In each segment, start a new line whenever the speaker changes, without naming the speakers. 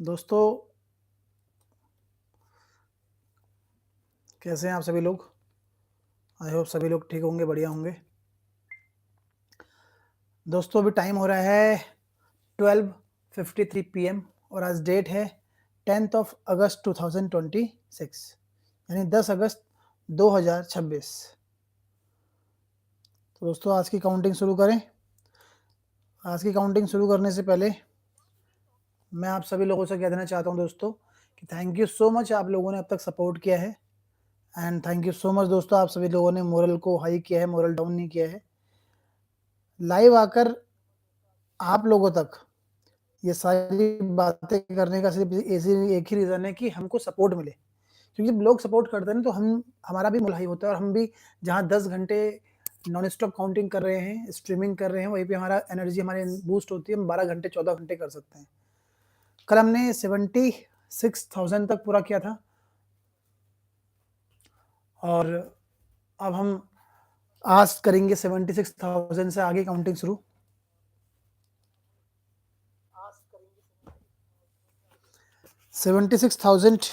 दोस्तों, कैसे हैं आप सभी लोग? आई होप सभी लोग ठीक होंगे, बढ़िया होंगे। दोस्तों, अभी टाइम हो रहा है 12:53 PM और आज डेट है 10th of अगस्त 2026, यानी 10 अगस्त 2026। तो दोस्तों, आज की काउंटिंग शुरू करें। आज की काउंटिंग शुरू करने से पहले मैं आप सभी लोगों से कह देना चाहता हूं दोस्तों कि थैंक यू सो मच, आप लोगों ने अब तक सपोर्ट किया है। And thank you so much दोस्तों, आप सभी लोगों ने मोरल को हाई किया है, मोरल डाउन नहीं किया है। लाइव आकर आप लोगों तक ये सारी बातें करने का सिर्फ एक ही रीज़न है कि हमको सपोर्ट मिले, क्योंकि जब लोग सपोर्ट करते हैं ना तो हमारा भी मोल हाई होता है और हम भी जहाँ 10 घंटे नॉन स्टॉप काउंटिंग कर रहे हैं, स्ट्रीमिंग कर रहे हैं, वहीं पे हमारा एनर्जी हमारी बूस्ट होती है। हम 12 घंटे 14 घंटे कर सकते हैं। कल हमने 76,000 तक पूरा किया था और अब हम आज करेंगे 76,000 से आगे काउंटिंग शुरू। 76,000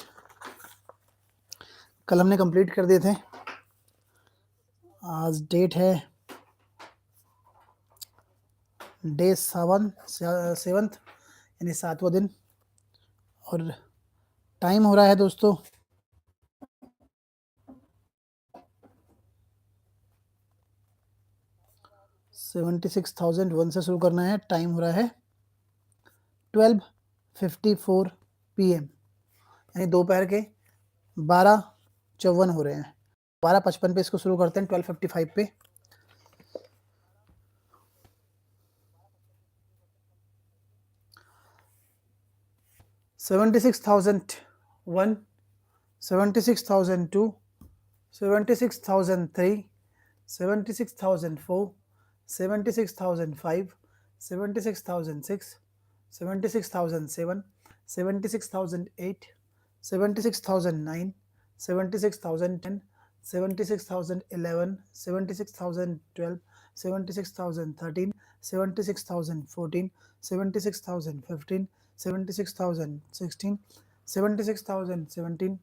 कल हमने कंप्लीट कर दिए थे। आज डेट है डे 7th यानी 7वां दिन और टाइम हो रहा है दोस्तों 76,001 से शुरू करना है। टाइम हो रहा है 12:54 PM, यानी दोपहर के 12:54 हो रहे हैं। 12:55 पे इसको शुरू करते हैं, 12:55 पे। $76,001, $76,002, $76,003, $76,004, $76,005, $76,006, $76,007, $76,008, $76,009, $76,010, $76,011, $76,012, $76,013, $76,014, $76,015, $76,016, $76,017,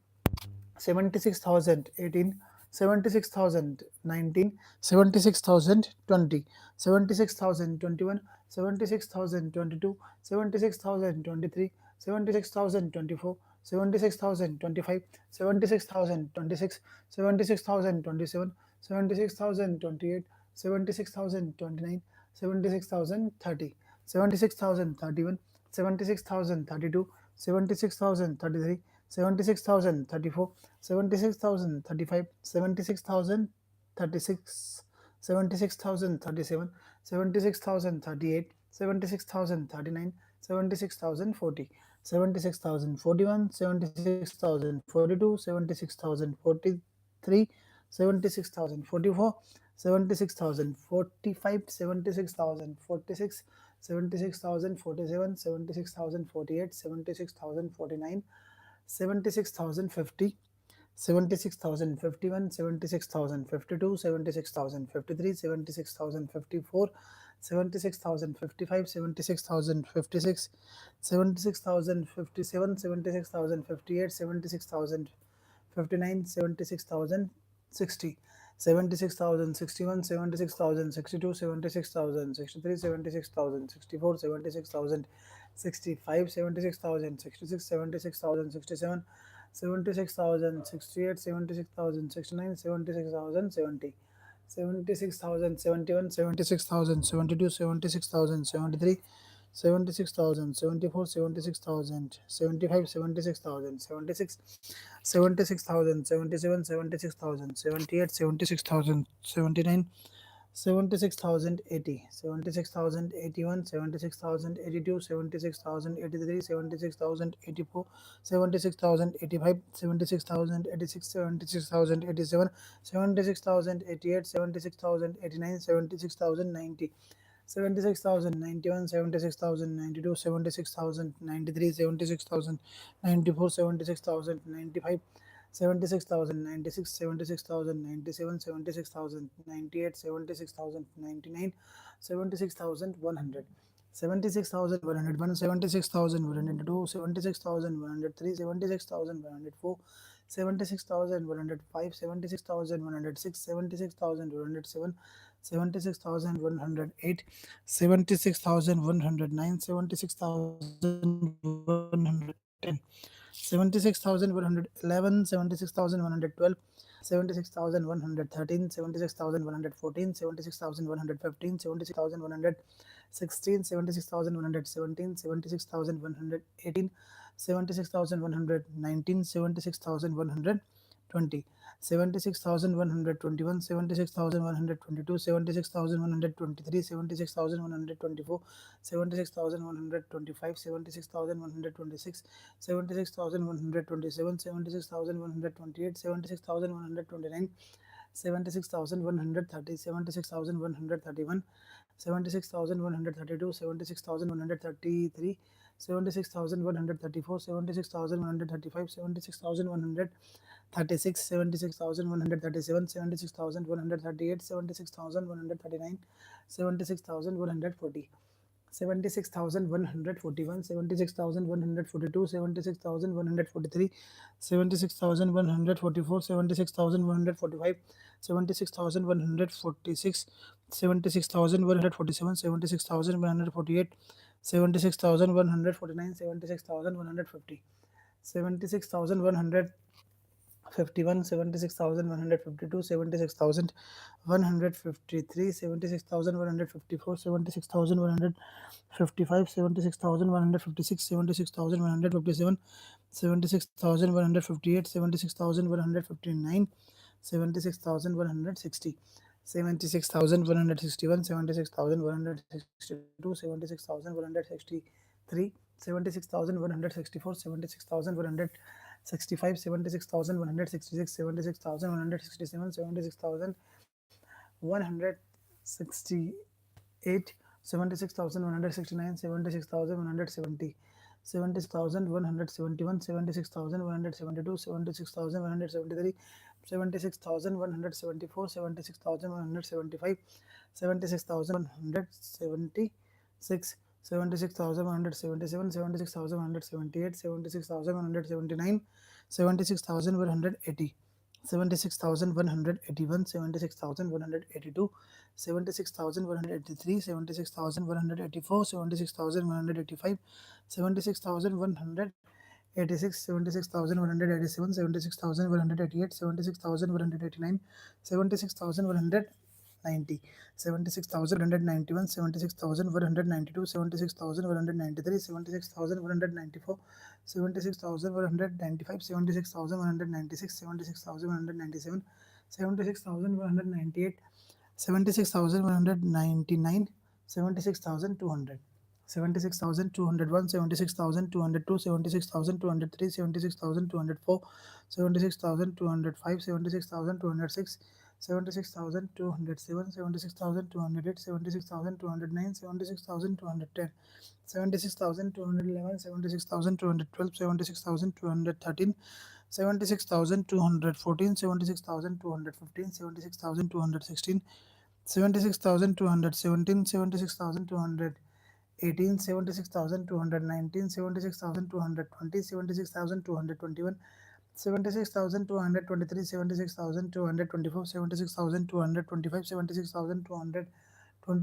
$76,018, $76,019, $76,020, $76,021, $76,022, $76,023, $76,024, $76,025, $76,026, $76,027, $76,028, $76,029, $76,030, $76,031, $76,032, $76,033, $76,034, $76,035, $76,036, $76,037, $76,038, $76,039, $76,040, $76,041, $76,042, $76,043, $76,044, $76,045, $76,046, $76,047, $76,048, $76,049, $76,050, $76,051, $76,052, $76,053, $76,054, $76,055, $76,056, $76,057, $76,058, $76,059, $76,060, $76,061, $76,062, $76,063, $76,064, $76,065, $76,066, $76,067, $76,068, $76,069, $76,070, $76,071, $76,072, $76,073, $76,074, $76,075, $76,076, $76,077, $76,078, $76,079, $76,080, $76,081, $76,082, $76,083, $76,084, $76,085, $76,086, $76,087, $76,088, $76,089, $76,090, $76,091, $76,092, $76,093, $76,094, $76,095, $76,096, $76,097, $76,098, $76,099, $76,100, 76,101, 76,102, 76,103, 76,104, 76,105, 76,106, 76,107, 76,108, 76,109, 76,110, 76,111, 76,112, 76,113, 76,114, 76,115, 76,116, 76,117, 76,118, 76,119, 76,120, 76,121, 76,122, 76,123, 76,124, 76,125, 76,126, 76,127, 76,128, 76,129, 76,130, 76,131, 76,132, 76,133, 76,134, 76,135, 76,136, 76,137, 76,138, 76,139, 76,140. 76,141, 76,142, 76,143, 76,144, 76,145, 76,146, 76,147, 76,148, 76,149, 76,150, 76,151, 76,152, 76,153, 76,154, 76,155, 76,156, 76,157, 76,158, 76,159, 76,160, 76,161, 76,162, 76,163, 76,164, 76,165, 76,166, 76,167, 76,168, 76,169, 76,170, 76,171, 76,172, 76,173, 76,174, 76,175, 76,176, 76,177, 76,178, 76,179, 76,180, 76,181, 76,182, 76,183, 76,184, 76,185, 76,186, 76,187, 76,188, 76,189, 76,190, 76,191, 76,192, 76,193, 76,194, 76,195, 76,196, 76,197, 76,198, 76,199, 76,200, 76,201, 76,202, 76,203, 76,204, 76,205, 76,206, 76,207, 76,208, 76,209, 76,210, 76,211, 76,212, 76,213, 76,214, 76,215, 76,216, 76,217, 76,218, 76,219, 76,220, 76,221, 76,223, 76,224, 76,225, 76,226,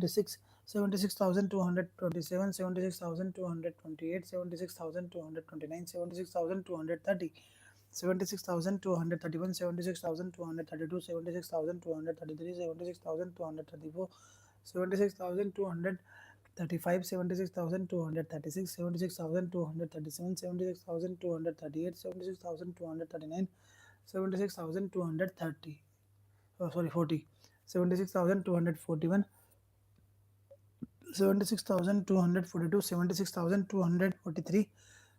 76,227, 76,228, 76,229, 76,230, 76,231, 76,232, 76,233, 76,234, 76,235, 76,236, 76,237, 76,238, 76,239, 76,230, sorry, 40, 76,241, 76,242, 76,243,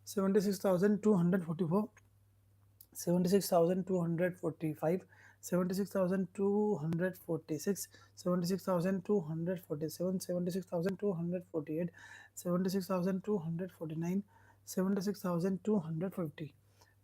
76,244, 76,245, 76,246, 76,247, 76,248, 76,249, 76,250,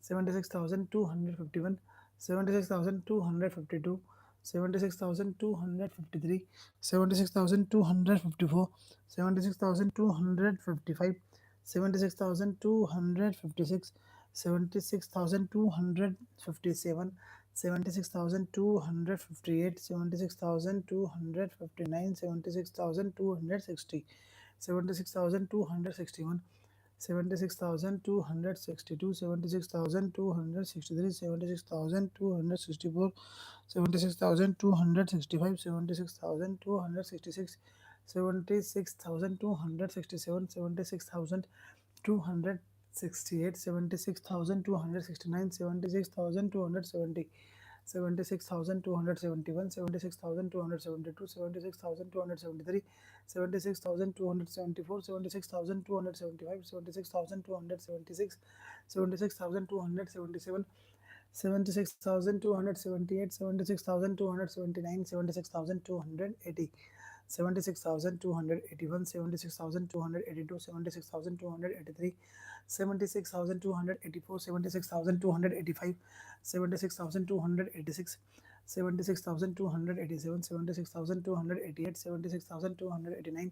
76,251, 76,252, 76,253, 76,254, 76,255, 76,256, 76,257, 76,258, 76,259, 76,260, 76,261, 76,262, 76,263, 76,264, 76,265, 76,266, 76,267, 76,268, 76,269, 76,270, 76,271, 76,272, 76,273, 76,274, 76,275, 76,276, 76,277, 76,278, 76,279, 76,280, 76,281, 76,282, 76,283, 76,284, 76,285, 76,286, 76,287, 76,288, 76,289,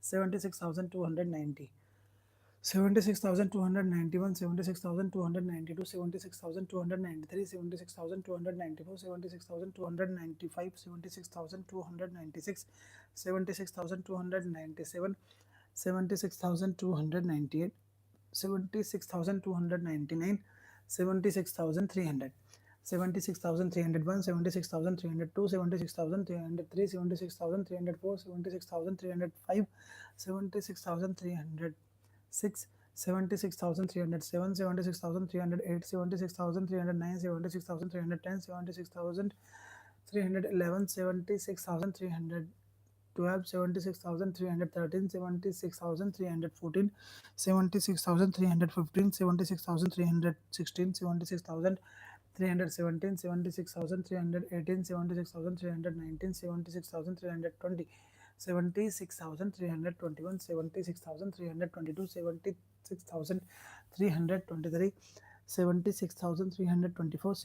76,290. 76,291, 76,292, 76,293, 76,294, 76,295, 76,296, 76,297, 76,298, 76,299, 76,300, 76,301, 76,302, 76,303, 76,304, 76,305, 76,306, 76,307, 76,308, 76,309, 76,310, 76,311, 76,312, 76,313, 76,314, 76,315, 76,316, 76,317, 76,318, 76,319, 76,320, 76,321, 76,322, 76,323, 76,324,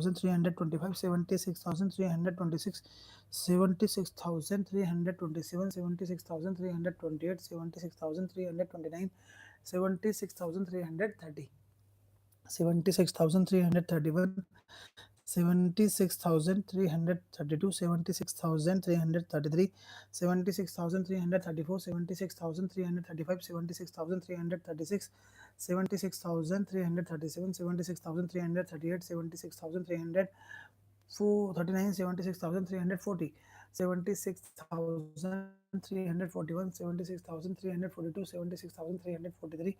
76,325, 76,326, 76,327, 76,328, 76,329, 76,330, 76,331, 76,332, 76,333, 76,334, 76,335, 76,336, 76,337, 76,338, 76,339, 76,340, 76,341, 76,342, 76,343,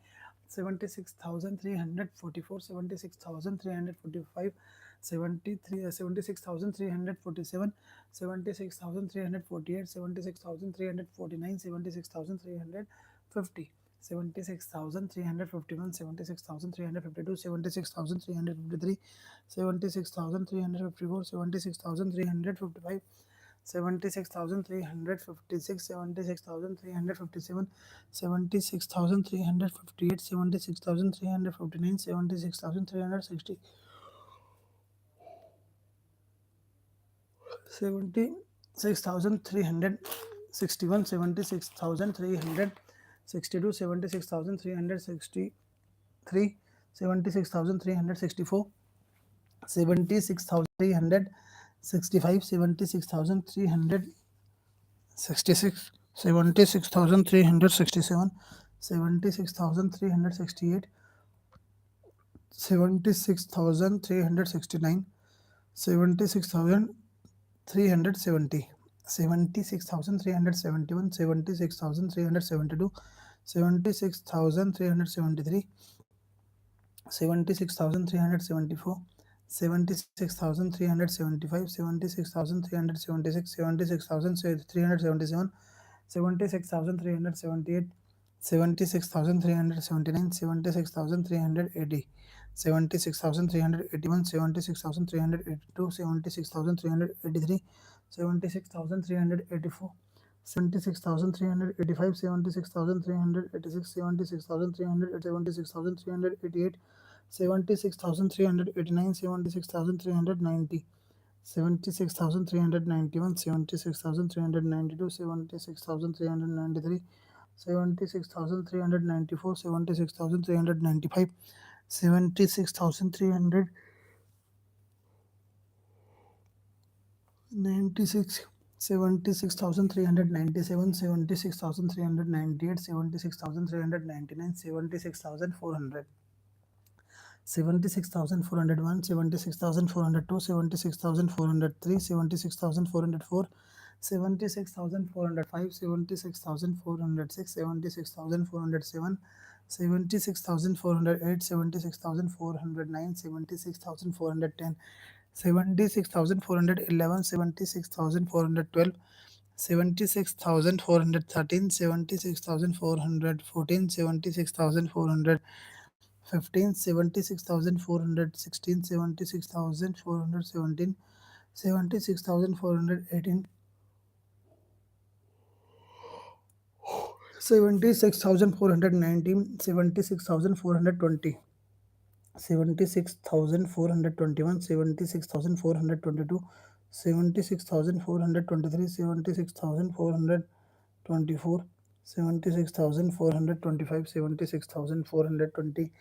76,344, 76,345, 76,347, 76,348, 76,349, 76,350, 76,351, 76,352, 76,353, 76,354, 76,355, 76,356, 76,357, 76,358, 76,359, 76,360, 76,361, 76,362, 76,363, 76,364, 76,365, 76,366, 76,367, 76,368, 76,369, 76,370, 76,371, 76,372, 76,373, 76,374, 76,375, 76,376, 76,377, 76,378, 76,379, 76,380, 76,381, 76,382, 76,383, 76,384, 76,385, 76,386, 76,388, 76,389, 76,390, 76,391, 76,392, 76,393, 76,394, 76,395, 76,396, 76,397, 76,398, 76,399, 76,400. 76,401, 76,402, 76,403, 76,404, 76,405, 76,406, 76,407, 76,408, 76,409, 76,410, 76,411, 76,412, 76,413, 76,414, 76,415, 76,416, 76,417, 76,418, 76,419, 76,420, 76,421, 76,422, 76,423, 76,424, 76,425, 76,426,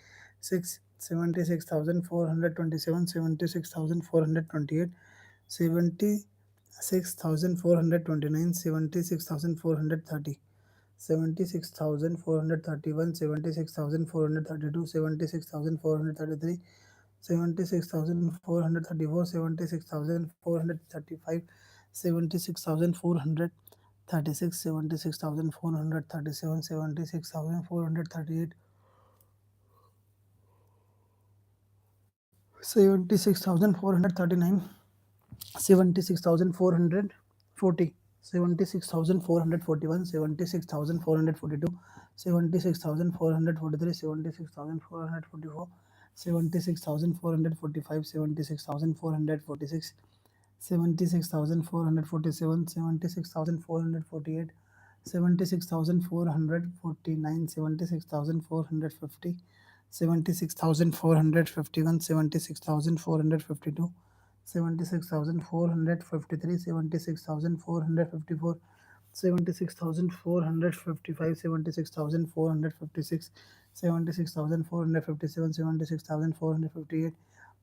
76,427, 76,428, 76,429, 76,430, 76,431, 76,432, 76,433, 76,434, 76,435, 76,436, 76,437, 76,438, 76,439, 76,440, 76,441, 76,442, 76,443, 76,444, 76,445, 76,446, 76,447, 76,448, 76,449, 76,450, 76,451, 76,452, 76,453, 76,454, 76,455, 76,456, 76,457, 76,458,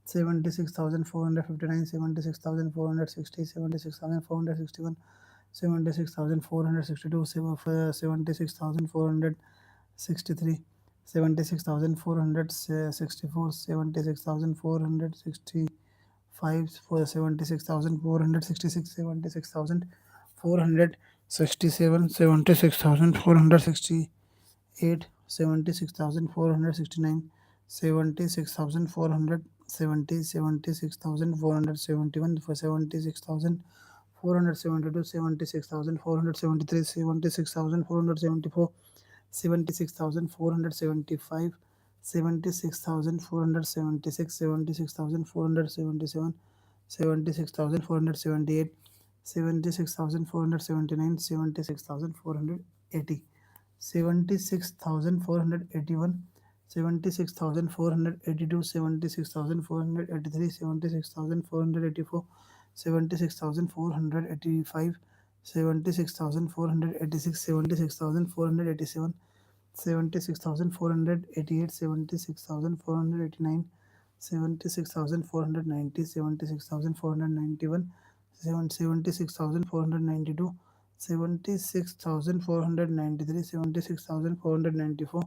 76,459, 76,460, 76,461, 76,462, 76,463, 76,464, 76,465, for 76,466, 76,467, 76,468, 76,469, 76,470, 76,471, for 76,472, 76,473, 76,474, 76,475, 76,476, 76,477, 76,478, 76,479, 76,480, 76,481, 76,482, 76,483, 76,484, 76,485, 76,486, 76,487, 76,488, 76,489, 76,490, 76,491, 76,492, 76,493, 76,494,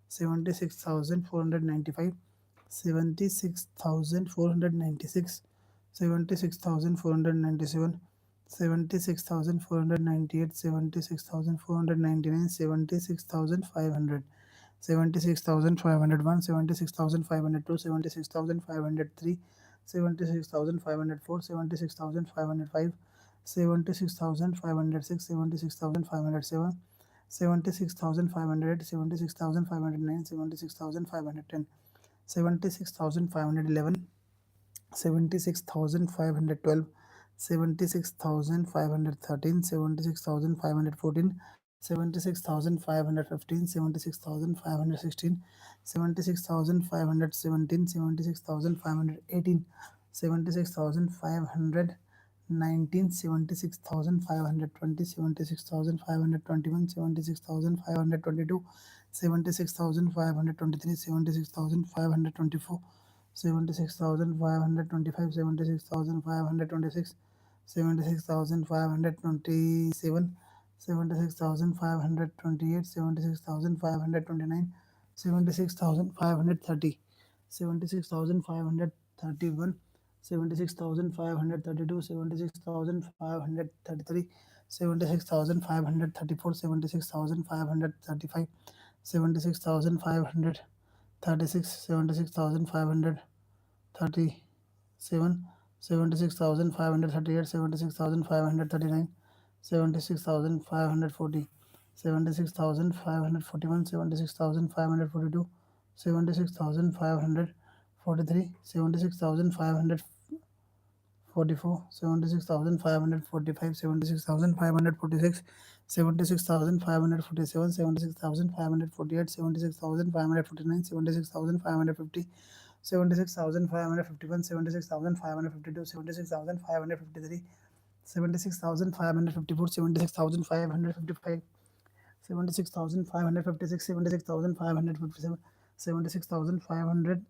76,495, 76,496, 76,497, 76,498, 76,499, 76,500, 76,501, 76,502, 76,503, 76,504, 76,505, 76,506, 76,507, 76,508, 76,509, 76,510, 76,511, 76,512, 76,513, 76,514, 76,515, 76,516, 76,517, 76,518, 76,500, 19, 76,520, 76,521, 76,522, 76,523, 76,524, 76,525, 76,526, 76,527, 76,528, 76,529, 76,530, 76,531, 76,532, 76,533, 76,534, 76,535, 76,536, 76,537, 76,538, 76,539, 76,540, 76,541, 76,542, 76,543, 76,544, 76,545, 76,546, 76,547, 76,548, 76,549, 76,550, 76,551, 76,552, 76,553, 76,554, 76,555, 76,556, 76,557, 76,558,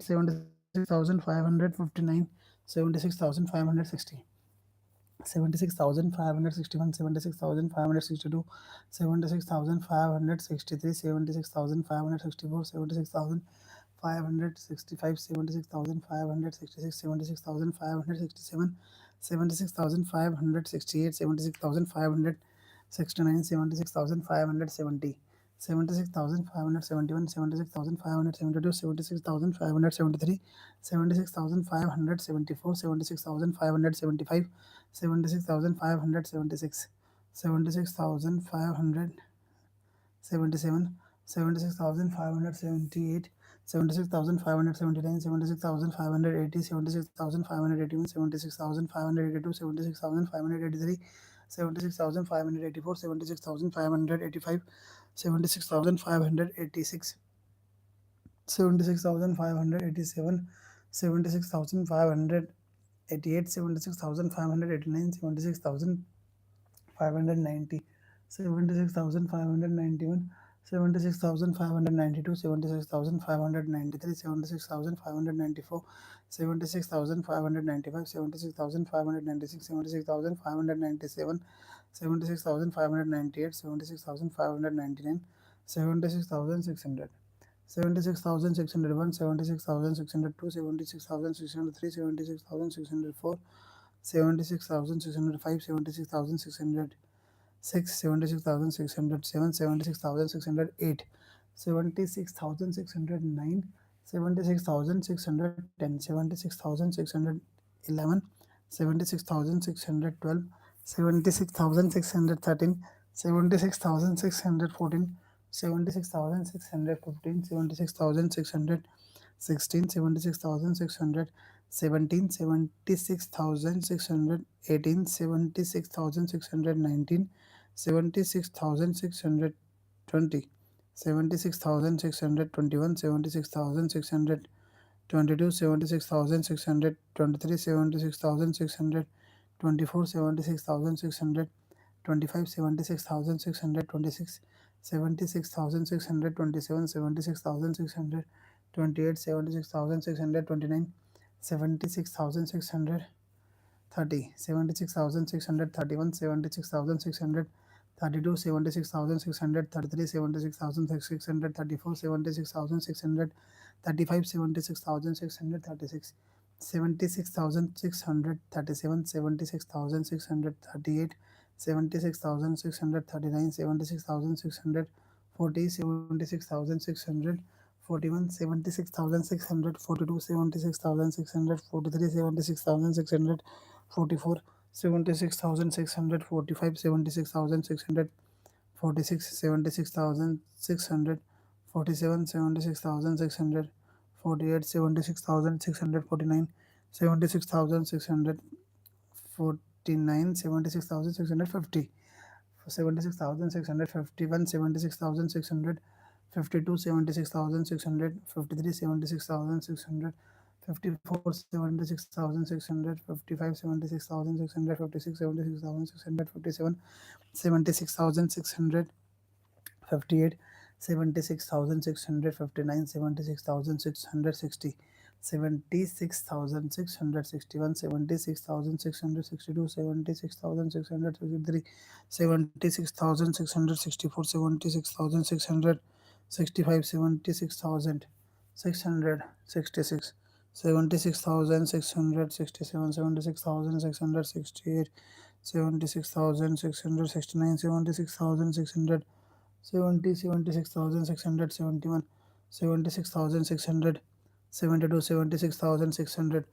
76,559, 76,560, 76,561, 76,562, 76,563, 76,564, 76,565, 76,566, 76,567, 76,568, 76,569, 76,570, 76,571, 76,572, 76,573, 76,574, 76,575, 76,576, 76,577, 76,578, 76,579, 76,580, 76,581, 76,582, 76,583, 76,584, 76,585, 76,586, 76,587, 76,588, 76,589, 76,590, 76,591, 76,592, 76,593, 76,594, 76,595, 76,596, 76,597, 76,598, 76,599, 76,600, 76,601, 76,602, 76,603, 76,604, 76,605, 76,606, 76,607, 76,608, 76,609, 76,610, 76,611, 76,612, 76,613, 76,614, 76,615, 76,616, 76,617, 76,618, 76,619, 76,620, 76,621, 76,622, 76,623, 76,624, 76,625, 76,626, 76,627, 76,628, 76,629, 76,630, 76,631, 76,632, 76,633, 76,634, 76,635, 76,636, 76,637, 76,638, 76,639, 76,640, 76,641, 76,642, 76,643, 76,644, 76,645, 76,646, 76,647, 76,648, 76,649, 76,649, 76,650, 76,651, 76,652, 76,653, 76,654, 54, 76,600, 55, 76,600, 56, 76,600, 57, 76,600, 58, 76,600, 59, 76,660, 76,661, 76,662, 76,663, 76,664, 76,665, 76,666, 76,667, 76,668, 76,669, 76,600, 76,671, 76,600, 72, 76,600,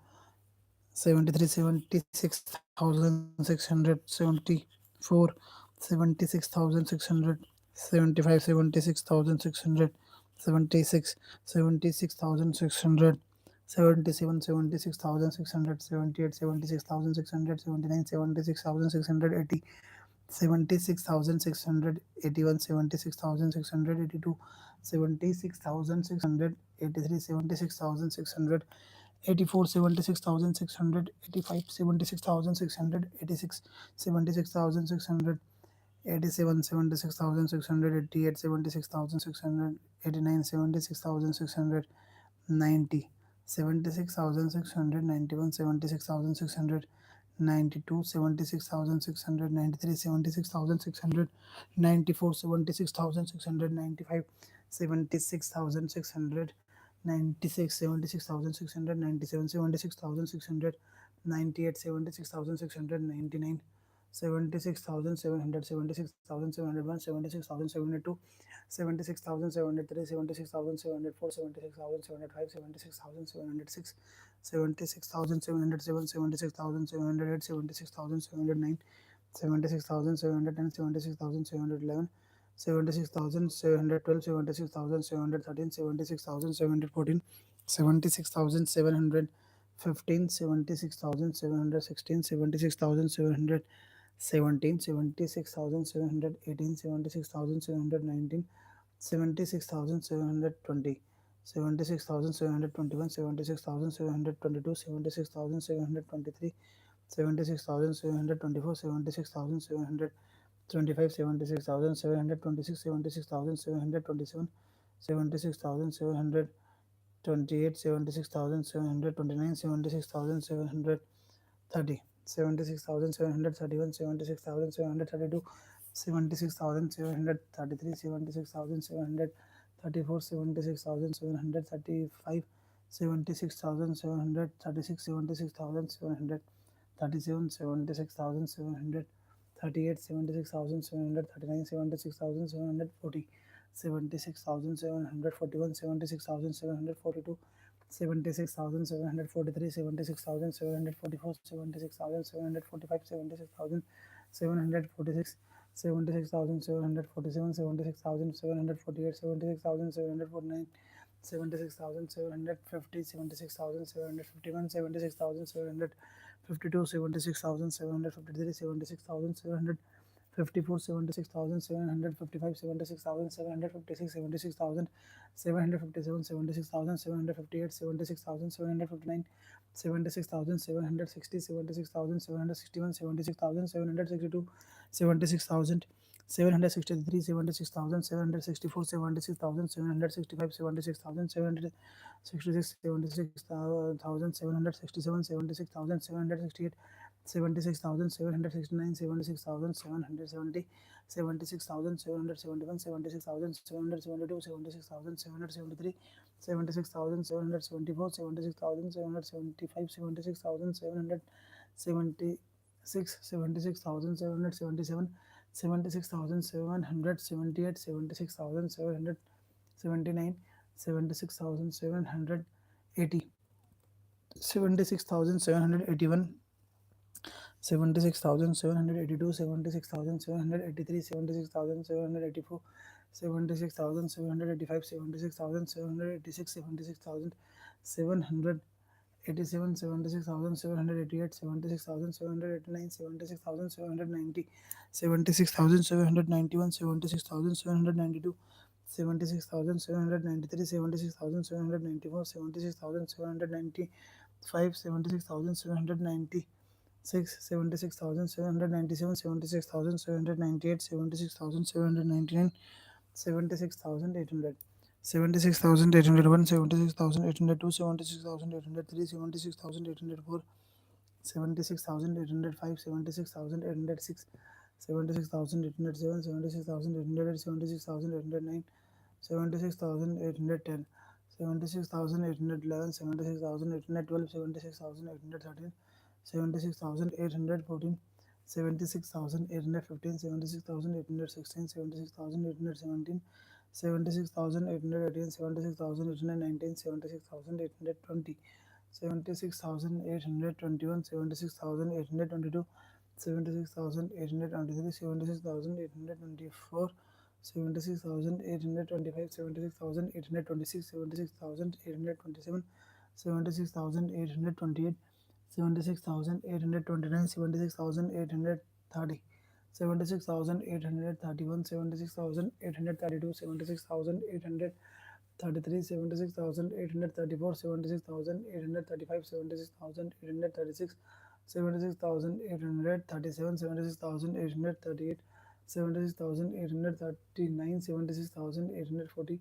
73, 76,600, 74, 76,600, 75, 76,600, 76, 76,600, 77, 76,600, 78, 76,600, 79, 76,680, 76,681, 76,682, 76,683, 76,684, 76,685, 76,686, 76,687, 76,688, 76,689, 76,690, 76,691, 76,692, 76,693, 76,694, 76,695, 76,696, 76,697, 76,698, 76,699, 76,700, 76,701, 76,702, 76,703, 76,704, 76,705, 76,706, 76,707, 76,708, 76,709, 76,710, 76,711, 76,712, 76,713, 76,714, 76,715, 76,716, 76,717, 76,718, 76,719, 76,720, 76,721, 76,722, 76,723, 76,724, 76,725, 76,726, 76,727, 76,728, 76,729, 76,730, 76,731, 76,732, 76,733, 76,734, 76,735, 76,736, 76,737, 76,738, 76,739, 76,740, 76,741, 76,742, 76,743, 76,744, 76,745, 76,746, 76,747, 76,748, 76,749, 76,750, 76,751, 76,752, 76,753, 76,754, 76,755, 76,756, 76,757, 76,758, 76,759, 76,760, 76,761, 76,762, 76,763, 76,764, 76,765, 76,766, 76,767, 76,768, 76,769, 76,770, 76,771, 76,772, 76,773, 76,774, 76,775, 76,776, 76,777, 76,778, 76,779, 76,780, 76,781, 76,782, 76,783, 76,784, 76,785, 76,786, 76,787, 76,788, 76,789, 76,790, 76,791, 76,792, 76,793, 76,794, 76,795, 76,796, 76,797, 76,798, 76,799, 76,800, 76,801, 76,802, 76,803, 76,804, 76,805, 76,806, 76,807, 76,808, 76,809, 76,810, 76,811, 76,812, 76,813, 76,814, 76,815, 76,816, 76,817, 76,818, 76,819, 76,820, 76,821, 76,822, 76,823, 76,824, 76,825, 76,826, 76,827, 76,828, 76,829, 76,830, 76,831, 76,832, 76,833, 76,834, 76,835, 76,836, 76,837, 76,838, 76,839, 76,840,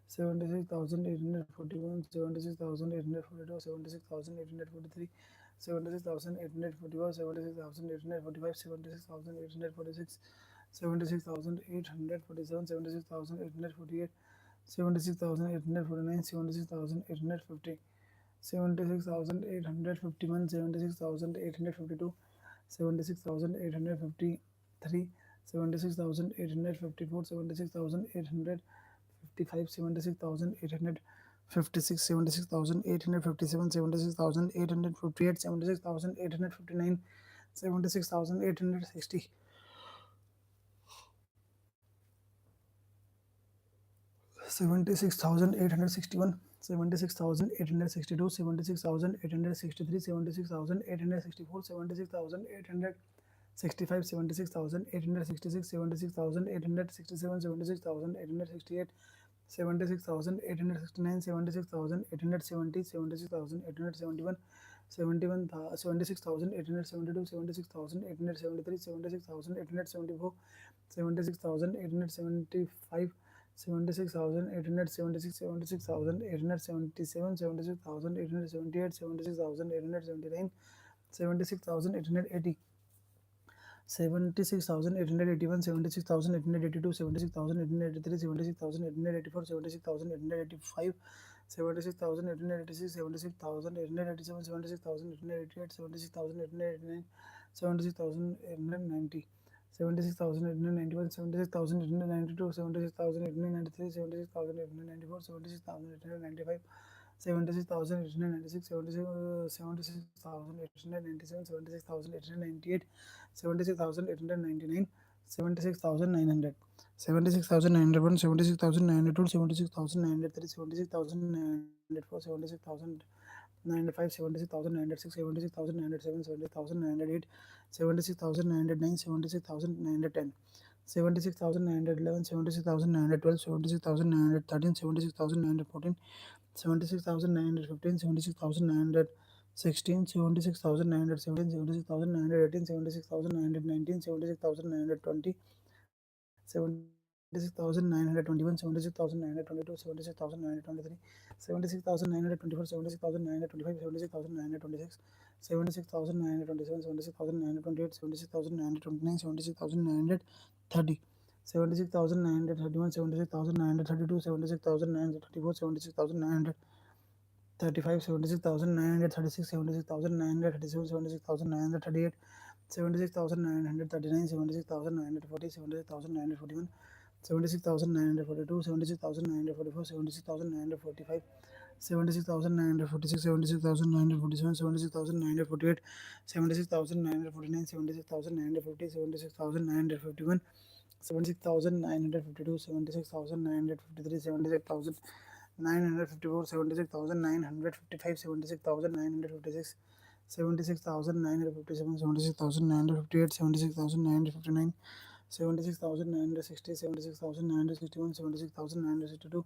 76,841, 76,842, 76,843, 76,844, 76,845, 76,846, 76,847, 76,848, 76,849, 76,850, 76,851, 76,852, 76,853, 76,854, 76,855, 76,856, 76,857, 76,858, 76,859, 76,860, 76,861, 76,862, 76,863, 76,864, 76,865, 76,866, 76,867, 76,868, 76,869, 76,870, 76,871, 76,872, 76,873, 76,874, 76,875, 76,876, 76,877, 76,878, 76,879, 76,880, 76,881, 76,882, 76,883, 76,884, 76,885, 76,886, 76,887, 76,888, 76,889, 76,890, 76,891, 76,892, 76,893, 76,894, 76,895, 76,896, 76,897, 76,898, 76,899, 76,900, 76,901, 76,902, 76,903, 76,904, 76,905, 76,906, 76,907, 76,908, 76,909, 76,910, 76,911, 76,912, 76,913, 76,914, 76,915, 76,916, 76,917, 76,918, 76,919, 76,920, 76,921, 76,922, 76,923, 76,924, 76,925, 76,926, 76,927, 76,928, 76,929, 76,930, 76,931, 76,932, 76,934, 76,935, 76,936, 76,937, 76,938, 76,939, 76,940, 76,941, 76,942, 76,944, 76,945, 76,946, 76,947, 76,948, 76,949, 76,950, 76,951, 76,952, 76,953, 76,954, 76,955, 76,956, 76,957, 76,958, 76,959, 76,960, 76,961, 76,962,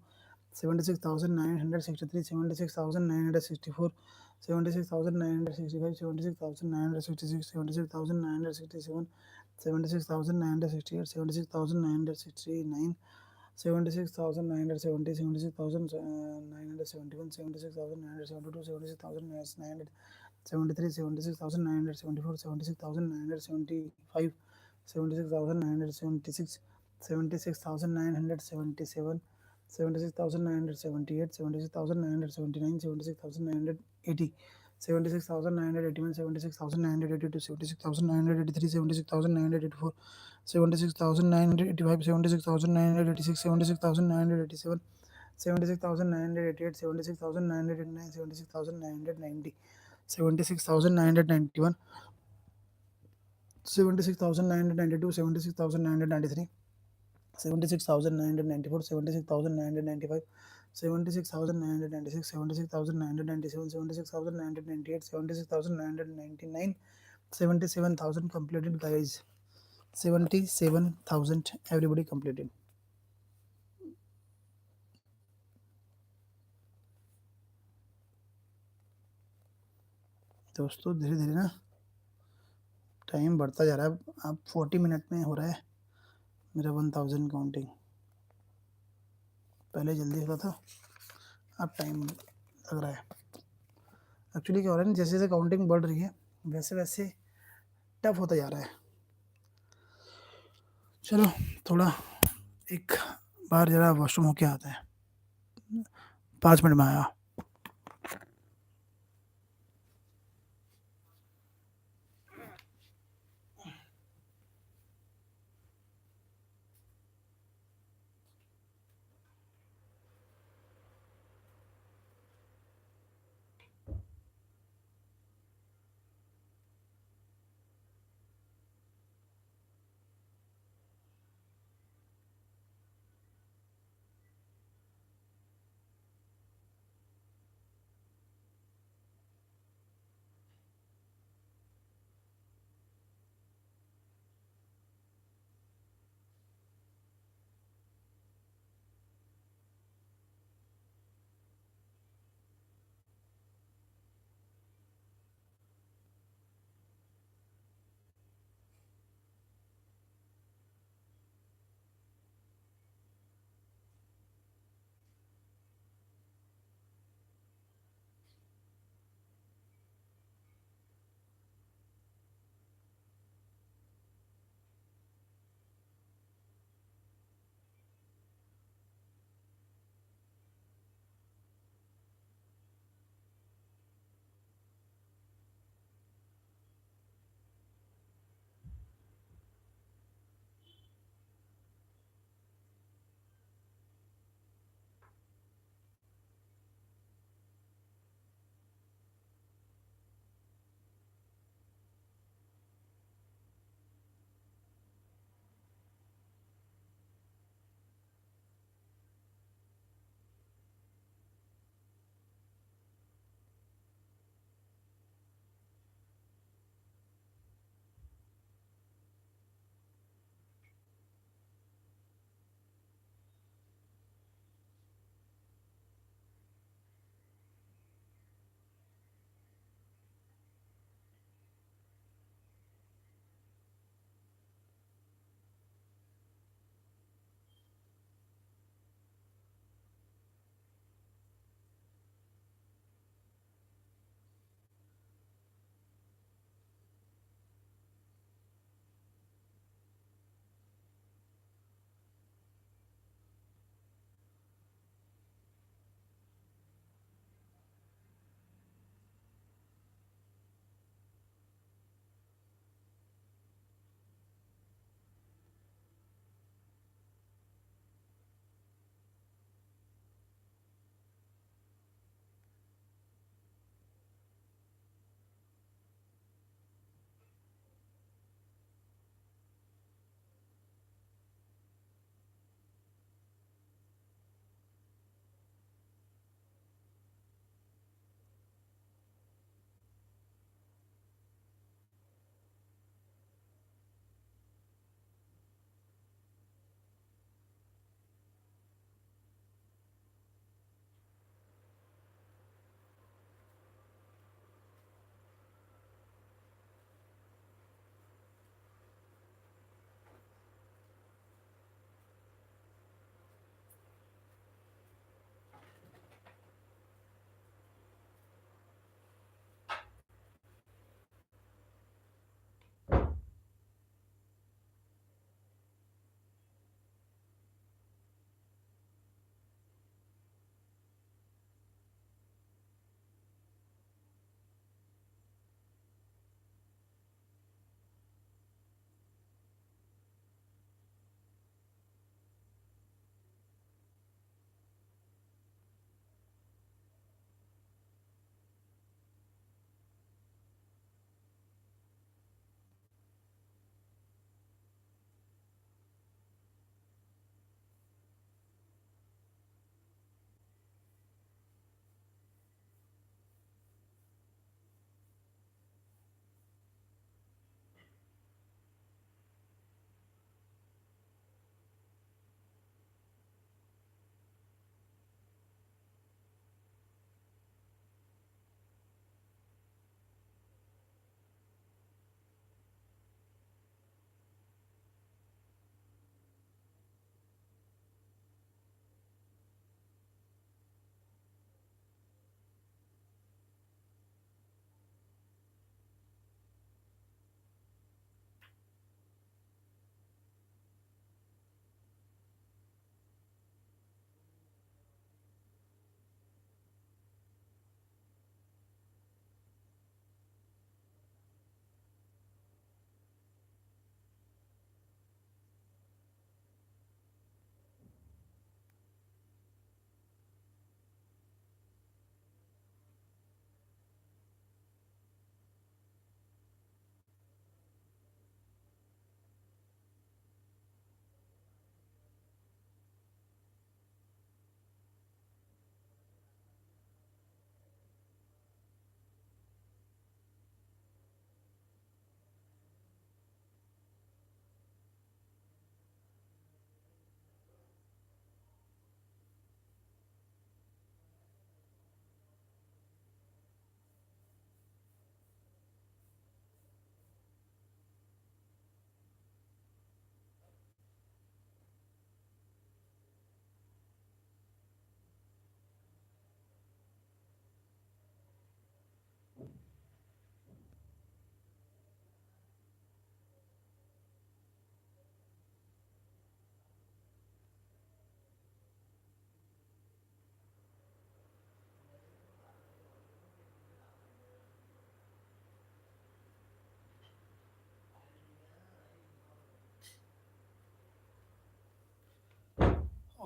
76,963, 76,964, 76,965, 76,966, 76,967, 76,968, 76,969, 76,970, 76,971, 76,972, 76,973, 76,974, 76,975, 76,976, 76,977, 76,978, 76,979, 76,980, 76,981, 76,982, 76,983, 76,984, 76,985, 76,986, 76,987, 76,988, 76,989, 76,990, 76,991, 76,992, 76,993, 76,994, 76,995, 76,996, 76,997, 76,998, 76,999, 77,000 completed, guys. 77,000 everybody completed. दोस्तों धीरे धीरे ना टाइम बढ़ता जा रहा है. अब 40 मिनट में हो रहा है मेरा 1000 काउंटिंग. पहले जल्दी होता था, अब टाइम लग रहा है. एक्चुअली क्या हो रहा है ना, जैसे जैसे काउंटिंग बढ़ रही है वैसे वैसे टफ होता जा रहा है. चलो थोड़ा एक बार जरा वॉशरूम होके आता है. 5 मिनट में आया.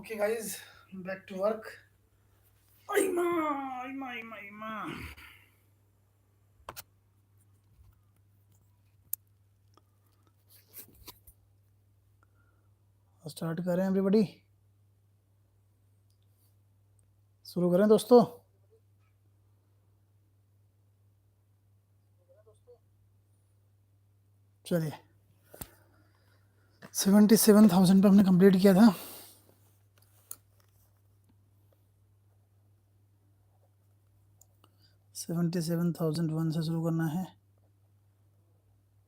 Okay, guys, back to work. Aima, aima, aima, aima. Start करें एवरीबॉडी, शुरू करें दोस्तों। चलिए 77,000 पे हमने कंप्लीट किया था। 77,001 से शुरू करना है।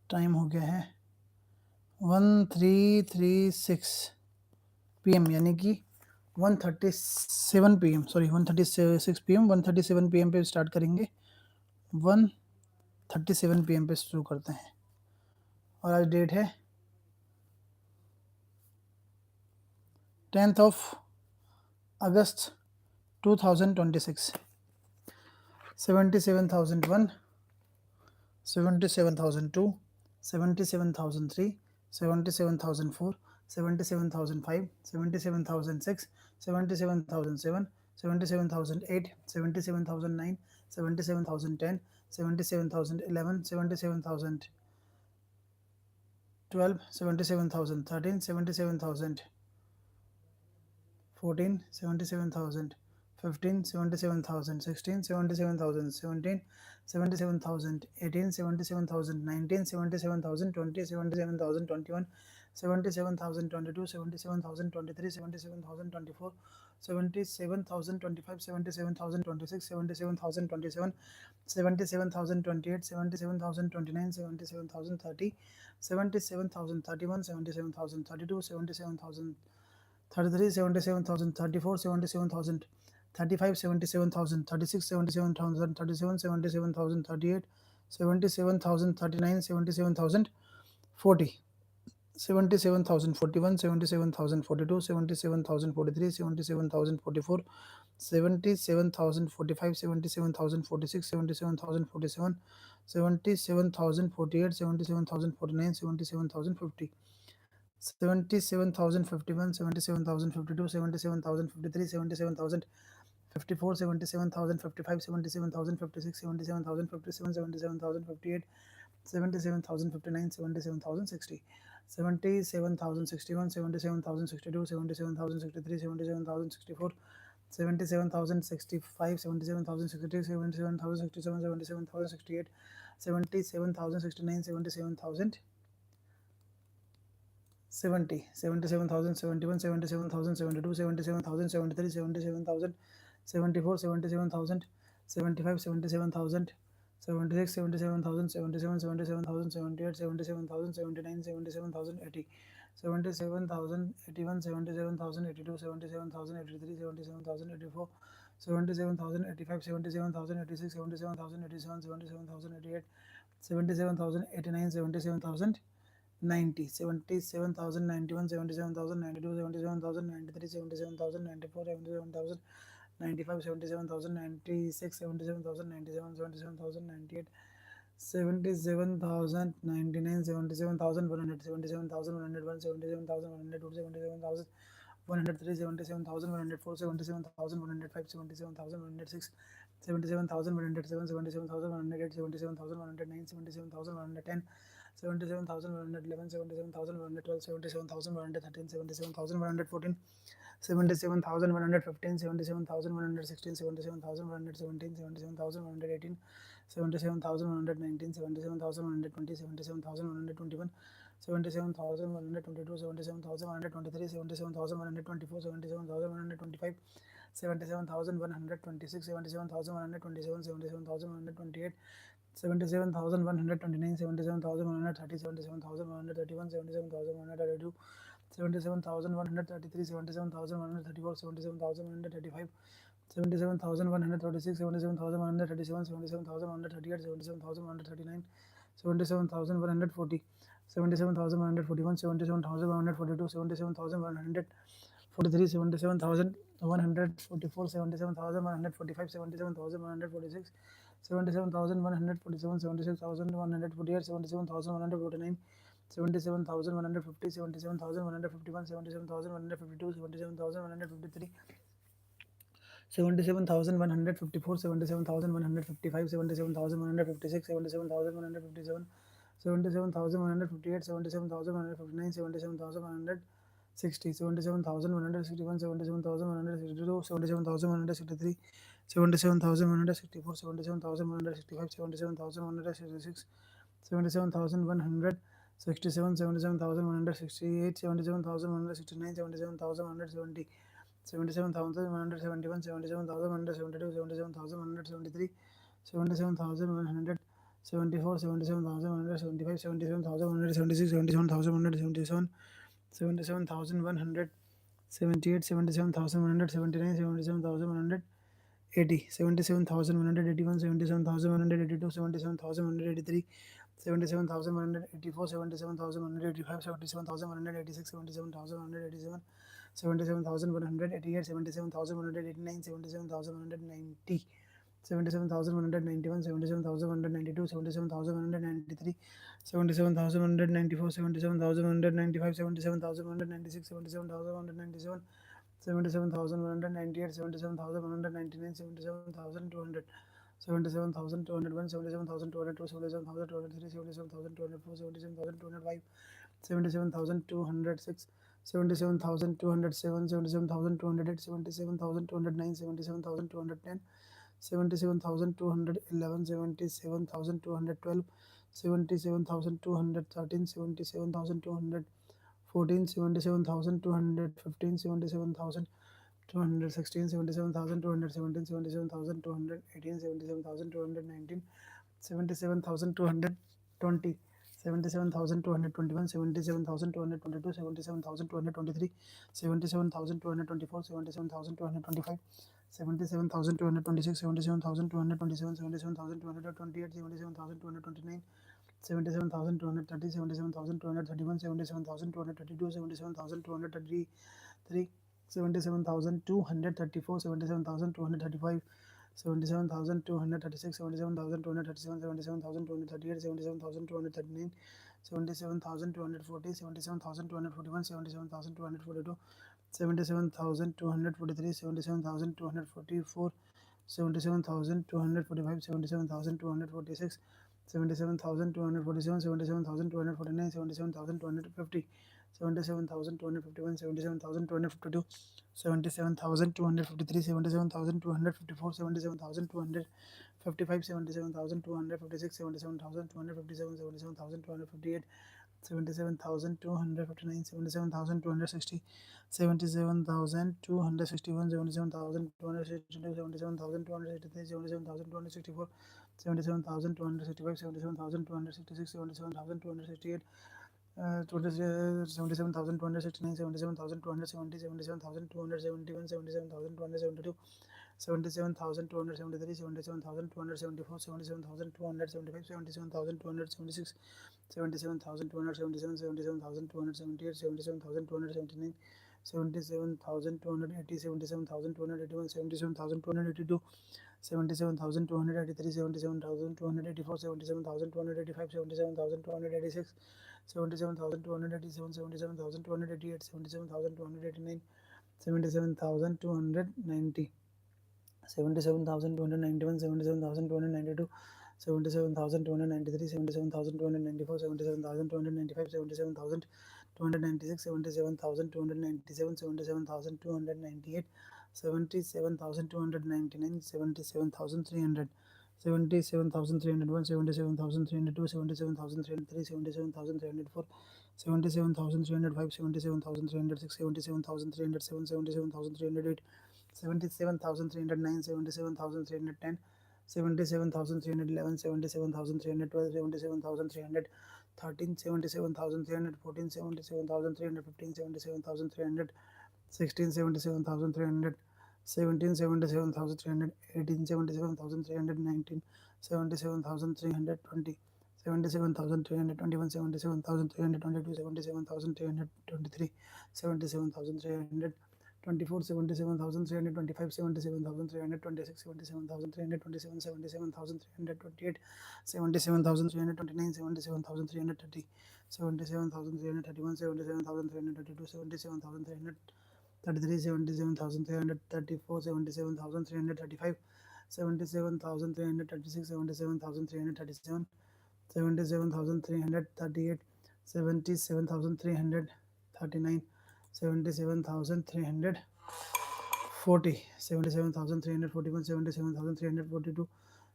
टाइम हो गया है 1336 PM, यानी कि 137 PM, सॉरी 136 PM, 137 PM पे स्टार्ट करेंगे। 137 PM पे शुरू करते हैं। और आज डेट है 10th अगस्त 2026। 77,001, 77,002, 77,003, 77,004, 77,005, 77,006, 77,007, 77,008, 77,009, 77,010, 77,011, 77,012, 77,013, 77,014, 77,015, 77,016, 77,017, 77,018, 77,019, 77,020, 77,021, 77,022, 77,023, 77,024, 77,025, 77,026, 77,027, 77,028, 77,029, 77,030, 77,031, 77,032, 77,033, 77,034, 77,035, 77,036, 77,037, 77,038, 77,039, 77,040, 77,041, 77,042, 77,043, 77,044, 77,045, 77,046, 77,047, 77,048, 77,049, 77,050, 77,051, 77,052, 77,053, 77,054, 77,055, 77,056, 77,057, 77,058, 77,059, 77,060, 77,061, 77,062, 77,063, 77,064, 77,065, 77,063, 77,067, 77,068, 77,069, 77,000, 70, 77,071, 77,072, 77,073, 77,074, 77,000, 75, 77,000, 76, 77,000, 77, 77,000, 78, 77,000, 79, 77,080, 77,000, 81, 77,000, 82, 77,000, 83, 77,000, 84, 77,000, 85, 77,000, 86, 77,000, 87, 77,000, 88, 77,000, 89, 77,000, 90, 77,000, 91, 77,000, 92, 77,000, 93, 77,000, 94, 77,000, 95, 77,000, 96, 77,000, 97, 77,000, 98, 77,000, 99, 77,100, 77,101, 77,102, 77,000, 103, 77,104, 77,105, 77,106, 77,107, 77,108, 77,109, 77,110, 77,111, 77,112, 77,113, 77,114, 77,115, 77,116, 77,117, 77,118, 77,119, 77,120, 77,121, 77,122, 77,123, 77,124, 77,125, 77,126, 77,127, 77,128, 77,129, 77,130, 77,131, 77,132, 77,133, 77,134, 77,135, 77,136, 77,137, 77,138, 77,139, 77,140, 77,141, 77,142, 77,143, 77,144, 77,145, 77,146, 77,147, 76,148, 77,149, 77,150, 77,151, 77,152, 77,153, 77,154, 77,155, 77,156, 77,157, 77,158, 77,159, 77,160, 77,161, 77,162, 77,163, 77,164, 77,165, 77,166, 77,167, 77,168, 77,169, 77,170, 77,171, 77,172, 77,173, 77,174, 77,175, 77,176, 77,177, 77,178, 77,179, 77,180, 77,181, 77,182, 77,183, 77,184, 77,185, 77,186, 77,187, 77,188, 77,189, 77,190, 77,191, 77,192, 77,193, 77,194, 77,195, 77,196, 77,197, 77,198, 77,199, 77,200, 77,201, 77,202, 77,203, 77,204, 77,205, 77,206, 77,207, 77,208, 77,209, 77,210, 77,211, 77,212, 77,213, 77,214, 77,215, 77,216, 77,217, 77,218, 77,219, 77,220, 77,221, 77,222, 77,223, 77,224, 77,225, 77,226, 77,227, 77,228, 77,229, 77,230, 77,231, 77,232, 77,233, 77,234, 77,235, 77,236, 77,237, 77,238, 77,239, 77,240, 77,241, 77,242, 77,243, 77,244, 77,245, 77,246, 77,247, 77,249, 77,250, 77,251, 77,252, 77,253, 77,254, 77,255, 77,256, 77,257, 77,258, 77,259, 77,260, 77,261, 77,262, 77,263, 77,264, 77,265, 77,266, 77,268, 77,269, 77,270, 77,271, 77,272, 77,273, 77,274, 77,275, 77,276, 77,277, 77,278, 77,279, 77,280, 77,281, 77,282, 77,283, 77,284, 77,285, 77,286, 77,287, 77,288, 77,289, 77,290, 77,291, 77,292, 77,293, 77,294, 77,295, 77,296, 77,297, 77,298, 77,299, 77,300, 77,301, 77,302, 77,303, 77,304, 77,305, 77,306, 77,307, 77,308, 77,309, 77,310, 77,311, 77,312, 77,313, 77,314, 77,315, 77,300, 16, 77,300, 17, 77,300, 18, 77,319, 77,320, 77,321, 77,322, 77,323, 77,324, 24, 77,325, 77,326, 77,327, 77,328, 77,329, 77,330, 77,331, 77,332, 77,333, 77,334, 77,335, 77,336, 77,337, 77,338, 77,339, 77,340, 77,341, 77,342,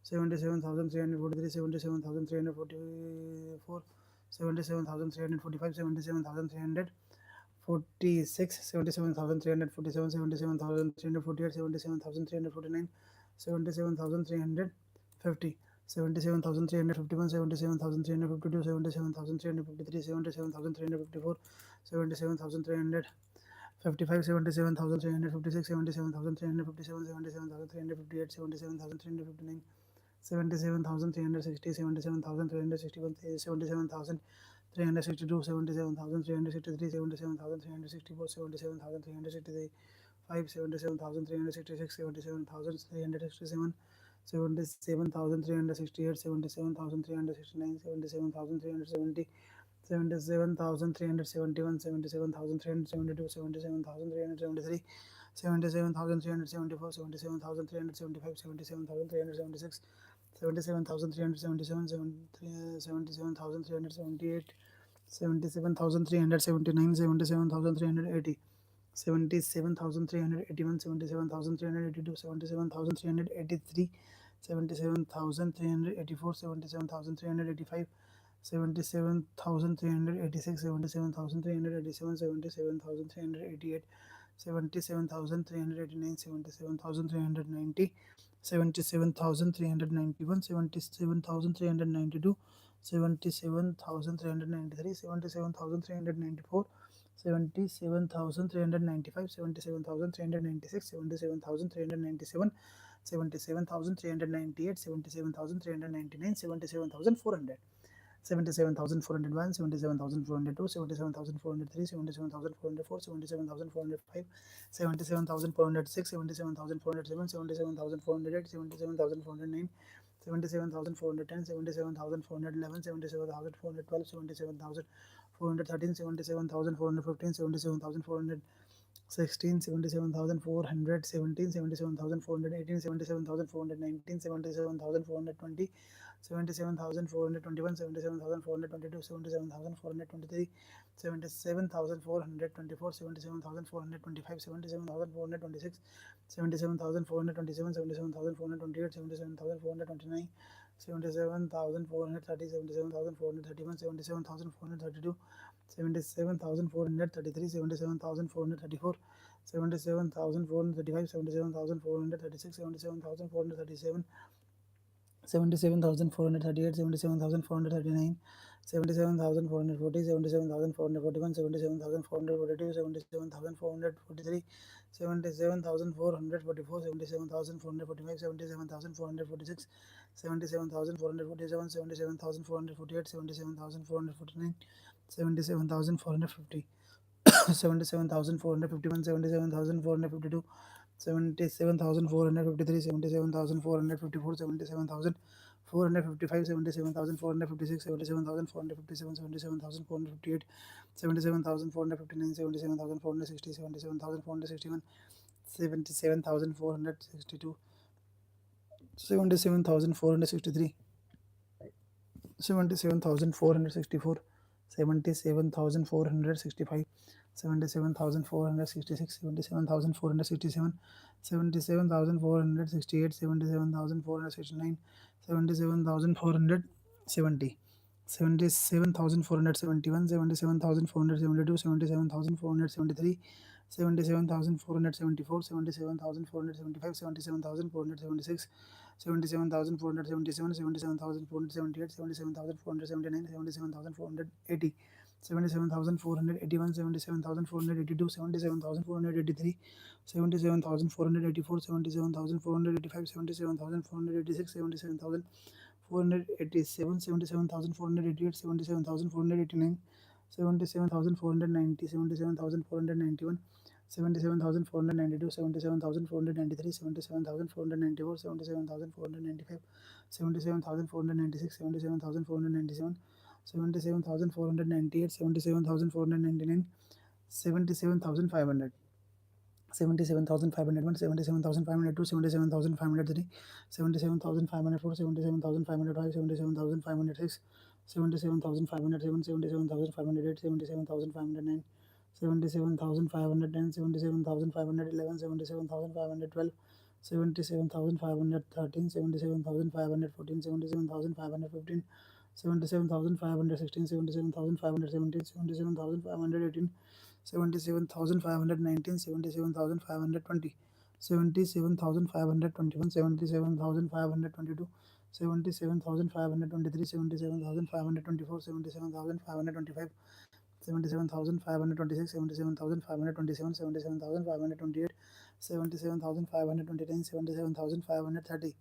77,343, 77,344, 77,345, 77,346, 77,347, 77,348, 77,349, 77,350, 77,351, 77,352, 77,353, 77,354, 77,355, 77,356, 77,357, 77,358, 77,359, 77,360, 77,361, 77,362, 77,363, 77,364, 77,365, 77,366, 77,367, 77,368, 77,369, 77,370, 77,371, 77,372, 77,373, 77,374, 77,375, 77,376, 77,377, 77,378, 77,379, 77,380, 77,381, 77,382, 77,383, 77,384, 77,385, 77,386, 77,387, 77,388, 77,389, 77,390, 77,391, 77,392, 77,393, 77,394, 77,395, 77,396, 77,397, 77,398, 77,399, 77,400. 77,401, 77,402, 77,403, 77,404, 77,405, 77,406, 77,407, 77,408, 77,409, 77,410, 77,411, 77,412, 77,413, 77,415, 77,416, 77,417, 77,418, 77,419, 77,420, 77,421, 77,422, 77,423, 77,424, 77,425, 77,426, 77,427, 77,428, 77,429, 77,430, 77,431, 77,432, 77,433, 77,434, 77,435, 77,436, 77,437, 77,438, 77,439, 77,440, 77,441, 77,442, 77,443, 77,444, 77,445, 77,446, 77,447, 77,448, 77,449, 77,450, 77,451, 77,452, 77,453, 77,454, 77,455, 77,456, 77,457, 77,458, 77,459, 77,460, 77,461, 77,462, 77,463, 77,464, 77,465, 77,466, 77,467, 77,468, 77,469, 77,470, 77,471, 77,472, 77,473, 77,474, 77,475, 77,476, 77,477, 77,478, 77,479, 77,480, 77,481, 77,482, 77,483, 77,484, 77,485, 77,486, 77,487, 77,488, 77,489, 77,490, 77,491, 77,492, 77,493, 77,494, 77,495, 77,496, 77,497, 77,498, 77,499, 77,500. 77,501, 77,502, 77,503, 77,504, 77,505, 77,506, 77,507, 77,508, 77,509, 77,510, 77,511, 77,512, 77,513, 77,514, 77,515, 77,516, 77,517, 77,518, 77,519, 77,520, 77,521, 77,522, 77,523, 77,524, 77,525, 77,526, 77,527, 77,528, 77,529, 77,530,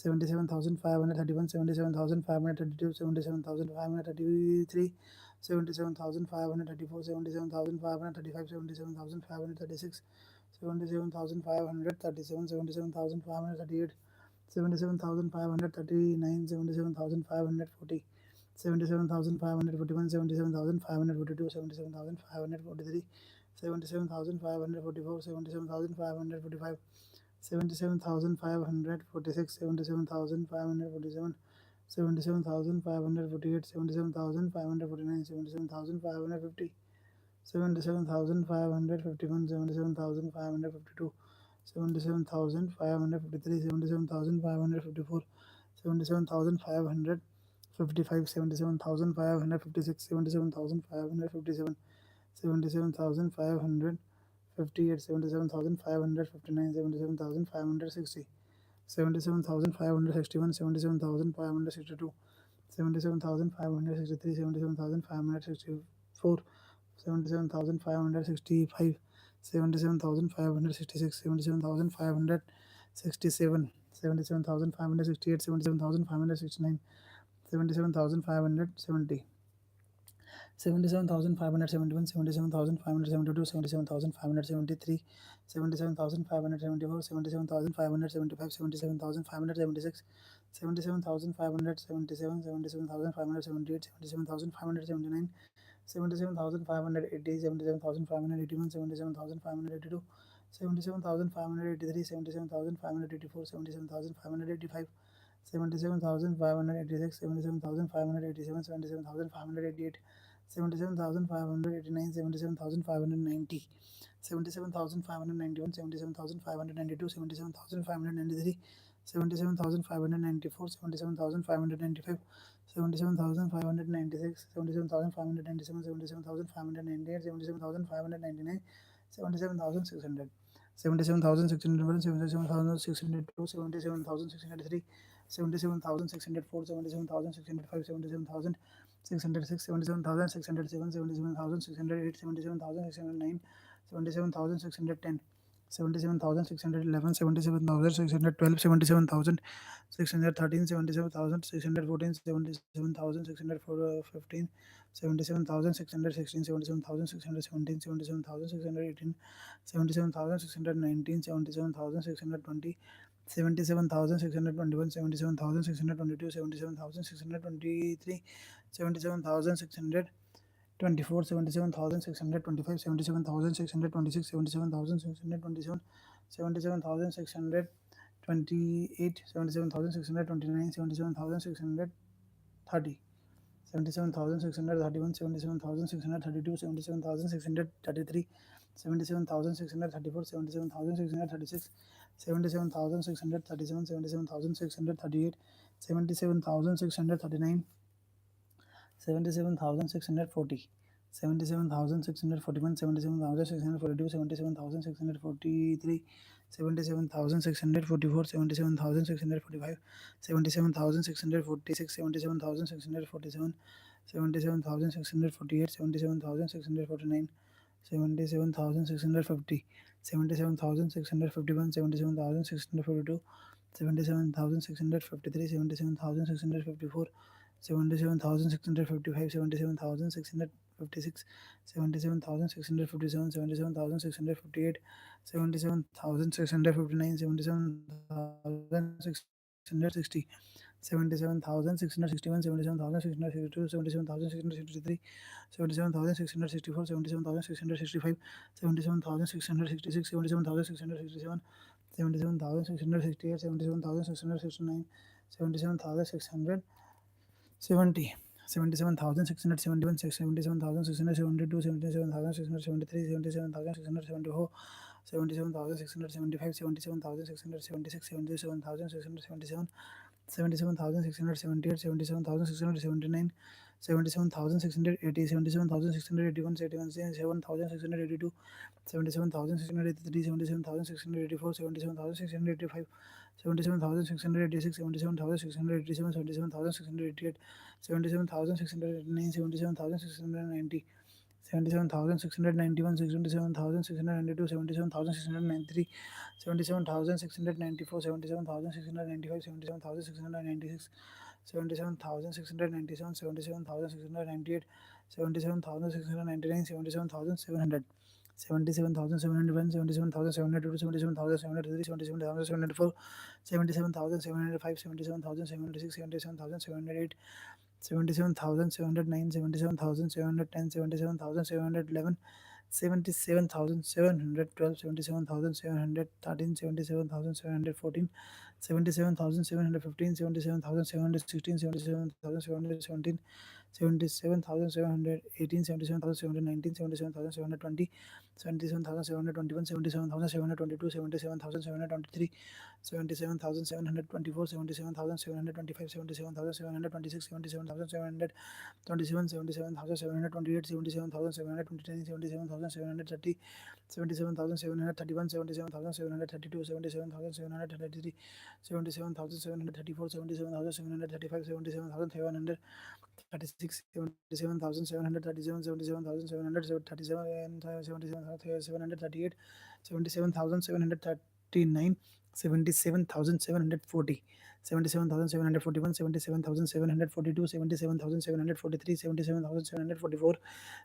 77,531, 77,532, 77,533, 77,534, 77,535, 77,536, 77,537, 77,538, 77,539, 77,540, 77,541, 77,542, 77,543, 77,544, 77,545, 77,546, 77,547, 77,548, 77,549, 77,550, 77,551, 77,552, 77,553, 77,554, 77,555, 77,556, 77,557, 77,558, 77,559, 77,560, 77,561, 77,562, 77,563, 77,564, 77,565, 77,566, 77,567, 77,568, 77,569, 77,570, 77,571, 77,572, 77,573, 77,574, 77,575, 77,576, 77,577, 77,578, 77,579, 77,580, 77,581, 77,582, 77,583, 77,584, 77,585, 77,586, 77,587, 77,588, 77,589, 77,590, 77,591, 77,592, 77,593, 77,594, 77,595, 77,596, 77,597, 77,598, 77,599, 77,600, 77,601, 77,602, 77,603, 77,604, 77,605, 77,606, 77,607, 77,608, 77,609, 77,610, 77,611, 77,612, 77,613, 77,614, 77,615, 77,616, 77,617, 77,618, 77,619, 77,620, 77,621, 77,622, 77,623, 77,624, 77,625, 77,626, 77,627, 77,628, 77,629, 77,630, 77,631, 77,632, 77,633, 77,634, 77,636, 77,637, 77,638, 77,639, 77,640, 77,641, 77,642, 77,643, 77,644, 77,645, 77,646, 77,647, 77,648, 77,649, 77,650, 77,651, 77,642, 77,653, 77,654, 77,655, 77,656, 77,657, 77,658, 77,659, 77,660, 77,661, 77,662, 77,663, 77,664, 77,665, 77,666, 77,667, 77,668, 77,669, 77,600, 70, 77,671, 77,672, 77,673, 77,674, 77,675, 77,676, 77,677, 77,678, 77,679, 77,680, 77,681, 77,682, 77,683, 77,684, 77,685, 77,686, 77,687, 77,688, 77,689, 77,690, 77,691, 77,692, 77,693, 77,694, 77,695, 77,696, 77,697, 77,698, 77,699, 77,700, 77,701, 77,702, 77,703, 77,704, 77,705, 77,706, 77,708, 77,709, 77,710, 77,711, 77,712, 77,713, 77,714, 77,715, 77,716, 77,717, 77,718, 77,719, 77,720, 77,721, 77,722, 77,723, 77,724, 77,725, 77,726, 77,727, 77,728, 77,729, 77,730, 77,731, 77,732, 77,733, 77,734, 77,735, 77,736, 77,737, 77,737, 77,738, 77,739, 77,740, 77,741, 77,742, 77,743, 77,744,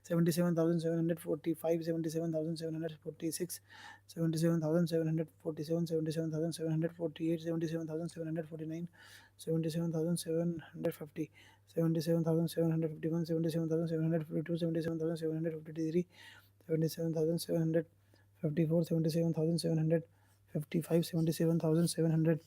77,745, 77,746, 77,747, 77,748, 77,749, 77,750, 77,751, 77,752, 77,753, 77,754, 77,755, 77,756, 77,757,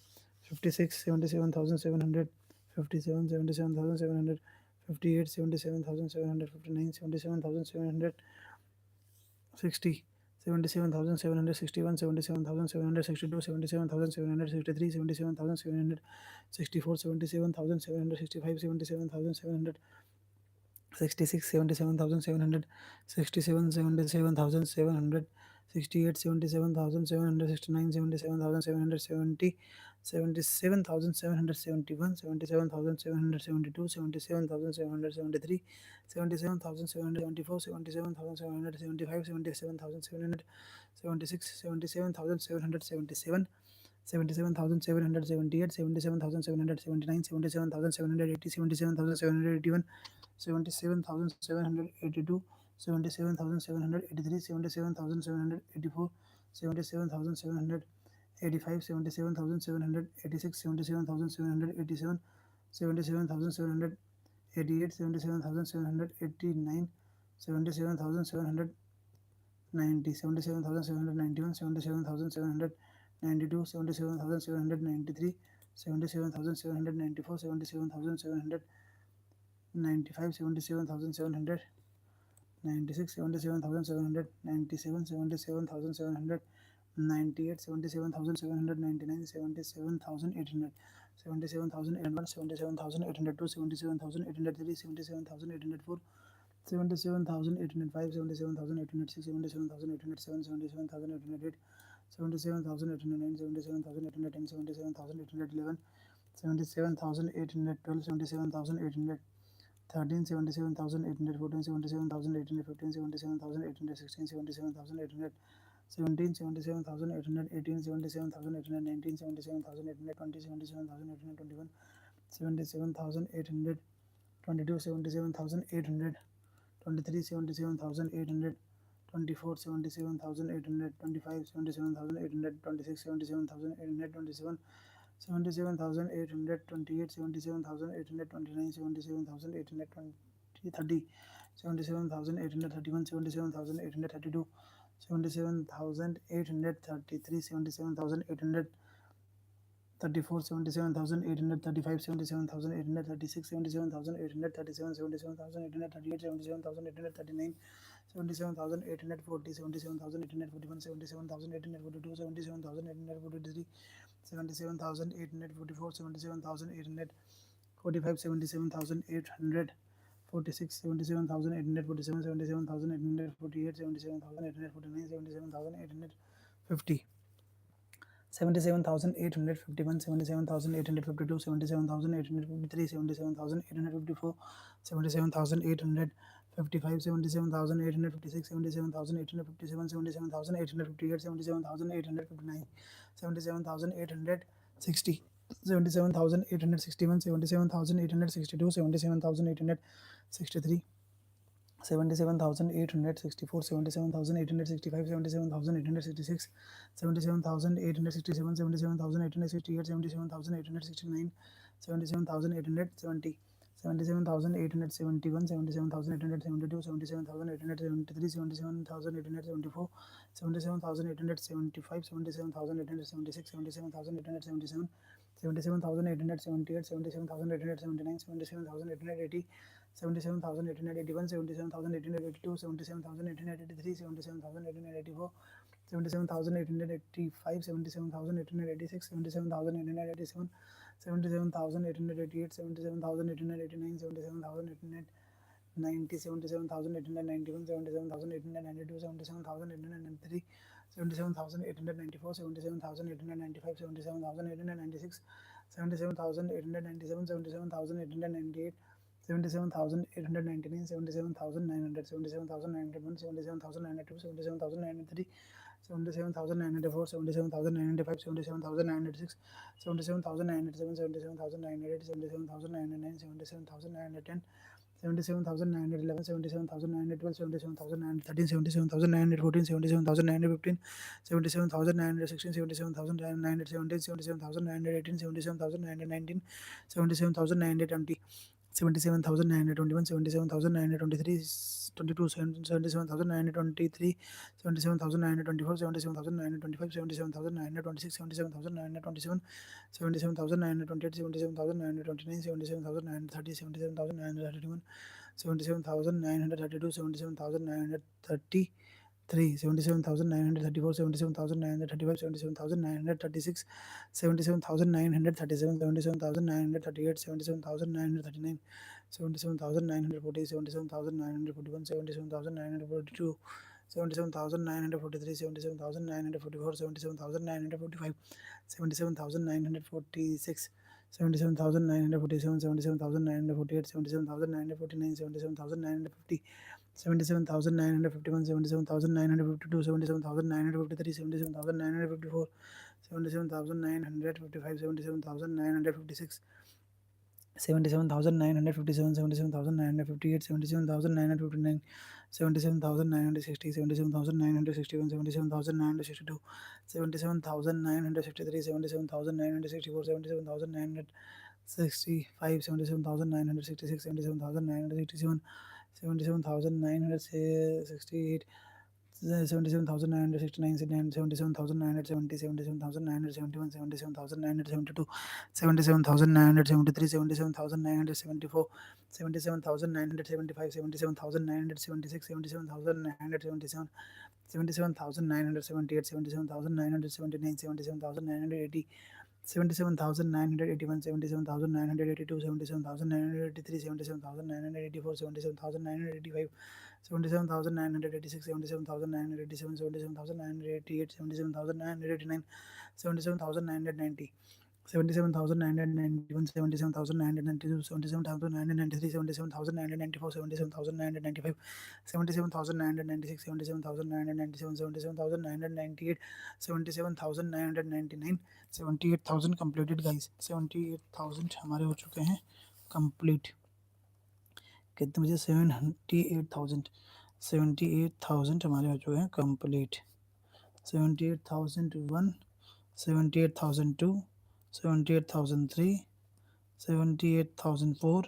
77,758, 77,759, 77,760, 77,761, 77,762, 77,763, 77,764, 77,765, 77,700, 66, 77,700, 67, 77,700, 68, 77,700, 69, 77,770, 77,771, 77,772, 77,773, 77,774, 77,775, 77,776, 77,777, 77,778, 77,779, 77,780, 77,781, 77,782, 77,783, 77,784, 77,785, 77,786, 77,787, 77,788, 77,789, 77,790, 77,791, 77,792, 77,793, 77,794, 77,795, 77,700, 96, 77,700, 97, 77,700, 98, 77,799, 77,800, 77,801, 77,802, 77,803, 77,804, 77,805, 77,806, 77,807, 77,808, 77,809, 77,810, 77,811, 77,812, 77,813, 77,814, 77,815, 77,816, 77,817, 77,818, 77,819, 77,820, 77,821, 77,800, 22, 77,800. 23, 77,800. 24, 77,800. 25, 77,800. 26, 77,800. 27, 77,800. 28, 77,800. 29, 77,800. 30, 77,831. 77,832. 77,833. 77,834, 77,835. 77,836. 77,837. 77,838. 77,839. 77,840. 77,841. 77,842. 77,843. 77,844. 77,845. 77,846. 77,847. 77,848. 77,849. 77,850. 77,851. 77,852. 77,853. 77,854. 77,855. 77,856. 77,857. 77,858. 77,859. 77,860. 77,861. 77,862. 77,863. 77,864. 77,865. 77,866. 77,867. 77,868. 77,869. 77,870. 77,871. 77,872. 77,873. 77,874. 77,875. 77,876. 77,877. 77,878. 77,879. 77,880. 77,881. 77,882. 77,883. 77,884. 77,885. 77,886. 77,887. 77,888. 77,889. 77,890. 77,891. 77,892. 77,893. 77,894. 77,895. 77,896. 77,897. 77,898. 77,899. 77,900. 77,901. 77,902. 77,903. 77,904. 77,905. 77,906. 77,907. 77,908. 77,909. 77,910. 77,911. 77,912. 77,913. 77,914. 77,915. 77,916. 77,917. 77,918. 77,919. 77,920. 77,921. 77,923. 22. 77,923. 77,924. 77,925. 77,926. 77,927. 77,928. 77,929. 77,930. 77,931. 77,932. 77,933. 77,934. 77,935. 77,936. 77,937. 77,938. 77,939. 77,940. 77,941. 77,942. 77,943. 77,944. 77,945. 77,946. 77,947. 77,948. 77,949. 77,950. 77,951. 77,952. 77,953. 77,954. 77,955. 77,956. 77,957. 77,958. 77,959. 77,960. 77,961. 77,962. 77,963. 77,964. 77,965. 77,966. 77,967. 77,968. 77,969. 77,970. 77,971. 77,972. 77,973. 77,974. 77,975. 77,976. 77,977. 77,978. 77,979. 77,980. 77,981. 77,982. 77,983. 77,984. 77,985. 77,986. 77,987. 77,988. 77,989. 77,990. 77,991. 77,992. 77,993. 77,994. 77,995. 77,996. 77,997. 77,998. 77,999. 78,000 completed guys. 78,000 हमारे हो चुके हैं कंप्लीट. कितने बजे? 78,000 हमारे हो चुके हैं कंप्लीट। 78,001, 78,002, 78,003, 78,004,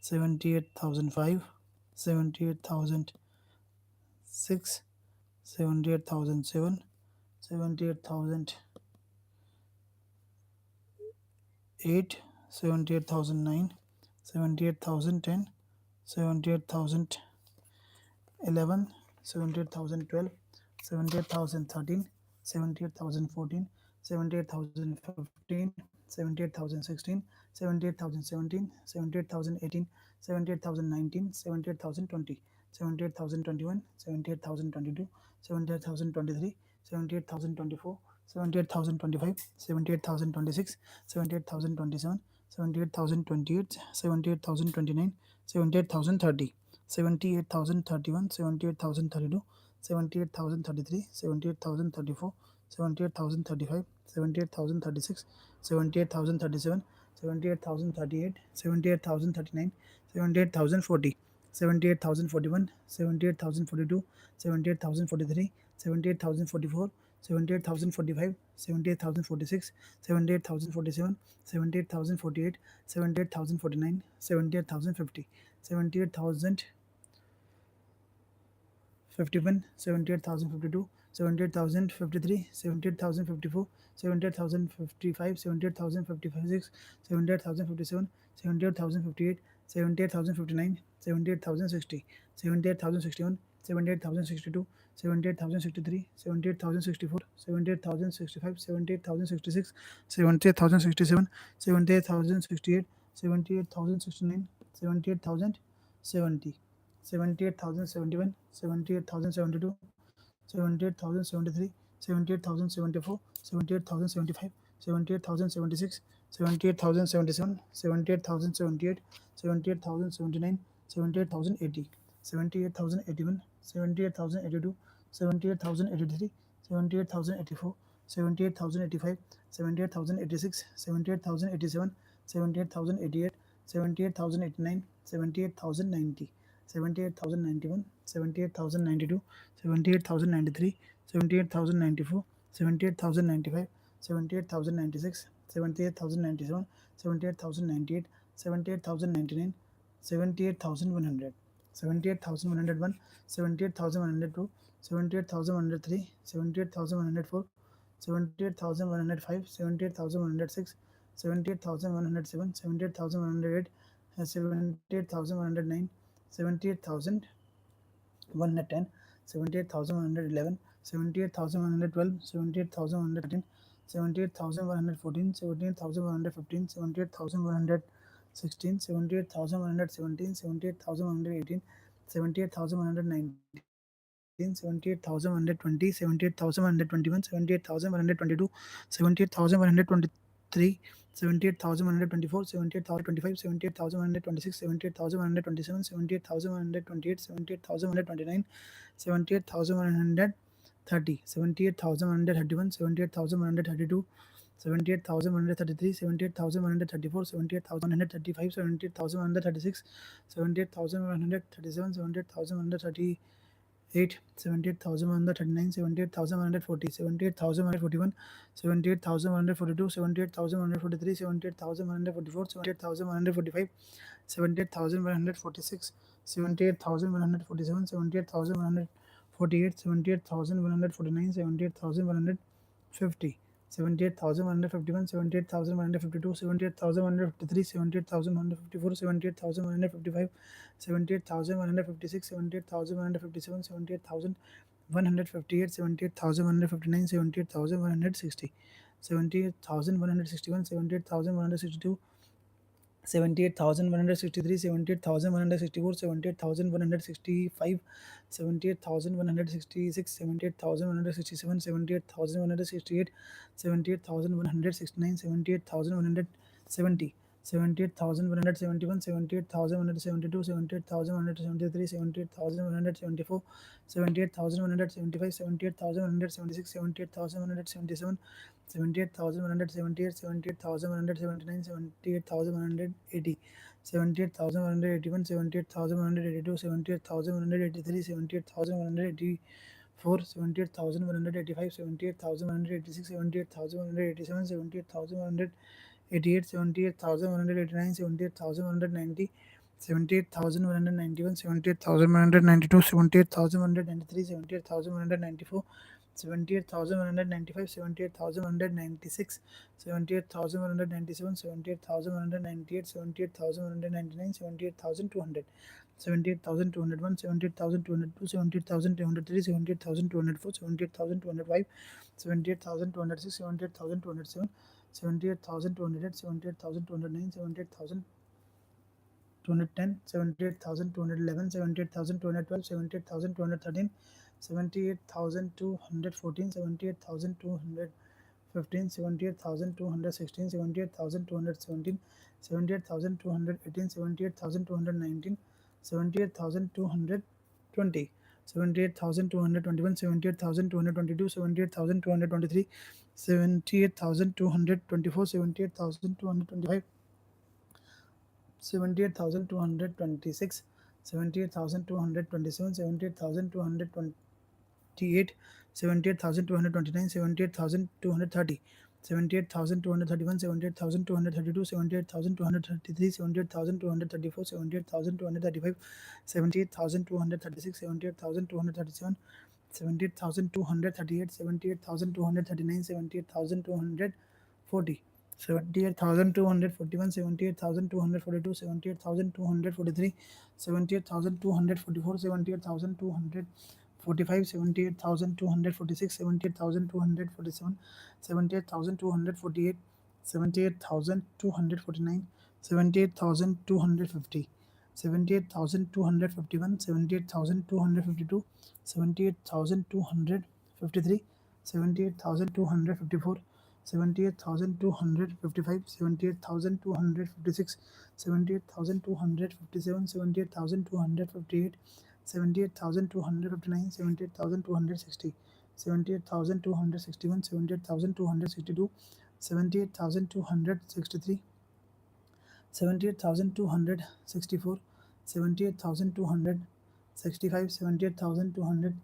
78,005, 78,006, 78,007, 78,008, 78,009, 78,010, 78,011, 78,012, 78,013, 78,014, 78,015, 78,016, 78,017, 78,018, 78,019, 78,020, 78,021, 78,022, 78,023, 78,024, 78,025, 78,026, 78,027, 78,028, 78,029, 78,030, 78,031, 78,032, 78,033, 78,034, 78,035, 78,036, 78,037, 78,038, 78,039, 78,040, 78,041, 78,042, 78,043, 78,044, 78,045, 78,046, 78,047, 78,048, 78,049, 78,050, 78,051, 78,052, 78,053, 78,054, 78,055, 78,056, 78,057, 78,058, 78,059, 78,060, 78,061, 78,062, 78,063, 78,064, 78,065, 78,066, 78,067, 78,068, 78,069, 78,070, 78,071, 78,072, 78,073, 78,074, 78,075, 78,076, 78,077, 78,078, 78,079, 78,080, 78,081, 78,082, 78,083, 78,084, 78,085, 78,086, 78,087, 78,088, 78,089, 78,090, 78,091, 78,092, 78,093, 78,094, 78,095, 78,096, 78,097, 78,098, 78,099, 78,100, 78,101, 78,102, 78,103, 78,104, 78,105, 78,106, 78,107, 78,108, 78,109, 78,110, 78,111, 78,112, 78,113, 78,114, 78,115, 78,116, 78,117, 78,118, 78,119, 78,120, 78,121, 78,122, 78,123, 78,124, 78,125, 78,126, 78,127, 78,128, 78,129, 78,130, 78,131, 78,132, 78,133, 78,134, 78,135, 78,136, 78,137, 78,138, 78,139, 78,140, 78,141, 78,142, 78,143, 78,144, 78,145, 78,146, 78,147, 78,148, 78,149, 78,150, 78,151, 78,152, 78,153, 78,154, 78,155, 78,156, 78,157, 78,158, 78,159, 78,160, 78,161, 78,162, 78,163, 78,164, 78,165, 78,166, 78,167, 78,168, 78,169, 78,170, 78,171, 78,172, 78,173, 78,174, 78,175, 78,176, 78,177, 78,178, 78,179, 78,180, 78,181, 78,182, 78,183, 78,184, 78,185, 78,186, 78,187, 78,100 88, 78,189, 78,190, 78,191, 78,192, 78,193, 78,194, 78,195, 78,196, 78,197, 78,198, 78,199, 78,200, 78,201, 78,202, 78,203, 78,204, 78,205, 78,206, 78,207, 78,208, 78,209, 78,210, 78,211, 78,212, 78,213, 78,214, 78,215, 78,216, 78,217, 78,218, 78,219, 78,220, 78,221, 78,222, 78,223, 78,224, 78,225, 78,226, 78,227, 78,228, 78,229, 78,230, 78,231, 78,232, 78,233, 78,234, 78,235, 78,236, 78,237, 78,238, 78,239, 78,240, 78,241, 78,242, 78,243, 78,244, 78,245, 78,246, 78,247, 78,248, 78,249, 78,250, 78,251, 78,252, 78,253, 78,254, 78,255, 78,256, 78,257, 78,258, 78,259, 78,260, 78,261, 78,262, 78,263, 78,264, 78,265, 78,266,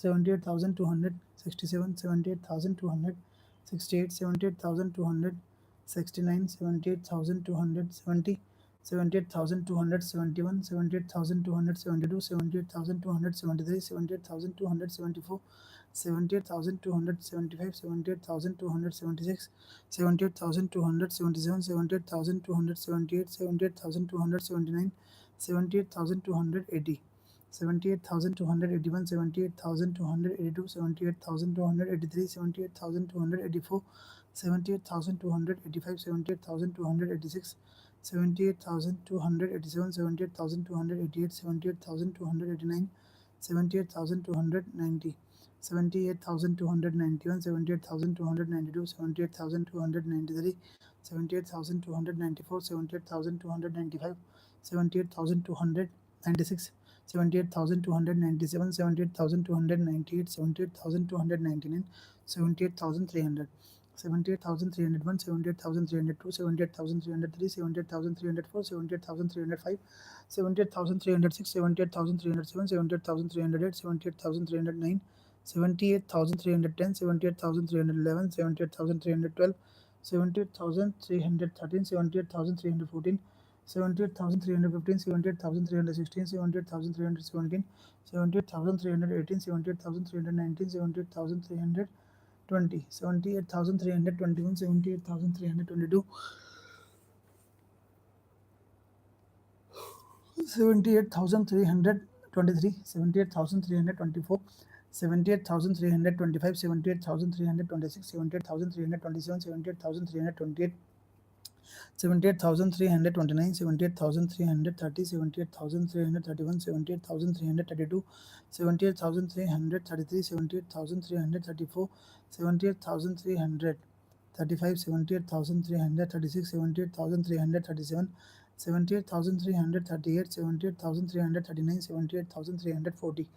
78,267, 78,268, 78,269, 78,270, 78,271, 78,272, 78,273, 78,274, 78,275, 78,276, 78,277, 78,278, 78,279, 78,280, 78,281, 78,282, 78,283, 78,284, 78,285, 78,286, 78,287, 78,288, 78,289, 78,290, 78,291, 78,292, 78,293, 78,294, 78,295, 78,296, 78,297, 78,298, 78,299, 78,300, 78,301, 78,302, 78,303, 78,304, 78,305, 78,306, 78,307, 78,308, 78,309, 78,310, 78,311, 78,312, 78,313, 78,314, 78,315, 78,316, 78,317, 78,318, 78,319, 78,320, 78,321, 78,322, 78,323, 78,324, 78,325, 78,326, 78,327, 78,328, 78,329, 78,330, 78,331, 78,332, 78,333, 78,334, 78,300, 35, 78,336, 78,337, 78,338, 78,339, 78,340,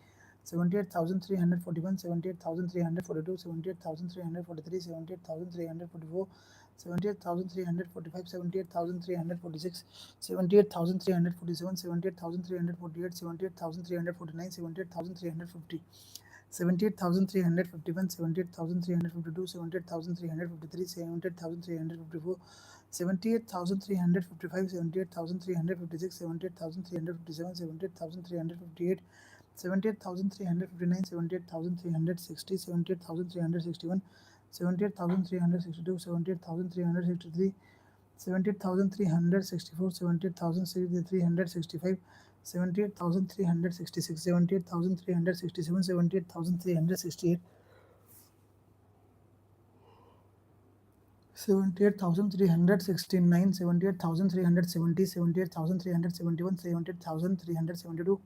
78,341, 78,342, 78,343, 78,344, 78,345, 78,346, 78,347, 78,348, 78,349, 78,350, 78,351, 78,352, 78,353, 78,354, 78,355, 78,356, 78,357, 78,358, 78,359, 78,360, 78,361, 78,362, 78,363, 78,364, 78,365, 78,366, 78,367, 78,368, 78,369, 78,370, 78,371, 78,372,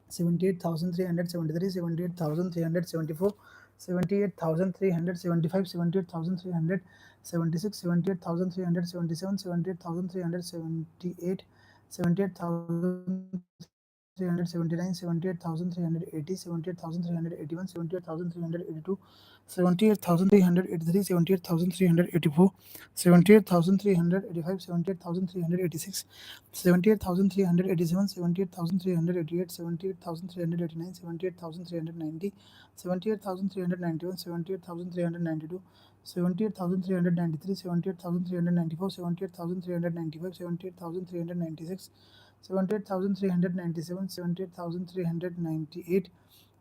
78,373, 78,374, 78,375, 78,376, 78,377, 78,378, 78,379, 78,380, 78,381, 78,382, 78,383, 78,384, 78,385, 78,386, 78,387, 78,388, 78,389, 78,390, 78,391, 78,392, 78,393, 78,394, 78,395, 78,396, 78,397, 78,398,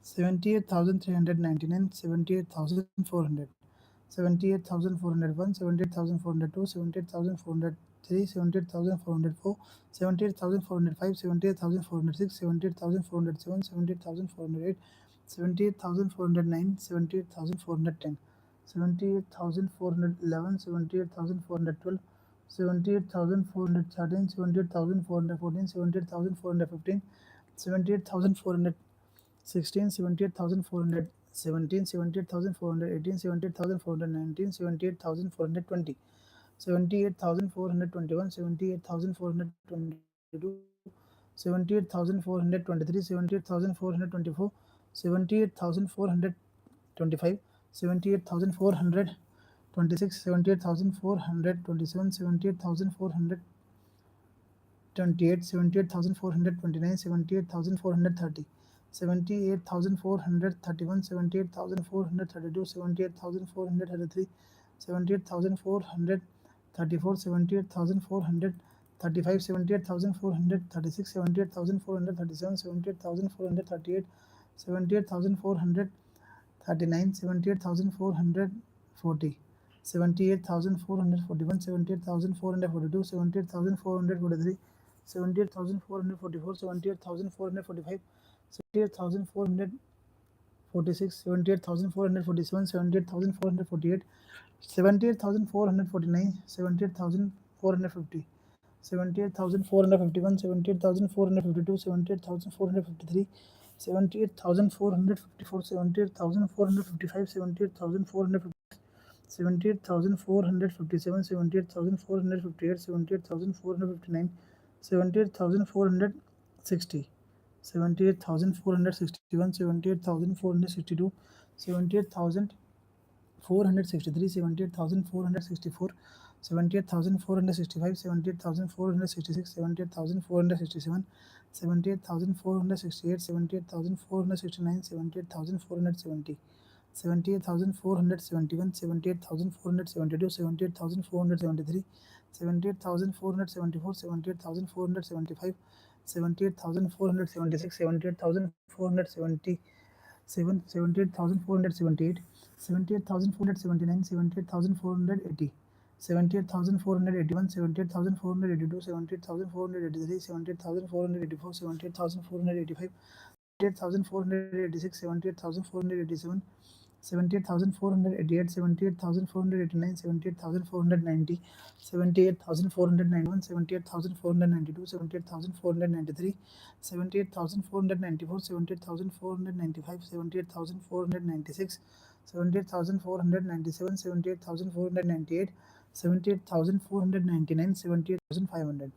78,399, 78,400, 78,401, 78,402, 78,403, 78,404, 78,405, 78,406, 78,407, 78,408, 78,409, 78,410, 78,411, 78,412, 78,413, 78,414, 78,415, 78,416, 78,417, 78,418, 78,419, 78,420, 78,421, 78,422, 78,423, 78,424, 78,425, 78,426, 78,427, 78,428, 78,429, 78,430, 78,431, 78,432, 78,433, 78,434, 78,435, 78,436, 78,437, 78,438, 78,439, 78,440, 78,441, 78,442, 78,443, 78,444, 78,445, 78,446, 78,447, 78,448, 78,449, 78,450, 78,451, 78,452, 78,453, 78,454, 78,455, 78,456, 78,457, 78,458, 78,459, 78,460, 78,461, 78,462, 78,463, 78,464, 78,465, 78,466, 78,467, 78,468, 78,469, 78,470, 78,471, 78,472, 78,473, 78,474, 78,475, 78,476, 78,477, 78,478, 78,479, 78,480, 78,481, 78,482, 78,483, 78,484, 78,485, 78,486, 78,487, 78,488, 78,489, 78,490, 78,491, 78,492, 78,493, 78,494, 78,495, 78,496, 78,497, 78,498, 78,499, 78,500.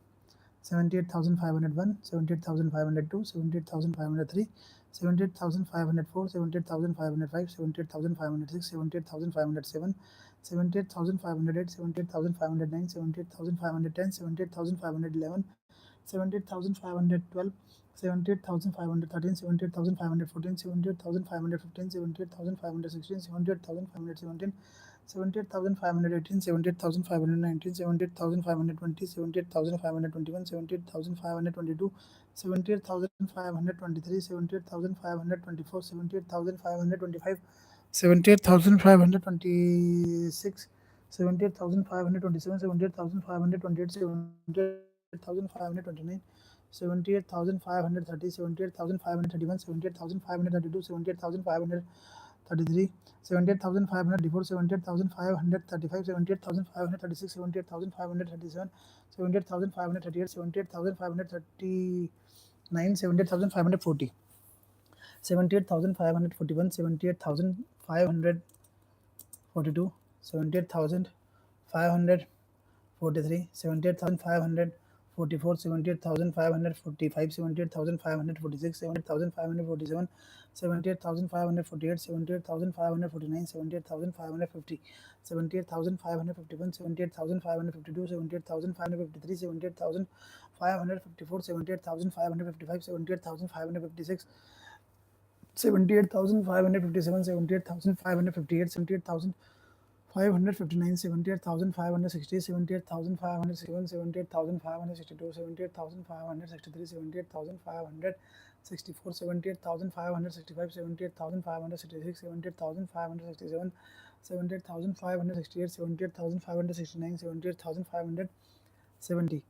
78,501, 78,502, 78,503, 78,504, 78,505, 78,506, 78,507, 78,508, 78,509, 78,510, 78,511, 78,512, 78,513, 78,514, 78,515, 78,516, 78,517, 78,518, 78,519, 78,520, 78,521, 78,522, 78,523, 78,524, 78,525, 78,526, 78,527, 78,528, 78,529, 78,530, 78,531, 78,532, 78,533, 78,534, 78,535, 78,536, 78,537, 78,538, 78,539, 78,540, 78,541, 78,542, 78,543, 78,544, 78,545, 78,546, 78,547, 78,548, 78,549, 78,550, 78,551, 78,552, 78,553, 78,554, 78,555, 78,556, 78,557, 78,558, 78,559, 78,560, 78,561, 78,562, 78,563, 78,564, 78,565, 78,566, 78,567, 78,568, 78,569,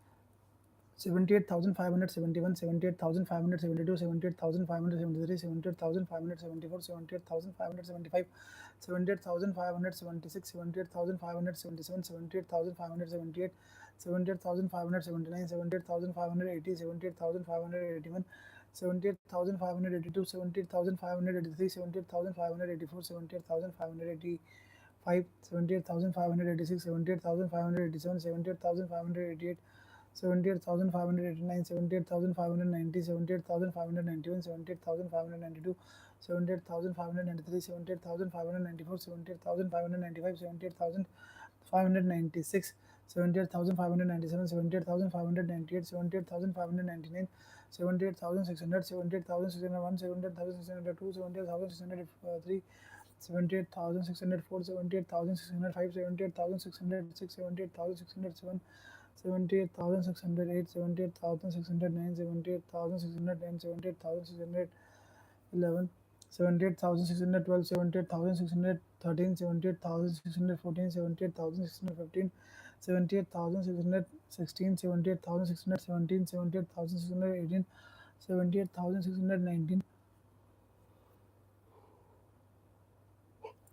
78,570, 78,571, 78,572, 78,573, 78,574, 78,575, 78,576, 78,577, 78,578, 78,579, 78,580, 78,581, 78,582, 78,583, 78,584, 78,585, 78,586, 78,587, 78,588, 78,589, 78,590, 78,591, 78,592, 78,593, 78,594, 78,595, 78,596, 78,597, 78,598, 78,599, 78,600, 78,601, 78,602, 78,603, 78,604, 78,605, 78,606, 78,607, 78,608, 78,609, 78,610, 78,611, 78,612, 78,613, 78,614, 78,615, 78,616, 78,617, 78,618, 78,619,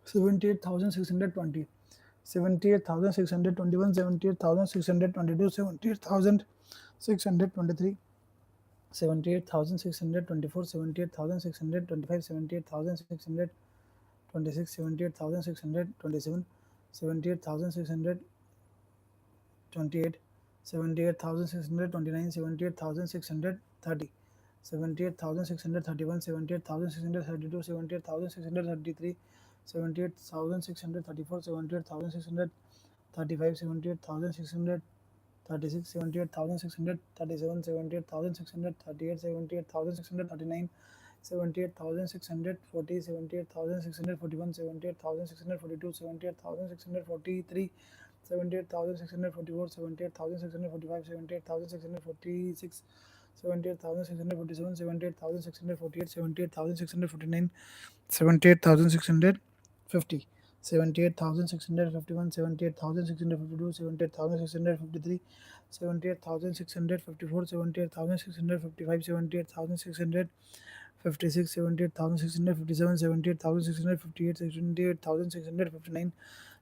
78,620, 78,621, 78,622, 78,623, 78,624, 78,625, 78,626, 78,627, 78,628, 78,629, 78,630, 78,631, 78,632, 78,633, 78,634, 78,635, 78,636, 78,637, 78,638, 78,639, 78,640, 78,641, 78,642, 78,643, 78,644, 78,645, 78,646, 78,647, 78,648, 78,649, 78,650, 78,651, 78,652, 78,653, 78,654, 78,655, 78,656, 78,657, 78,658, 78,659,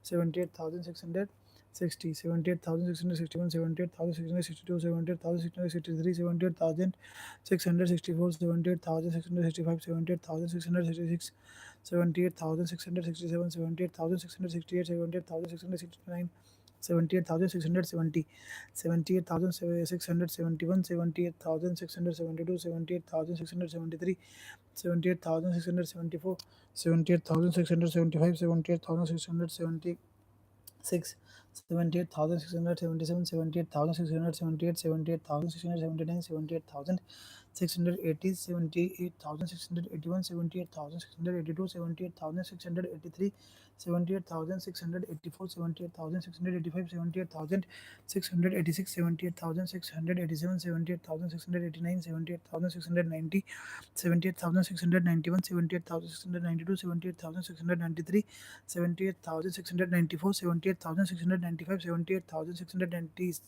78,660, 60, 78,661, 78,662, 78,663, 78,664, 78,665, 78,666, 78,667, 78,668, 78,669, 78,670, 78,671, 78,672, 78,673, 78,674, 78,675, 78,676, 78,677, 78,678, 78,679, 78,680, 78,681, 78,682, 78,683, 78,684, 78,685, 78,686, 78,687, 78,689, 78,690, 78,691, 78,692, 78,693, 78,694, 78,695, 78,696,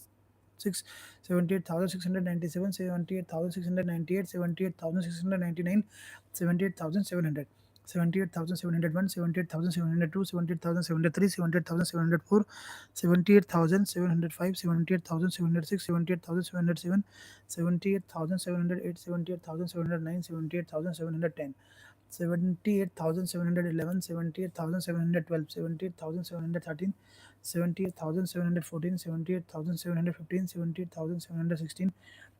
78,697, 78,698, 78,699, 78,700, 78,701, 78,702, 78,703, 78,704, 78,705, 78,706, 78,707, 78,708, 78,709, 78,710, 78,711, 78,712, 78,713, 78,714, 78,715, 78,716,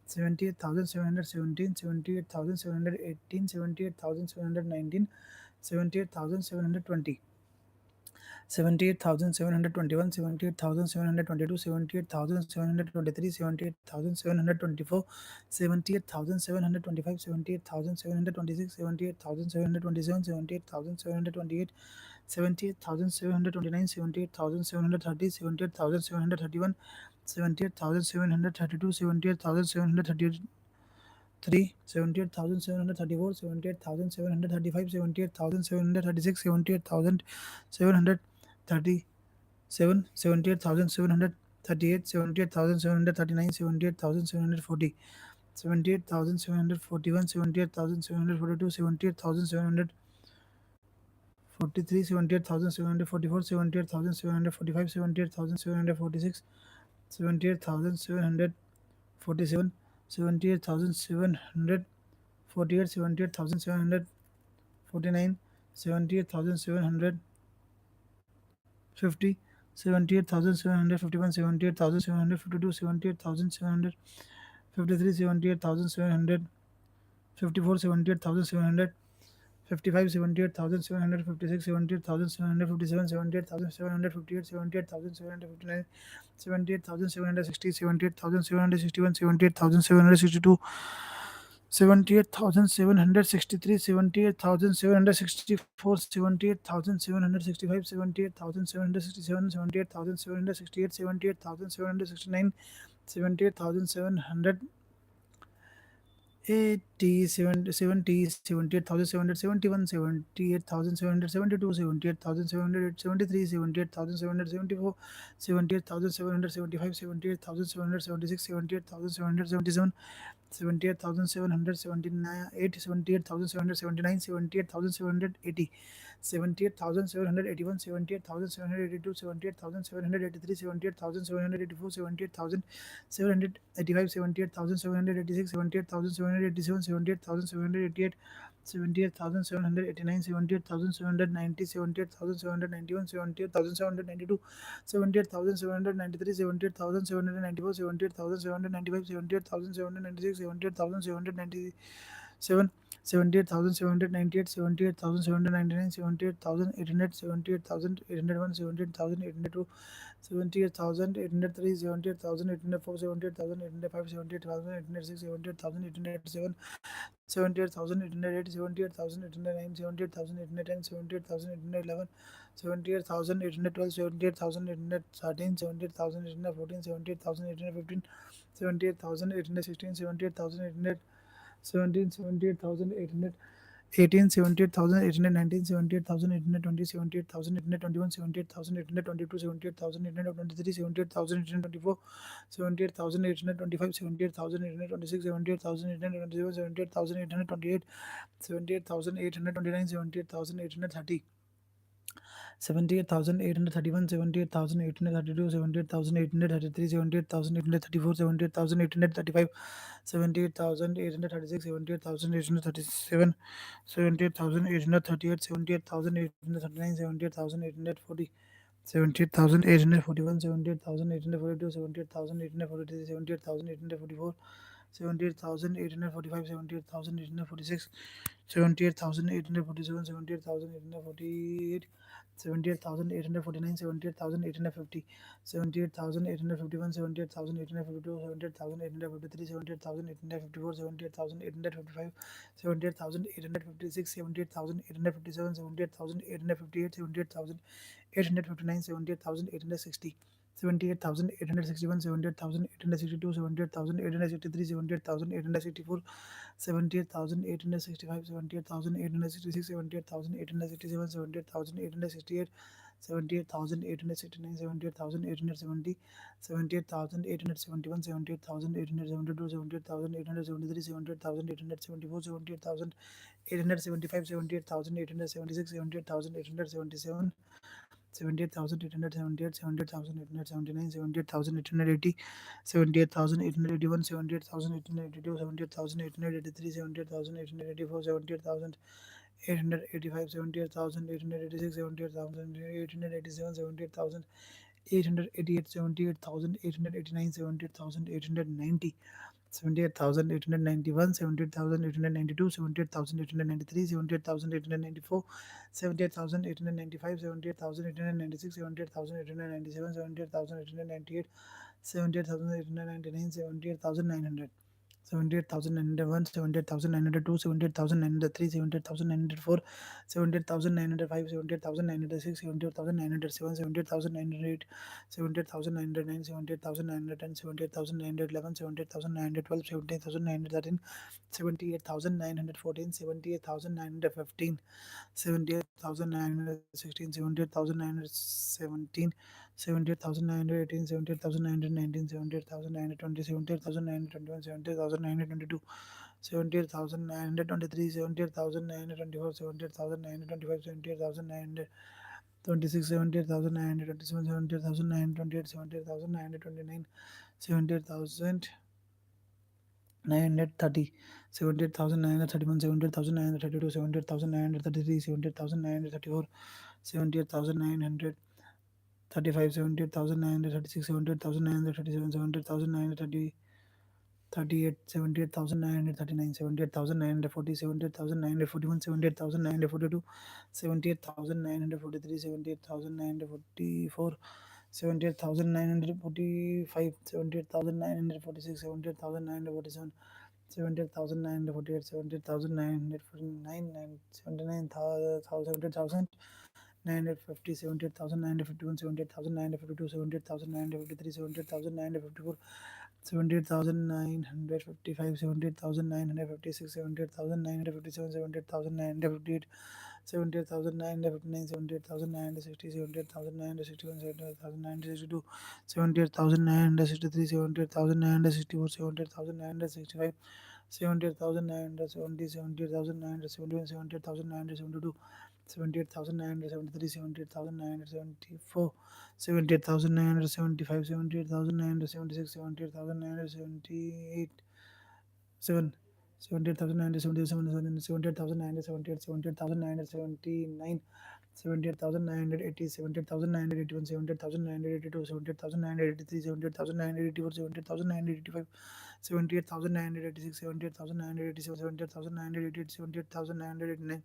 78,717, 78,718, 78,719, 78,720, 78,721, 78,722, 78,723, 78,724, 78,725, 78,726, 78,727, 78,728, 78,729, 78,730, 78,731, 78,732, 78,733, 78,734, 78,735, 78,736, 78,737, 78,738, 78,739, 78,740, 78,741, 78,742, 78,743, 78,744, 78,745, 78,746, 78,747, 78,748, 78,749, 78,750, 78,751, 78,752, 78,753, 78,754, 78,755, 78,756, 78,757, 78,758, 78,759, 78,760, 78,761, 78,762, 78,763, 78,764, 78,765, 78,767, 78,768, 78,769, 78,700, 80, 70, 70, 78,771, 78,772, 78,773, 78,774, 78,775, 78,776, 78,777, 78,778, 78,779, 78,780, 78,781, 78,782, 78,783, 78,784, 78,785, 78,786, 78,787, 78,788, 78,789, 78,790, 78,791, 78,792, 78,793, 78,794, 78,795, 78,796, 78,797, 78,798, 78,799, 78,800, 78,801, 78,802, 78,803, 78,804, 78,805, 78,806, 78,807, 78,808, 78,809, 78,810, 78,811, 78,812, 78,813, 78,814, 78,815, 78,816, 78,817, 78,800, 18, 78,819, 78,820, 78,821, 78,822, 78,823, 78,824, 78,825, 78,826, 78,827, 78,828, 78,829, 78,830, 78,831, 78,832, 78,833, 78,834, 78,835, 78,836, 78,837, 78,838, 78,839, 78,840. 78,841, 78,842, 78,843, 78,844, 78,845, 78,846, 78,847, 78,848, 78,849, 78,850, 78,851, 78,852, 78,853, 78,854, 78,855, 78,856, 78,857, 78,858, 78,859, 78,860, 78,861, 78,862, 78,863, 78,864, 78,865, 78,866, 78,867, 78,868, 78,869, 78,870, 78,871, 78,872, 78,873, 78,874, 78,875, 78,876, 78,877, 78,878, 78,879, 78,880, 78,881, 78,882, 78,883, 78,884, 78,885, 78,886, 78,887, 78,888, 78,889, 78,890, 78,891, 78,892, 78,893, 78,894, 78,895, 78,896, 78,897, 78,898, 78,899, 78,900. 78,901, 78,902, 78,903, 78,904, 78,905, 78,906, 78,907, 78,908, 78,909, 78,910, 78,911, 78,912, 78,913, 78,914, 78,915, 78,916, 78,917, 78,918, 78,919, 78,920, 78,921, 78,922, 78,923, 78,924, 78,925, 78,926, 78,927, 78,928, 78,929, 78,000. 930, 78,931, 78,932, 78,933, 78,934, 78,935, 78,936, 78,937, 78,938, 78,939, 78,940, 78,941, 78,942, 78,943, 78,944, 78,945, 78,946, 78,947, 78,948, 78,949, 79,000, 950, 78,951, 78,952, 78,953, 78,954, 78,955, 78,956, 78,957, 78,958, 78,959, 78,960, 78,961, 78,962, 78,963, 78,964, 78,965, 78,970, 78,971, 78,972, 78,973, 78,974, 78,975, 78,976, 78,978, 78,977, 78,978, 78,979, 78,980, 78,981, 78,982, 78,983, 78,984, 78,985, 78,986, 78,987, 78,988, 78,989,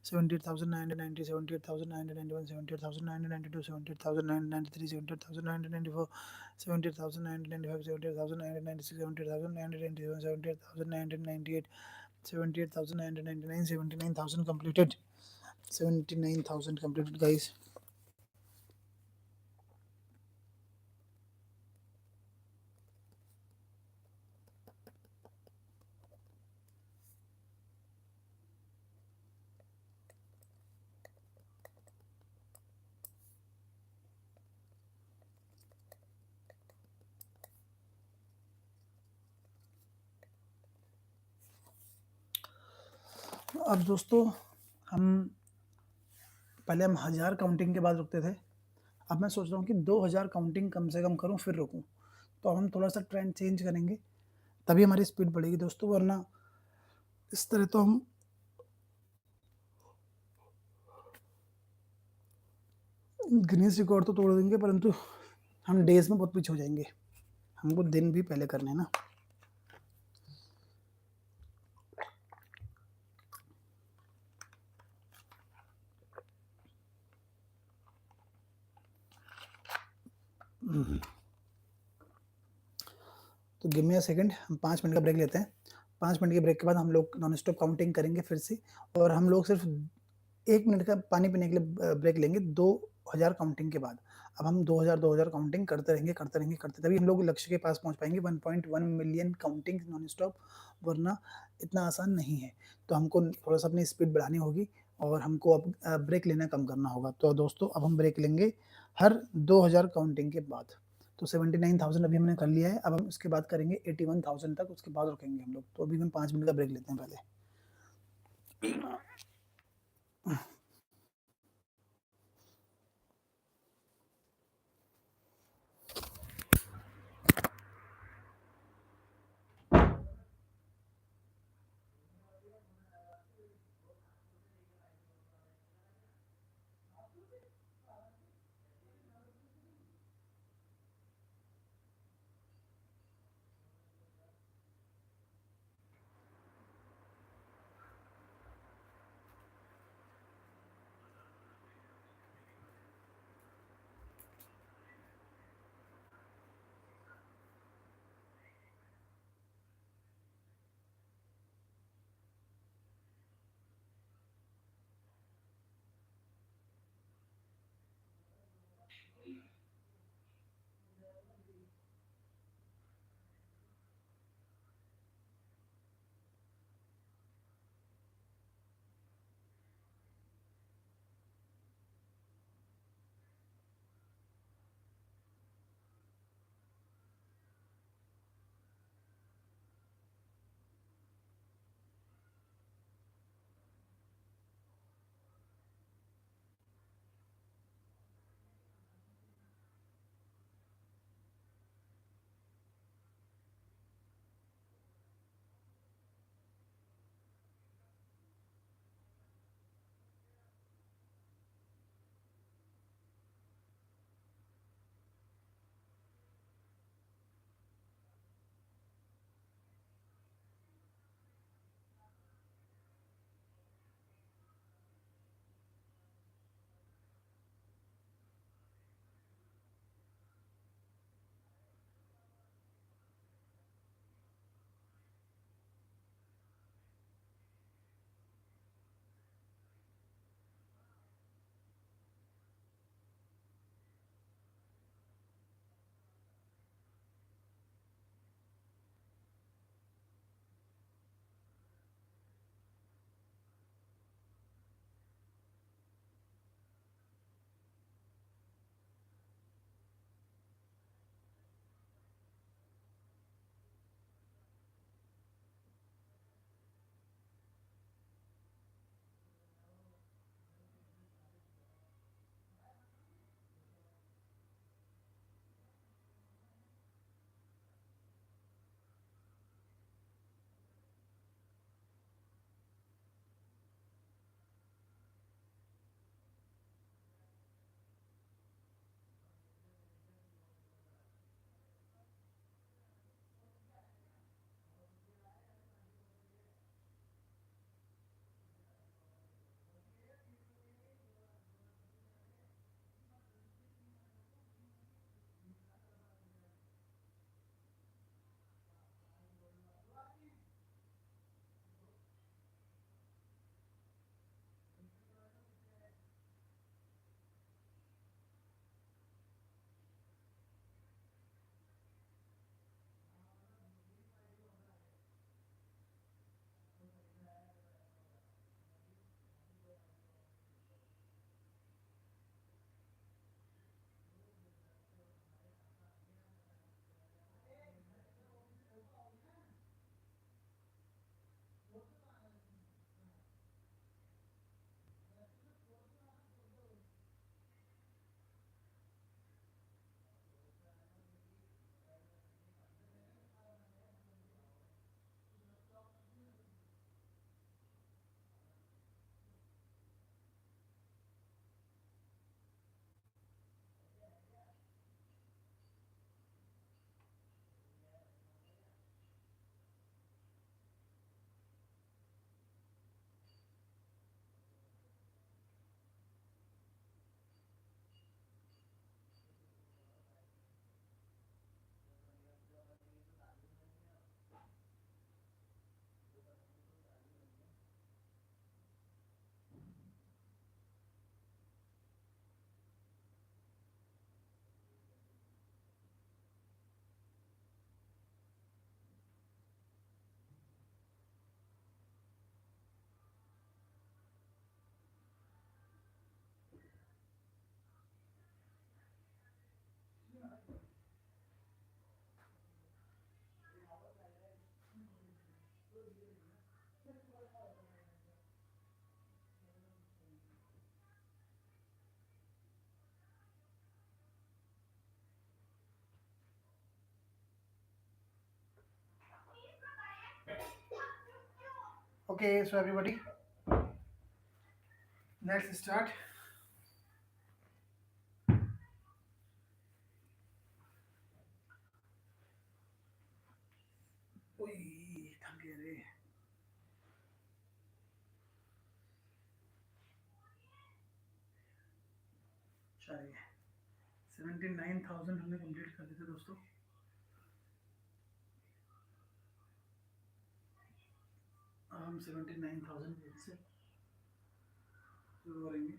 78,990, 78,991, 78,992, 78,993, 78,994, 78,995, 78,996, 78,997, 78,998, 78,999, 79,000 completed. 79,000 completed, guys. अब दोस्तों हम पहले हम 1000 काउंटिंग के बाद रुकते थे, अब मैं सोच रहा हूँ कि 2000 काउंटिंग कम से कम करूँ फिर रुकूँ। तो अब हम थोड़ा-सा ट्रेंड चेंज करेंगे, तभी हमारी स्पीड बढ़ेगी दोस्तों, वरना इस तरह तो हम गिनीज़ रिकॉर्ड तो तोड़ देंगे, परंतु हम डेज़ में बहुत पीछे हो जाएँगे। हमको दिन भी पहले करने हैं ना। तो गिव मी अ सेकंड, हम 5 मिनट का ब्रेक लेते हैं। 5 मिनट के ब्रेक के बाद हम लोग नॉन स्टॉप काउंटिंग करेंगे फिर से, और हम लोग सिर्फ 1 मिनट का पानी पीने के लिए ब्रेक लेंगे 2000 काउंटिंग के बाद। अब हम 2000 काउंटिंग करते रहेंगे, करते रहेंगे, करते, तभी हम लोग लक्ष्य के पास पहुँच पाएँगे 1.1 मिलियन काउंटिंग नॉन स्टॉप, वरना इतना आसान नहीं है। तो हमको थोड़ा-सा अपनी स्पीड बढ़ानी होगी और हमको अब ब्रेक लेना कम करना होगा। तो दोस्तों अब हम ब्रेक लेंगे हर 2000 काउंटिंग के बाद। तो 79,000 अभी हमने कर लिया है, अब हम उसके बाद करेंगे 81,000 तक, उसके बाद रुकेंगे हम लोग। तो अभी हम 5 मिनट का ब्रेक लेते हैं पहले। Okay, so everybody, let's start. ओए, थक गए रे। चलिए, 79,000 हमने कंप्लीट कर दिए थे दोस्तों। अब हम 79,000 से शुरू करेंगे।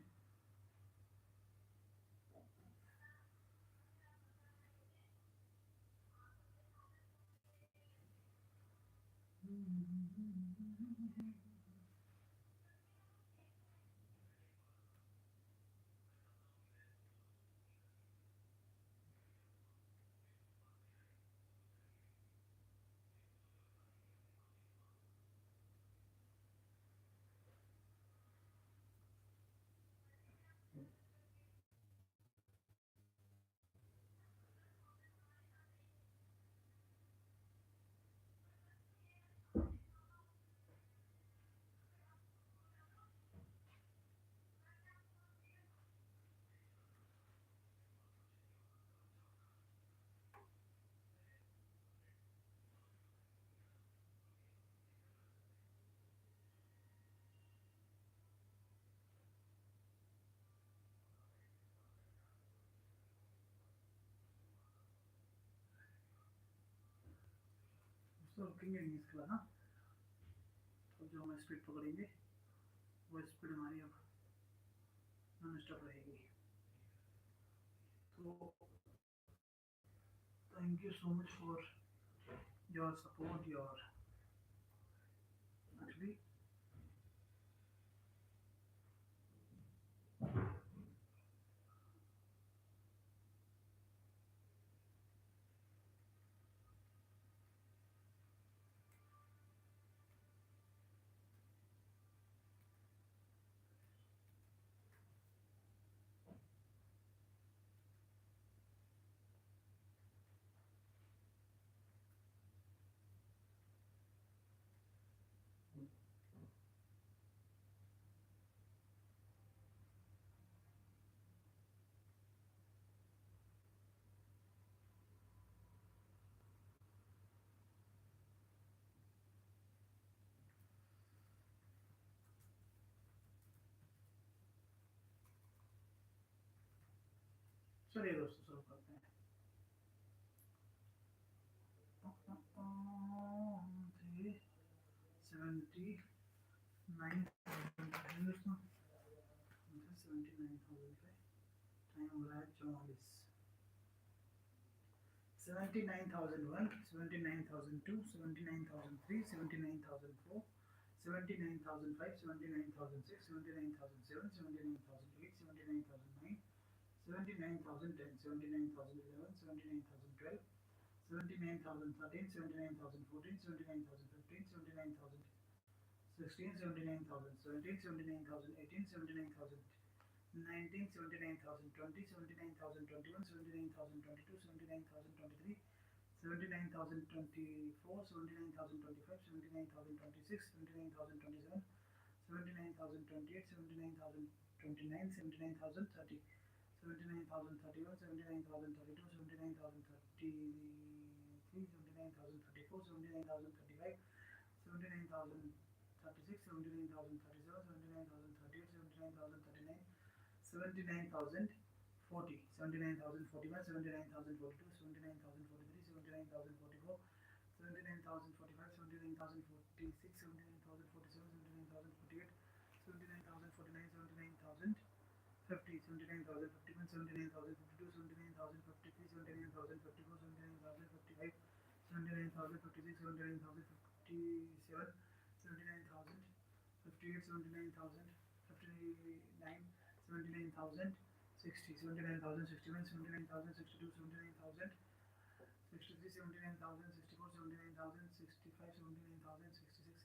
दोस्तों रुकेंगे नहीं इसके बाद, हाँ। तो जो हम स्पीड पकड़ेंगे वो स्पीड हमारी अब नॉन स्टॉप रहेगी। तो thank you so much for your support, your actually चलिए दोस्तों शुरू करते हैं। थे 79,000 दोस्तों, 79,000 पे टाइम हो रहा है 44। 79,001, 79,002, 79,003, 79,004, 79,005, 79,006, 79,007, 79,008, 79,009, 79,010, 79,011, 79,012, 79,013, 79,014, 79,015, 79,016, 79,017, 79,018, 79,019, 79,020, 79,021, 79,022, 79,023, 79,024, 79,025, 79,026, 79,027, 79,028, 79,029, 79,030, 79,031, 79,032, 79,033, 79,034, 79,035, 79,036, 79,037, 79,038, 79,039, 79,040, 79,041, 79,042, 79,043, 79,044, 79,045, 79,046, 79,047, 79,048, 79,049, 79,050, 79,051, 79,052, 79,053, 79,054, 79,055, 79,056, 79,057, 79,058, 79,059, 79,060, 79,061, 79,062, 79,063, 79,064, 79,065, 79,066,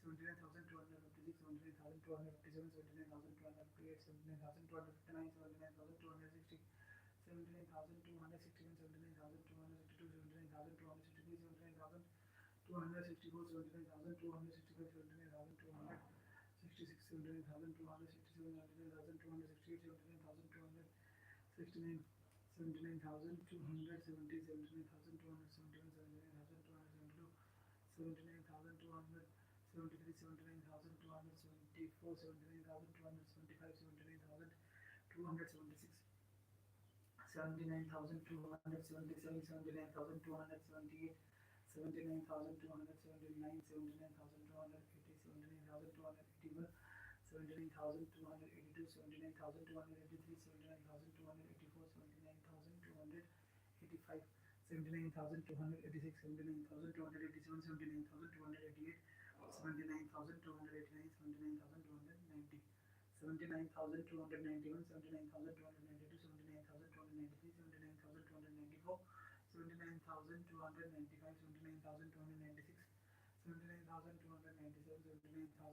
79,346, 79,347, 79,348, 79,349, 79,350, 79,351, 79,352, 79,353, 79,354, 79,355, 79,356, 79,357, 79,358, 79,359, 79,360,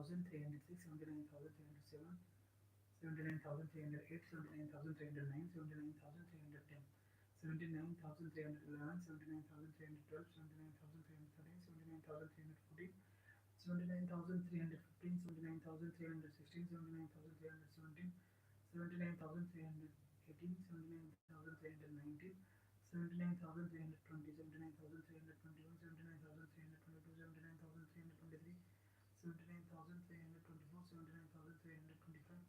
79,361, 79,362, 79,363, 79,364, 79,365, 79,366, 79,367, 79,368, 79,369, 79,370, 79,300, 71, 79,372, 79,373, 79,374, 79,375, 79,376,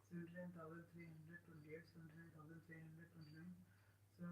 79,377, 79,378, 79,379, 79,380, 79,381,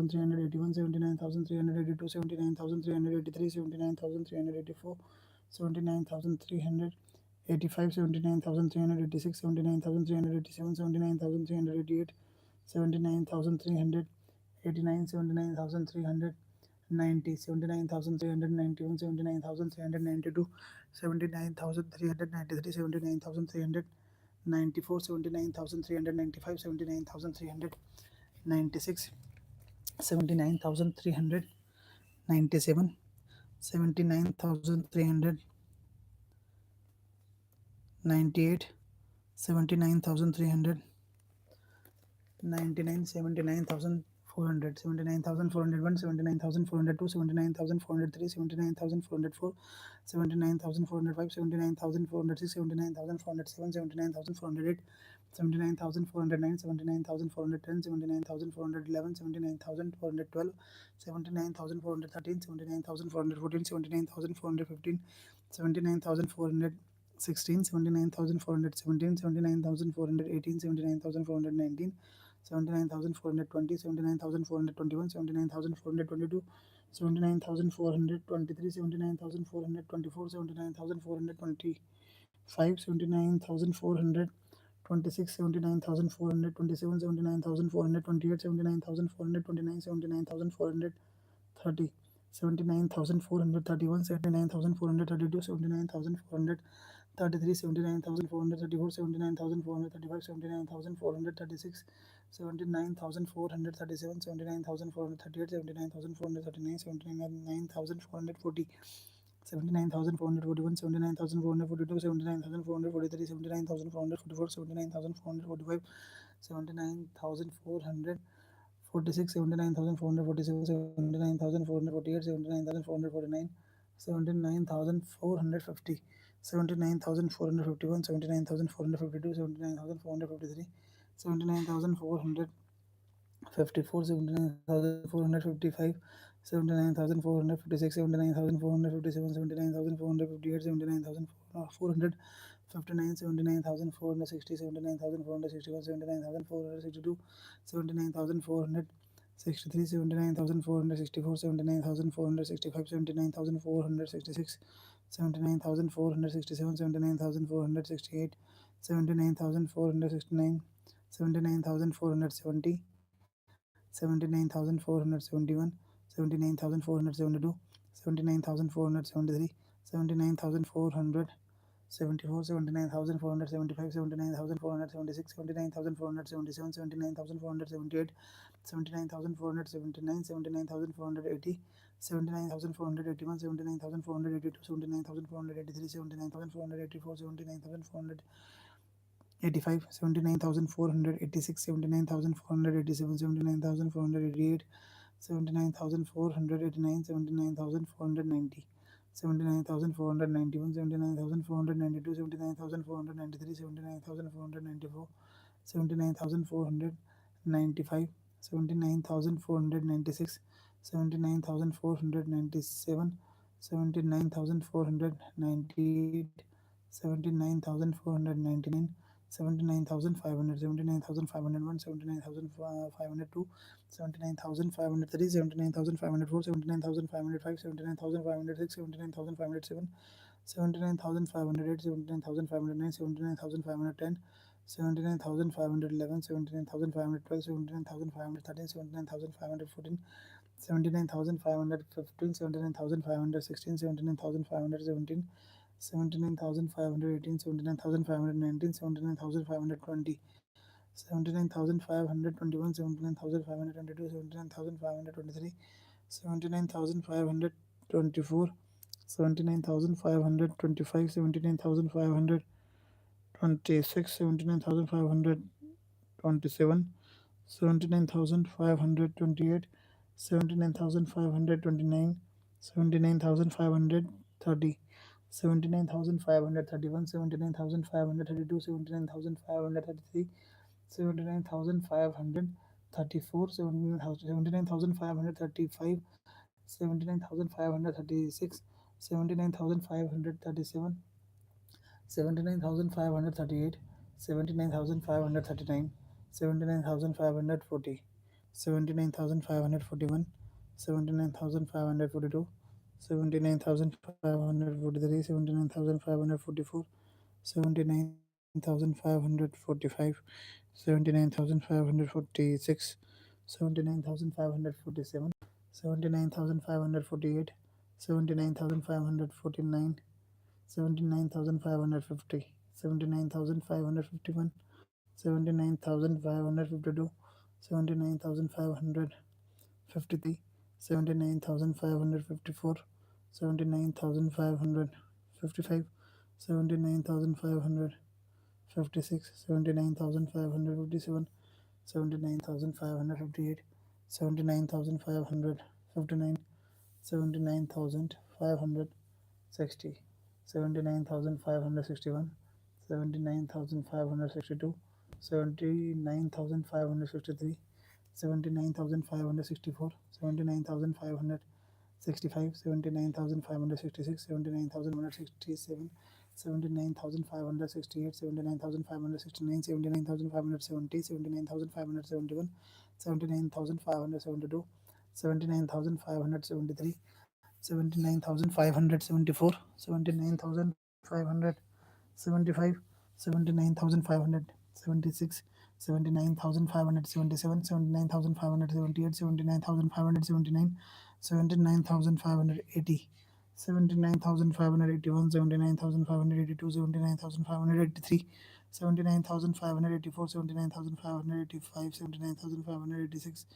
79,382, 79,383, 79,384, 79,300, 85, 79,386, 79,387, 79,388, 79,389, 79,390, 79,391, 79,392, 79,393, 79,394, 79,395, 79,396, 79,397, 79,398, 79,300, 99, 79,400, 79,401, 79,402, 79,403, 79,404, 79,405, 79,406, 79,407, 79,408, 79,409, 79,410, 79,411, 79,412, 79,413, 79,414, 79,415, 79,416, 16, 79,417, 79,418, 79,419, 79,420, 79,421, 79,422, 79,423, 79,424, 79,425, 79,426, 79,427, 79,428, 79,429, 79,430, 79,431, 79,432, 79,433, 79,434, 79,435, 79,436, 79,437, 79,438, 79,439, 79,440, 79,441, 79,442, 79,443, 79,444, 79,445, 79,446, 79,447, 79,448, 79,449, 79,450, 79,451, 79,452, 79,453, 79,454, 79,455, 79,456, 79,457, 79,458, 79,459, 79,460, 79,461, 79,462, 79,463, 79,464, 79,465, 79,466, 79,467, 79,468, 79,469, 79,470, 79,471, 79,472, 79,473, 79,474, 79,475, 79,476, 79,477, 79,478, 79,479, 79,480, 79,481, 79,482, 79,483, 79,484, 79,485, 79,486, 79,487, 79,488, 79,489, 79,490, 79,491, 79,492, 79,493, 79,494, 79,495, 79,496, 79,497, 79,498, 79,499, 79,500, 79,501, 79,502, 79,503, 79,504, 79,505, 79,506, 79,507, 79,508, 79,509, 79,510, 79,511, 79,512, 79,513, 79,514, 79,515, 79,516, 79,517, 79,518, 79,519, 79,520, 79,521, 79,522, 79,523, 79,524, 79,525, 79,526, 79,527, 79,528, 79,529, 79,530, 79,531, 79,532, 79,533, 79,534, 79,535, 79,536, 79,537, 79,538, 79,539, 79,540, 79,541, 79,542, 79,543, 79,544, 79,545, 79,546, 79,547, 79,548, 79,549, 79,550, 79,551, 79,552, 79,553, 79,554, 79,555, 79,556, 79,557, 79,558, 79,559, 79,560, 79,561, 79,562, 79,563, 79,564, 79,565, 79,566, 79,567, 79,568, 79,569, 79,570, 79,571, 79,572, 79,573, 79,574, 79,575, 79,576, 79,577, 79,578, 79,579, 79,580, 79,581, 79,582, 79,583, 79,584, 79,585, 79,586,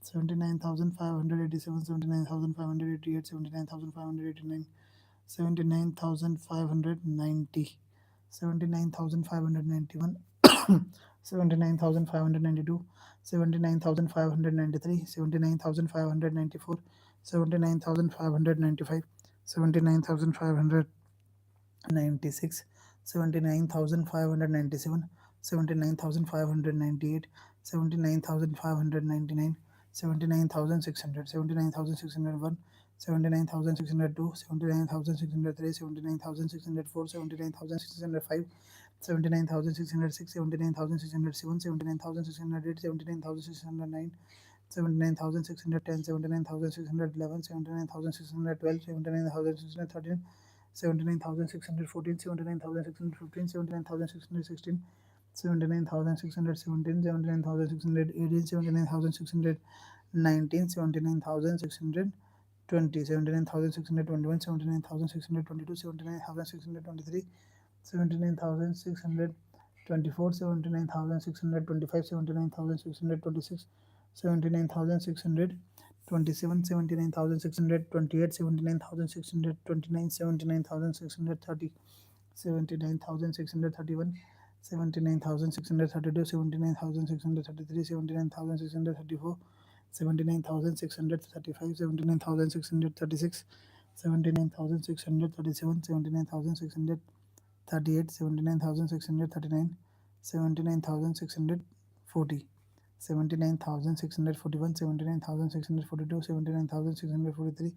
79,587, 79,588, 79,589, 79,590, 79,591, 79,592, 79,593, 79,594, 79,595, 79,596, 79,597, 79,598, 79,599, 79,600, 79,601, 79,602, 79,603, 79,604, 79,605, 79,606, 79,607, 79,608, 79,609, 79,610, 79,611, 79,612, 79,613, 79,614, 79,615, 79,616, 79,617, 79,618, 79,619, 79,620, 79,621, 79,622, 79,623, 79,624, 79,625, 79,626, 79,627, 79,628, 79,629, 79,630, 79,631, 79,632, 79,633, 79,634, 79,635, 79,636, 79,637, 79,638, 79,639, 79,640, 79,641, 79,642, 79,643,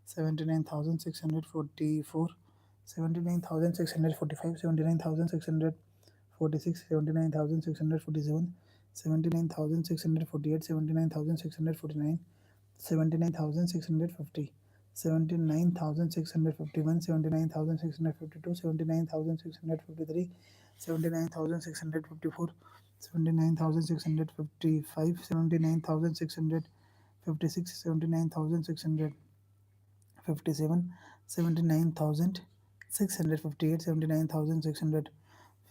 79,644, 79,645, 79,646, 79,647, 79,648, 79,649, 79,650, 79,651, 79,652, 79,653, 79,654, 79,655, 79,656, 79,657,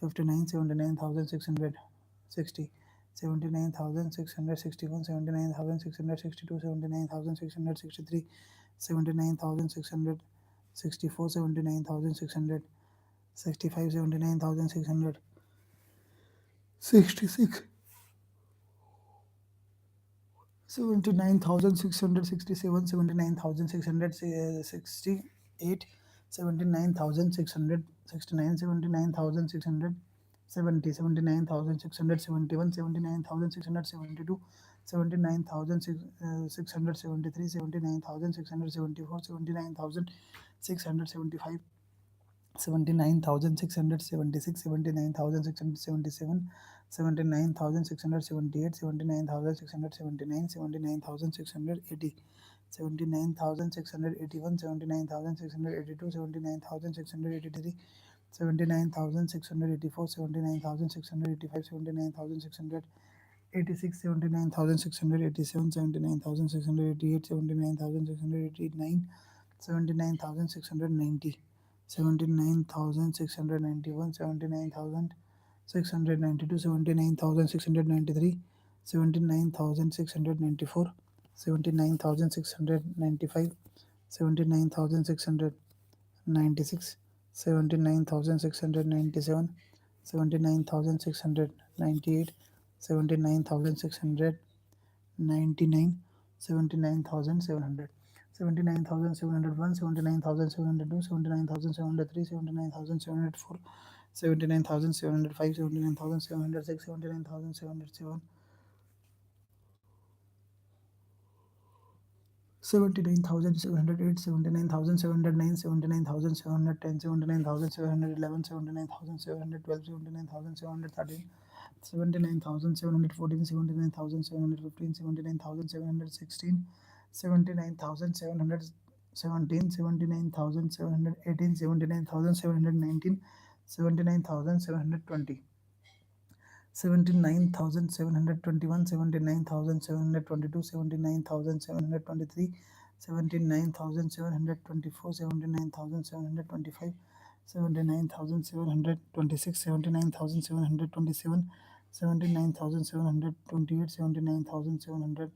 79,658, 79,659, 79,660, 79,661, 79,662, 79,663, 79,664, 79,665, 79,666, 79,667, 79,668, 79,669, 79,670, 79,671, 79,672, 79,673, 79,674, 79,675, 79,676, 79,677, 79,678, 79,679, 79,680, 79,681, 79,682, 79,683, 79,684, 79,685, 79,686, 79,687, 79,688, 79,689, 79,690, 79,691, 79,692, 79,693, 79,694, 79,695, 79,696, 79,697, 79,698, 79,699, 79,700, 79,701, 79,702, 79,703, 79,704, 79,705, 79,706, 79,707, 79,708, 79,709, 79,710, 79,711, 79,712, 79,713, 79,714, 79,715, 79,716, 79,717, 79,718, 79,719, 79,720. 79,721, 79,722, 79,723, 79,724, 79,725, 79,726, 79,727, 79,728, 79,729,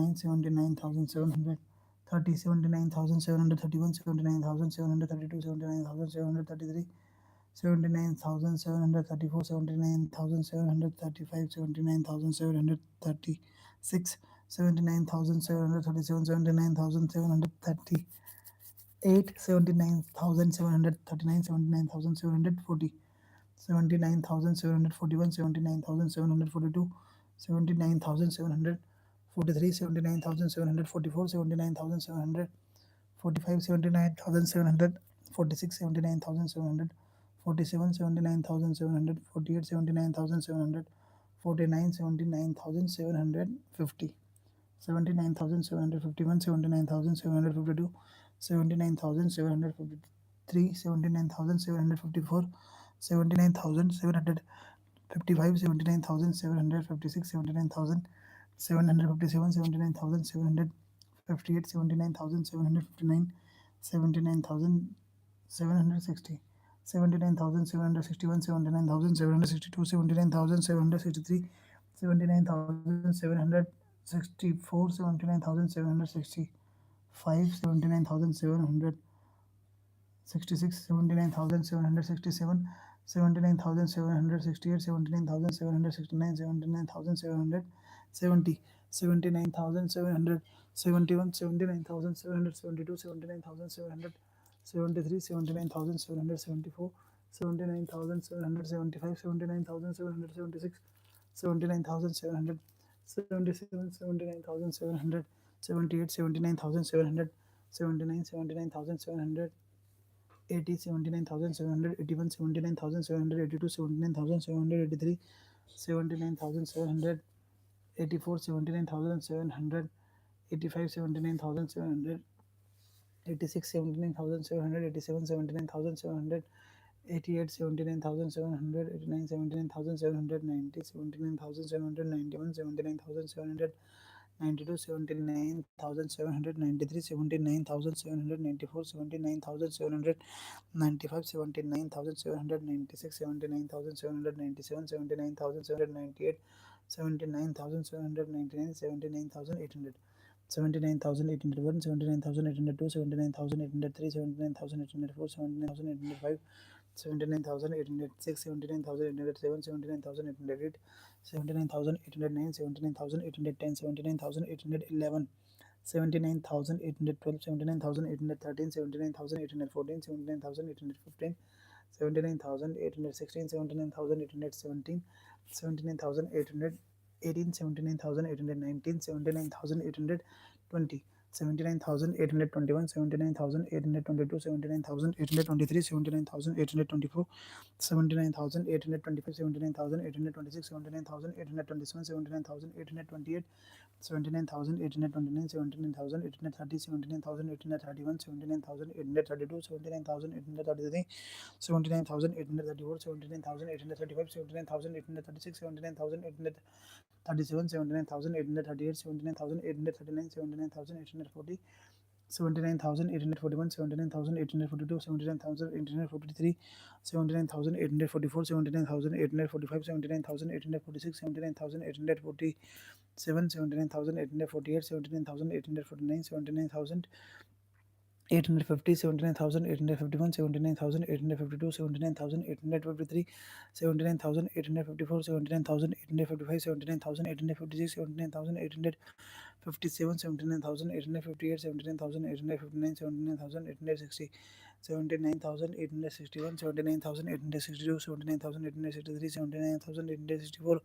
79,730, 79,731, 79,732, 79,733, 79,734, 79,735, 79,736, 79,737, 79,738, 79,739, 79,740, 79,741, 79,742, 79,743, 79,744, 79,745, 79,746, 79,747, 79,748, 79,749, 79,750, 79,751, 79,752, 79,753, 79,754, 79,755, 79,756, 79,757, 79,758, 79,759, 79,760, 79,761, 79,762, 79,763, 79,764, 79,765, 79,766, 79,767, 79,768, 79,769, 79,770, 79,771, 79,772, 79,773, 79,774, 79,775, 79,776, 79,777, 79,778, 79,700, 79, 79,780, 79,781, 79,782, 79,783, 79,784, 79,785, 79,786, 79,787, 79,788, 79,789, 79,790, 79,791, 79,792, 79,793, 79,794, 79,795, 79,796, 79,797, 79,798, 79,799, 79,800, 79,801, 79,802, 79,803, 79,804, 79,805, 79,806, 79,807, 79,808, 79,809, 79,810, 79,811, 79,812, 79,813, 79,814, 79,815, 79,816, 79,817, 79,818, 79,819, 79,820, 79,821, 79,822, 79,823, 79,824, 79,825, 79,826, 79,827, 79,828, 79,829, 79,830, 79,831, 79,832, 79,833, 79,834, 79,835, 79,836, 79,837, 79,838, 79,839, 79,840, 79,841, 79,842, 79,843, 79,844, 79,845, 79,846, 79,847, 79,848, 79,849, 79,850, 79,851, 79,852, 79,853, 79,854, 79,855, 79,856, 79,857, 79,858, 79,859, 79,860, 79,861, 79,862, 79,863, 79,864,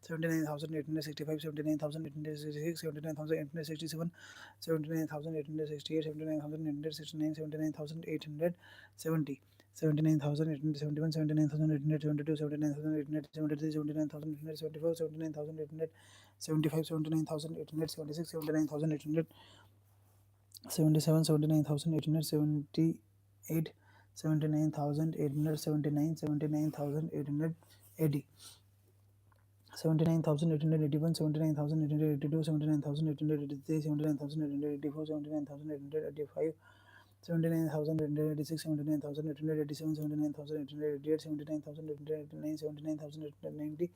79,865, 79,866, 79,867, 79,868, 79,869, 79,870, 79,871, 79,872, 79,873, 79,874, 79,875, 79,876, 79,877, 79,878, 79,879, 79,880, 79,881, 79,882, 79,883, 79,884, 79,885, 79,886, 79,887, 79,888, 79,889, 79,890,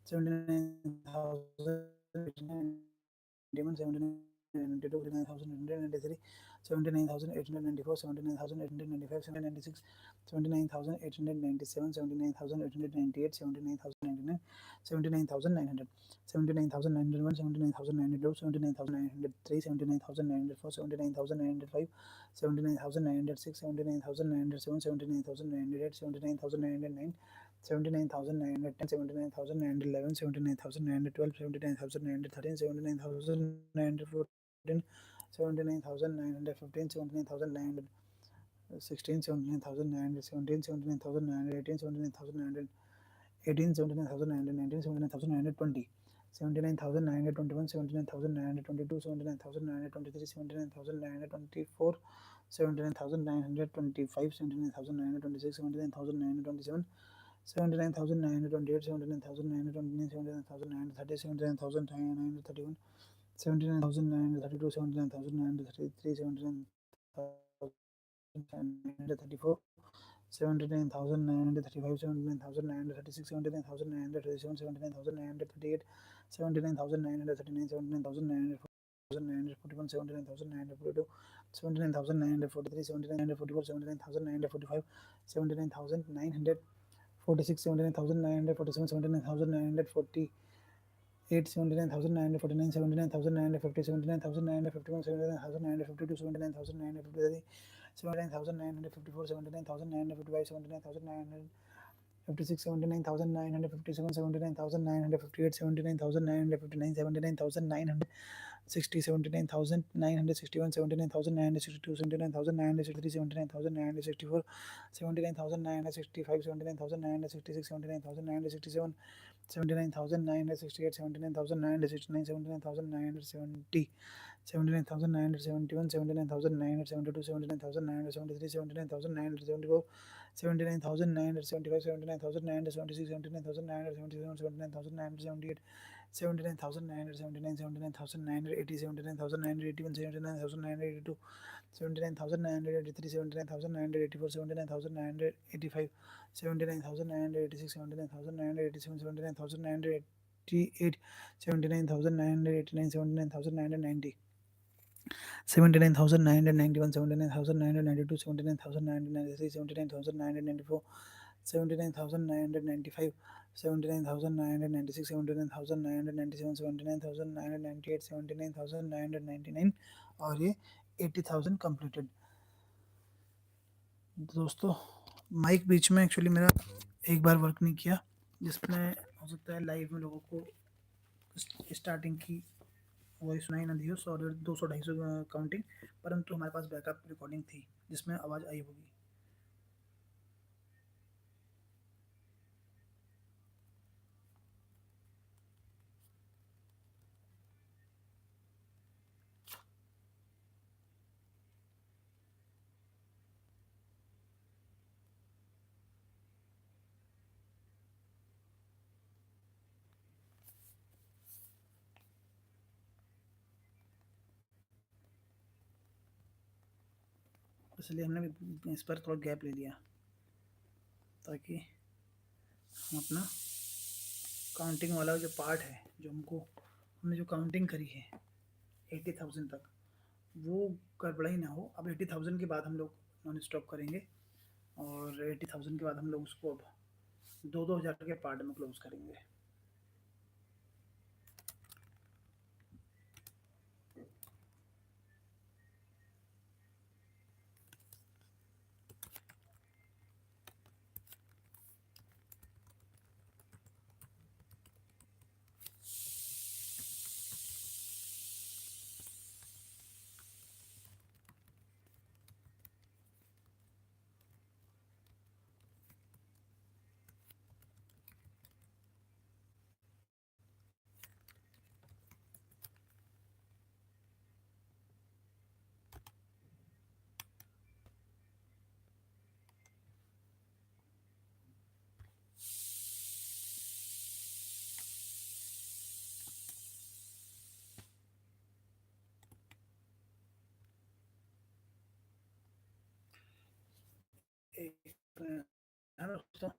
79,891, 79,892, 79,893, 79,894, 79,895, 79,896, 79,897, 79,898, 79,099, 79,900, 79,901, 79,902, 79,903, 79,904, 79,905, 79,906, 79,907, 79,908, 79,909, 79,910, 79,911, 79,912, 79,913, 79,914, 79,915, 79,916, 79,917, 79,918, 79,918, 79,919, 79,920, 79,921, 79,922, 79,923, 79,924, 79,925, 79,926, 79,927, 79,928, 79,929, 79,930, 79,931, 79,932, 79,933, 79,934, 79,935, 79,936, 79,937, 79,938, 79,939, 79,941, 79,942, 79,943, 79,944, 79,945, 79,946, 79,947, 79,948, 79,949, 79,950, 79,951, 79,952, 79,953, 79,954, 79,955, 79,956, 79,957, 79,958, 79,959, 79,960, 79,961, 79,962, 79,963, 79,964, 79,965, 79,966, 79,967, 79,968, 79,969, 79,970, 79,971, 79,972, 79,973, 79,974, 79,975, 79,976, 79,977, 79,978, 79,979, 79,980, 79,981, 79,982, 79,983, 79,984, 79,985, 79,986, 79,987, 79,988, 79,989, 79,990, 79,991, 79,992, 79,993, 79,994, 79,995, 79,996, 79,997, 79,998, 79,999 और ये 80,000 कंप्लीटेड। दोस्तों माइक बीच में एक्चुअली मेरा एक बार वर्क नहीं किया, जिसमें हो सकता है लाइव में लोगों को स्टार्टिंग की वॉइस सुनाई ना दी हो, 100, 200, 250 काउंटिंग, परंतु हमारे पास बैकअप रिकॉर्डिंग थी जिसमें आवाज़ आई होगी। इसलिए हमने इस पर थोड़ा गैप ले लिया ताकि हम अपना काउंटिंग वाला जो पार्ट है, जो हमने जो काउंटिंग करी है 80,000 तक, वो गड़बड़ाई ना हो। अब 80,000 के बाद हम लोग नॉन स्टॉप करेंगे और 80,000 के बाद हम लोग उसको अब 2-2 हज़ार के पार्ट में क्लोज करेंगे। एक है दोस्तों।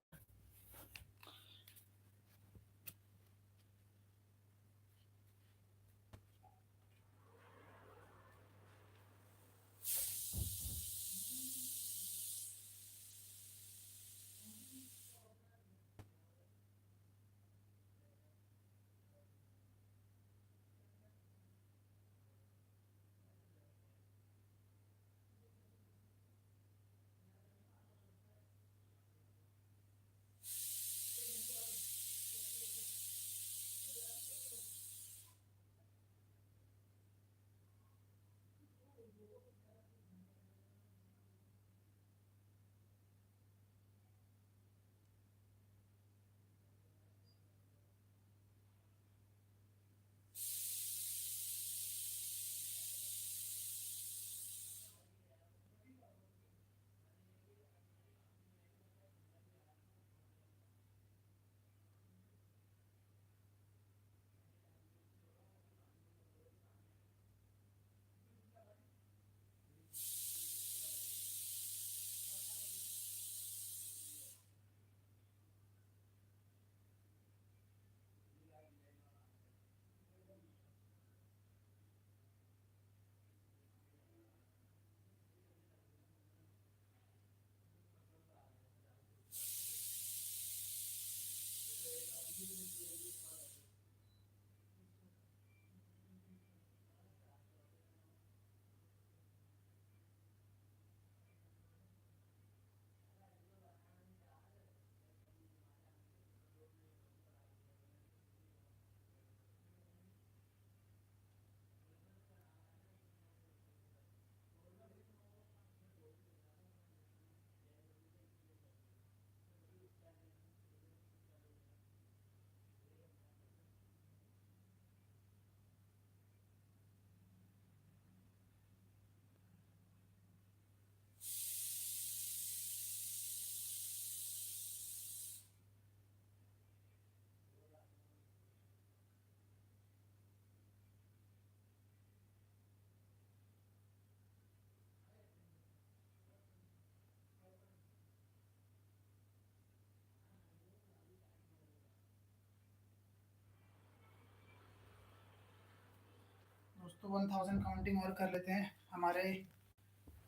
दोस्तों 1000 काउंटिंग और कर लेते हैं। हमारे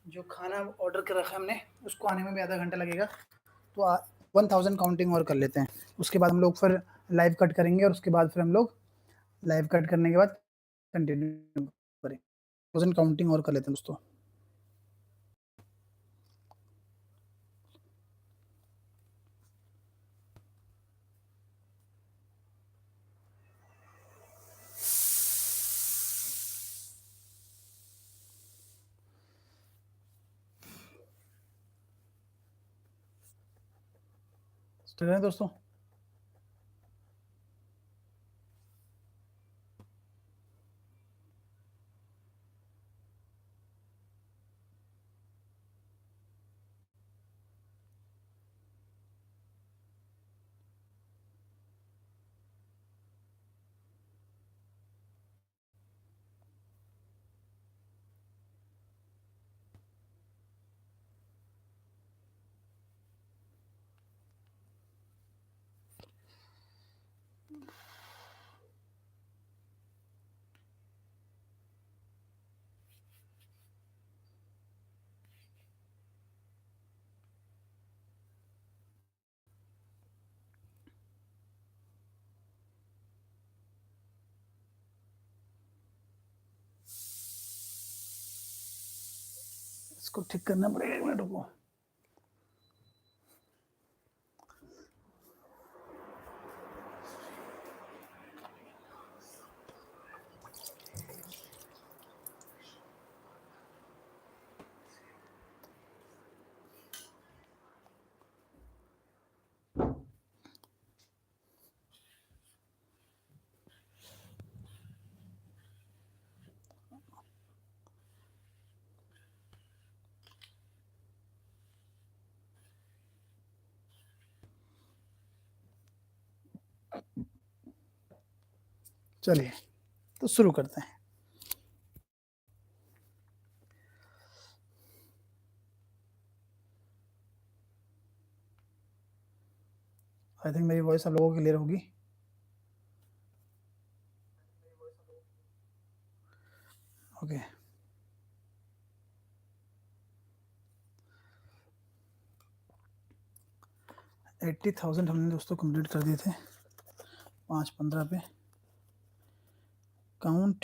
जो खाना ऑर्डर कर रखा है हमने, उसको आने में भी आधा घंटा लगेगा। तो 1000 काउंटिंग और कर लेते हैं। उसके बाद हम लोग फिर लाइव कट करेंगे और उसके बाद फिर हम लोग लाइव कट करने के बाद कंटिन्यू करेंगे। 1000 काउंटिंग और कर लेते हैं दोस्तों। ठीक है दोस्तों। इसको ठीक करना पड़ेगा, 1 मिनट रुको। चलिए तो शुरू करते हैं। आई थिंक मेरी वॉइस आप लोगों को क्लियर होगी। ओके, 80,000 हमने दोस्तों कंप्लीट कर दिए थे 5:15 पे। काउंट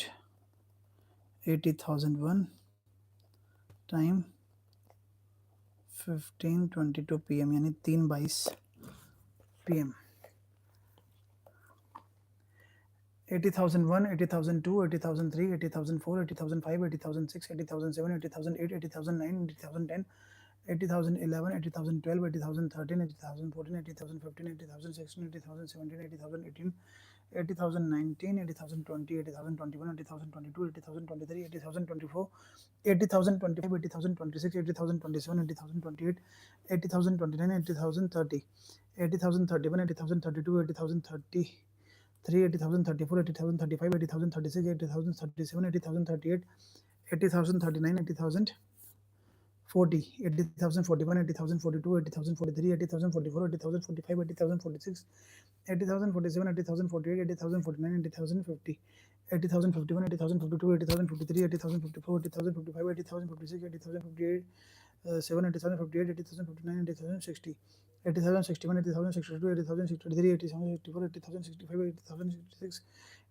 80,001 टाइम 15:22 PM यानी 3:22 PM। 80,001, 80,002, 80,003, 80,004, 80,005, 80,006, 80,007, 80,008, 80,009, 80,010, 80,011, 80,012, 80,013, 80,014, 80,015, 80,016, 80,017, 80,018, 80,019, 80,020, 80,021, 80,022, 80,023, 80,024, 80,025, 80,026, 80,027, 80,028, 80,029, 80,030, 80,031, 80,032, 80,030. 80,034, 80,035, 80,036, 80,037, 80,038, 80,039, 80,040, 80,041, 80,042, 80,043, 80,044, 80,045, 80,046, 80,047, 80,048, 80,049, 80,050, 80,051, 80,052, 80,053, 80,054, 80,055, 80,056, 80,058, 80,058, 80,059, 80,060, 80,061, 80,062, 80,063, 80,064, 80,065, 80,066,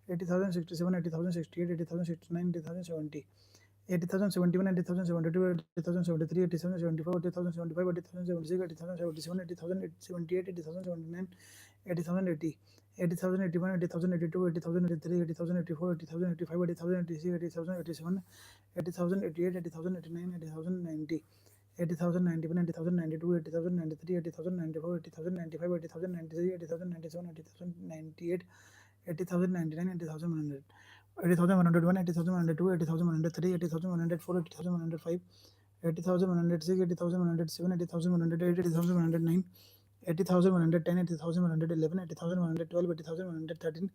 80,067, 80,068, 80,069, 80,070, 80,071, 80,072, 80,073, 80,074, 80,075, 80,076, 80,077, 80,078, 80,079, 80,080, 80,081, 80,082, 80,083, 80,084, 80,085, 80,086, 80,087, 80,088, 80,089, 80,090, 80,091, 80,092, 80,093, 80,094, 80,095, 80,093, 80,097, 80,098, 80,099, 80,100, 80,101, 80,102, 80,103, 80,104, 80,105, 80,106, 80,107, 80,108, 80,109, 80,110, 80,111, 80,112, 80,113,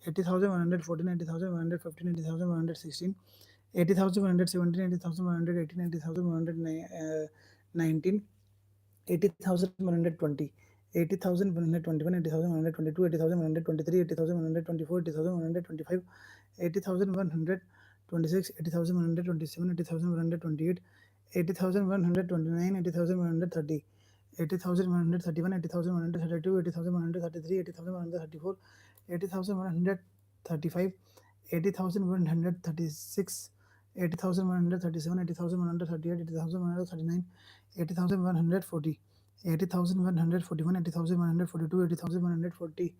80,114, 80,115, 80,116, 80,117, 80,118, 80,119, 80,120, 80,121, 80,122, 80,123, 80,124, 80,125, 80,126, 80,127, 80,128, 80,129, 80,130, 80,131, 80,132, 80,133, 80,134, 80,135, 80,136, 80,137, 80,138, 80,139, 80,140, 80,141, 80,142, 80,143,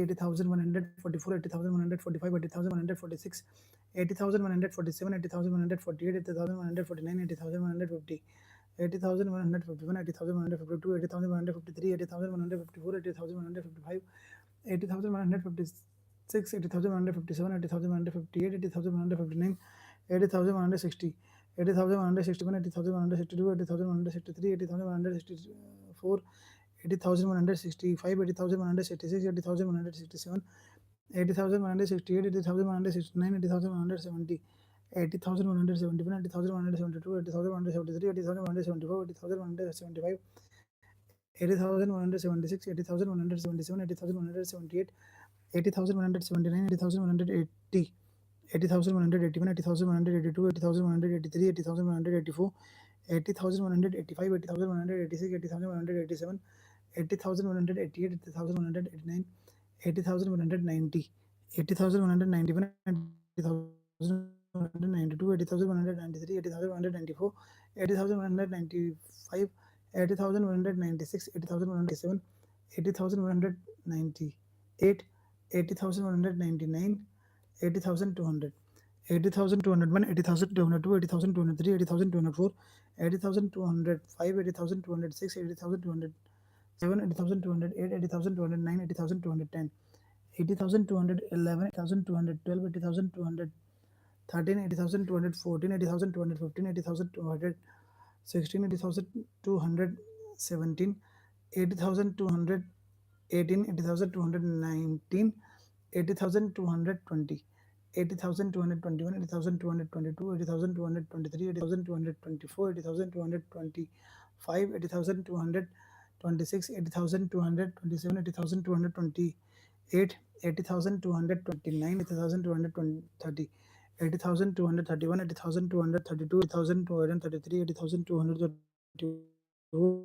80,144, 80,145, 80,146, 80,147, 80,148, 80,149, 80,150, 80,151, 80,152, 80,153, 80,154, 80,155, 80,156, 80,157, 80,158, 80,159, 80,160, 80,161, 80,162, 80,163, 80,164, 80,165, 80,166, 80,167, 80,168, 80,169, 80,170, 80,171, 80,172, 80,173, 80,174, 80,175, 80,176, 80,177, 80,178, 80,179, 80,180, 80,181, 80,182, 80,183, 80,184, 80,185, 80,186, 80,187, 80,188, 80,189, 80,190, 80,191, 80,192, 80,193, 80,194, 80,195, 80,196, 80,197, 80,198, 80,199, 80,200, 80,201, 80,202, 80,203, 80,204, 80,205, 80,206, 80,207, 80,208, 80,209, 80,210, 80,211, 80,212, 80,213, 80,214, 80,215, 80,216, 80,217, 80,218, 80,219, 80,220, 80,221, 80,222, 80,223, 80,224, 80,225, 80,226, 26, 80,200, 27, 80,228, 80,229, 80,230, 80,231, 80,232, 80,233, 80,234,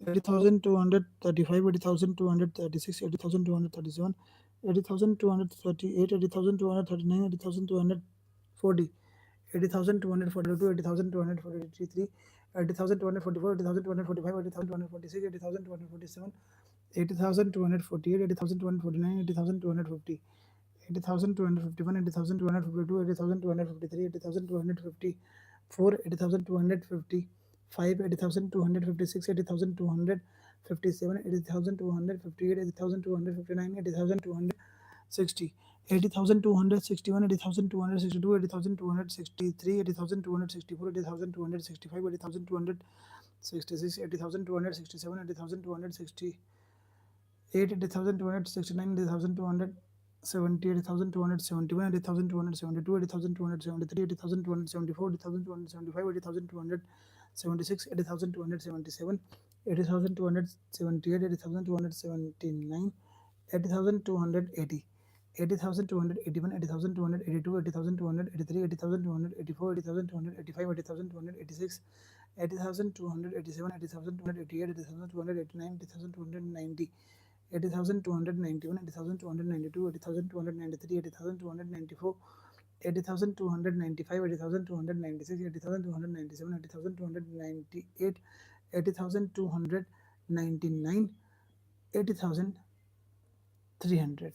80,235, 80,236, 80,237, 80,238, 80,239, 80,240, 80,242, 80,243, 80,244, 80,245, 80,246, 80,247, 80,248, 80,249, 80,250, 80,251, 80,252, 80,253, 80,254, 80,255, 80,256, 80,257, 80,258, 80,259, 80,260, 80,261, 80,262, 80,263, 80,264, 80,265, 80,266, 80,267, 80,268, 80,269, 80,270, 80,271, 80,272, 80,273, 80,274, 80,275, 80,276, 80,277, 80,278, 80,279, 80,280, 80,281, 80,282, 80,283, 80,284, 80,285, 80,286, 80,287, 80,288, 80,289, 80,290, 80,291, 80,292, 80,293, 80,294, 80,295, 80,296, 80,297, 80,298, 80,299, 80,300,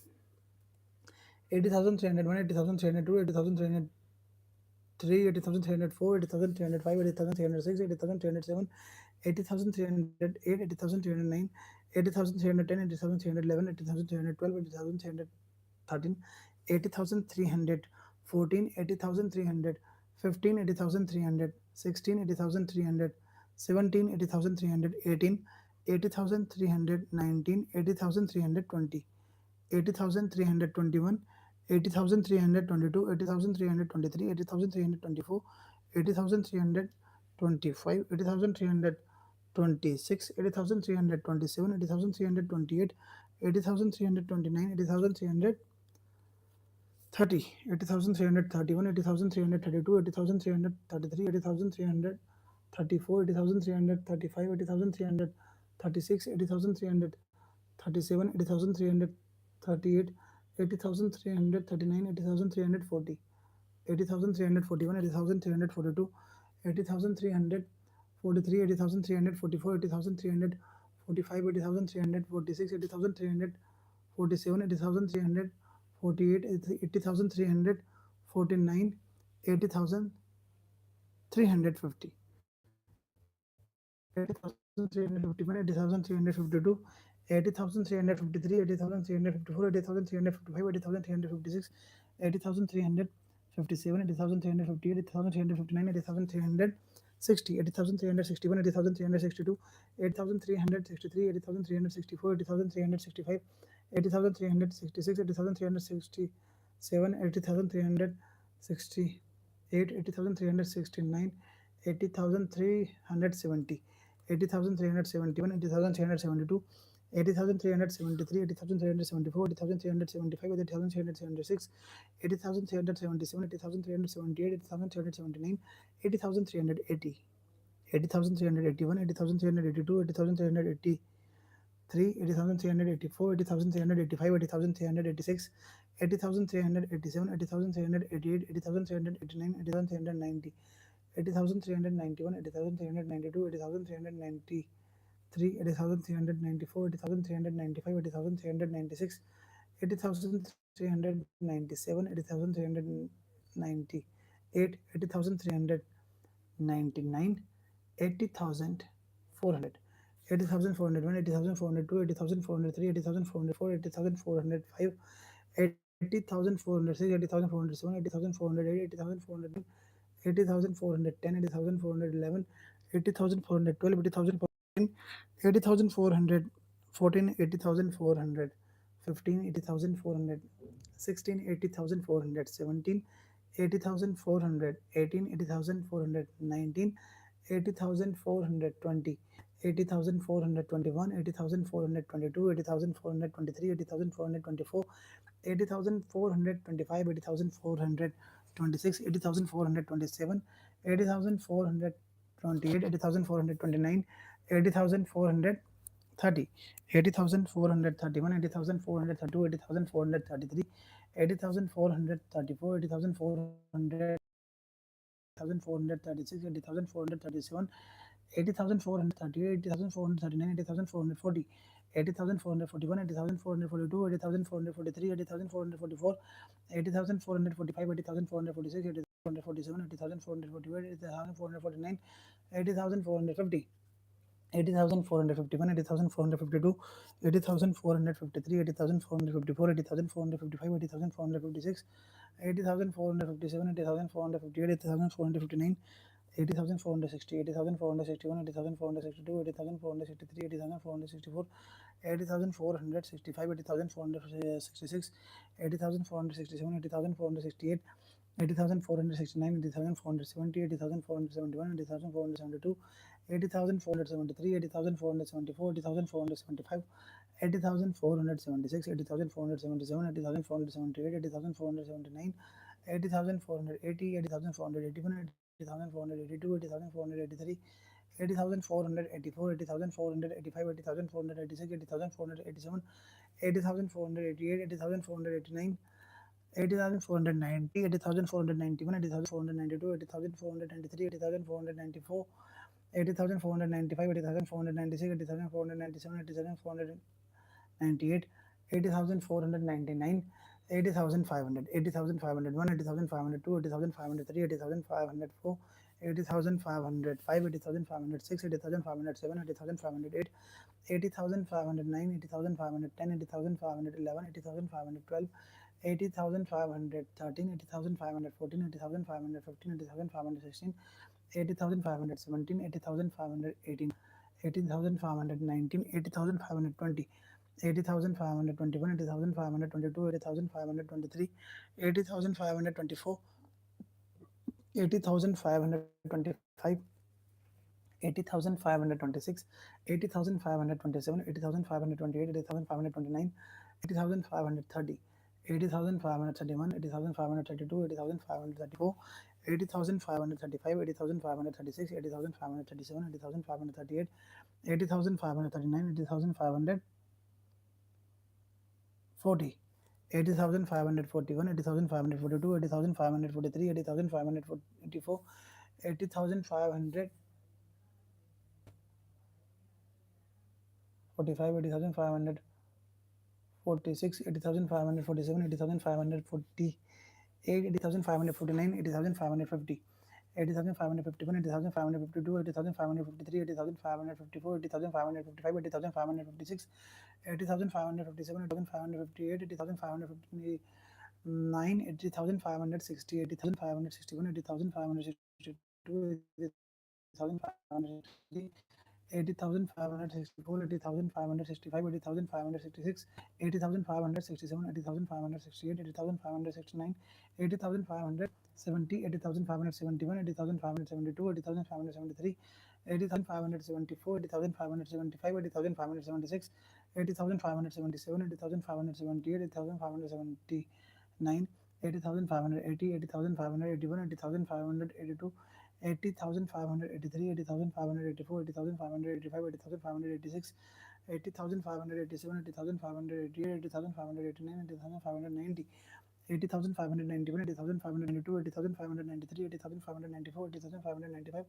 80,301, 80,302, 80,303, 80,304, 80,305, 80,306, 80,307, 80,308, 80,309, 80,310, 80,311, 80,312, 80,313, 80,314, 80,315, 80,316, 80,317, 80,318, 80,319, 80,320, 80,321, 80,322, 80,323, 80,324, 80,325, 80,326, 80,327, 80,328, 80,329, 80,330, 80,331, 80,332, 80,333, 80,334, 80,335, 80,336, 80,337, 80,338, 80,339, 80,340, 80,341, 80,342, 80,343, 80,344, 80,345, 80,346, 80,347, 80,348, 80,349, 80,350, 80,351, 80,352, 80,353, 80,354, 80,355, 80,356, 80,357, 80,358, 80,359, 80,360, 80,361, 80,362, 80,363, 80,364, 80,365, 80,366, 80,367, 80,368, 80,369, 80,370, 80,371, 80,372, 80,373, 80,374, 80,375, 80,376, 80,377, 80,378, 80,379, 80,380, 80,381, 80,382, 80,383, 80,384, 80,385, 80,386, 80,387, 80,388, 80,389, 80,390, 80,391, 80,392, 80,393, 80,394, 80,395, 80,396, 80,397, 80,398, 80,399, 80,400, 80,401, 80,402, 80,403, 80,404, 80,405, 80,406, 80,407, 80,408, 80,409, 80,410, 80,411, 80,412, 80,414, 80,415, 80,416, 80,417, 80,418, 80,419, 80,420, 80,421, 80,422, 80,423, 80,424, 80,425, 80,426, 80,427, 80,428, 80,429, 80,430, 80,431, 80,432, 80,433, 80,434, 80,400, 80,436, 80,437, 80,438, 80,439, 80,440, 80,441, 80,442, 80,443, 80,444, 80,445, 80,446, 80,447, 80,448, 80,449, 80,450, 80,451, 80,452, 80,453, 80,454, 80,455, 80,456, 80,457, 80,458, 80,459, 80,460, 80,461, 80,462, 80,463, 80,464, 80,465, 80,466, 80,467, 80,468, 80,469, 80,470, 80,471, 80,472, 80,473, 80,474, 80,475, 80,476, 80,477, 80,478, 80,479, 80,480, 80,481, 80,482, 80,483, 80,484, 80,485, 80,486, 80,487, 80,488, 80,489, 80,490, 80,491, 80,492, 80,493, 80,494, 80,495, 80,496, 80,497, 80,498, 80,499, 80,500, 80,501, 80,502, 80,503, 80,504, 80,505, 80,506, 80,507, 80,508, 80,509, 80,510, 80,511, 80,512, 80,513, 80,514, 80,515, 80,516, 80,517, 80,518, 80,519, 80,520, 80,521, 80,522, 80,523, 80,524, 80,525, 80,526, 80,527, 80,528, 80,529, 80,530, 80,531, 80,532, 80,534, 80,535, 80,536, 80,537, 80,538, 80,539, 80,540, 80,541, 80,542, 80,543, 80,544, 80,545, 80,546, 80,547, 80,548, 80,549, 80,550, 80,551, 80,552, 80,553, 80,554, 80,555, 80,556, 80,557, 80,558, 80,559, 80,560, 80,561, 80,562, 80,563, 80,564, 80,565, 80,566, 80,567, 80,568, 80,569, 80,570, 80,571, 80,572, 80,573, 80,574, 80,575, 80,576, 80,577, 80,578, 80,579, 80,580, 80,581, 80,582, 80,583, 80,584, 80,585, 80,586, 80,587, 80,588, 80,589, 80,590, 80,591, 80,592, 80,593, 80,594, 80,595,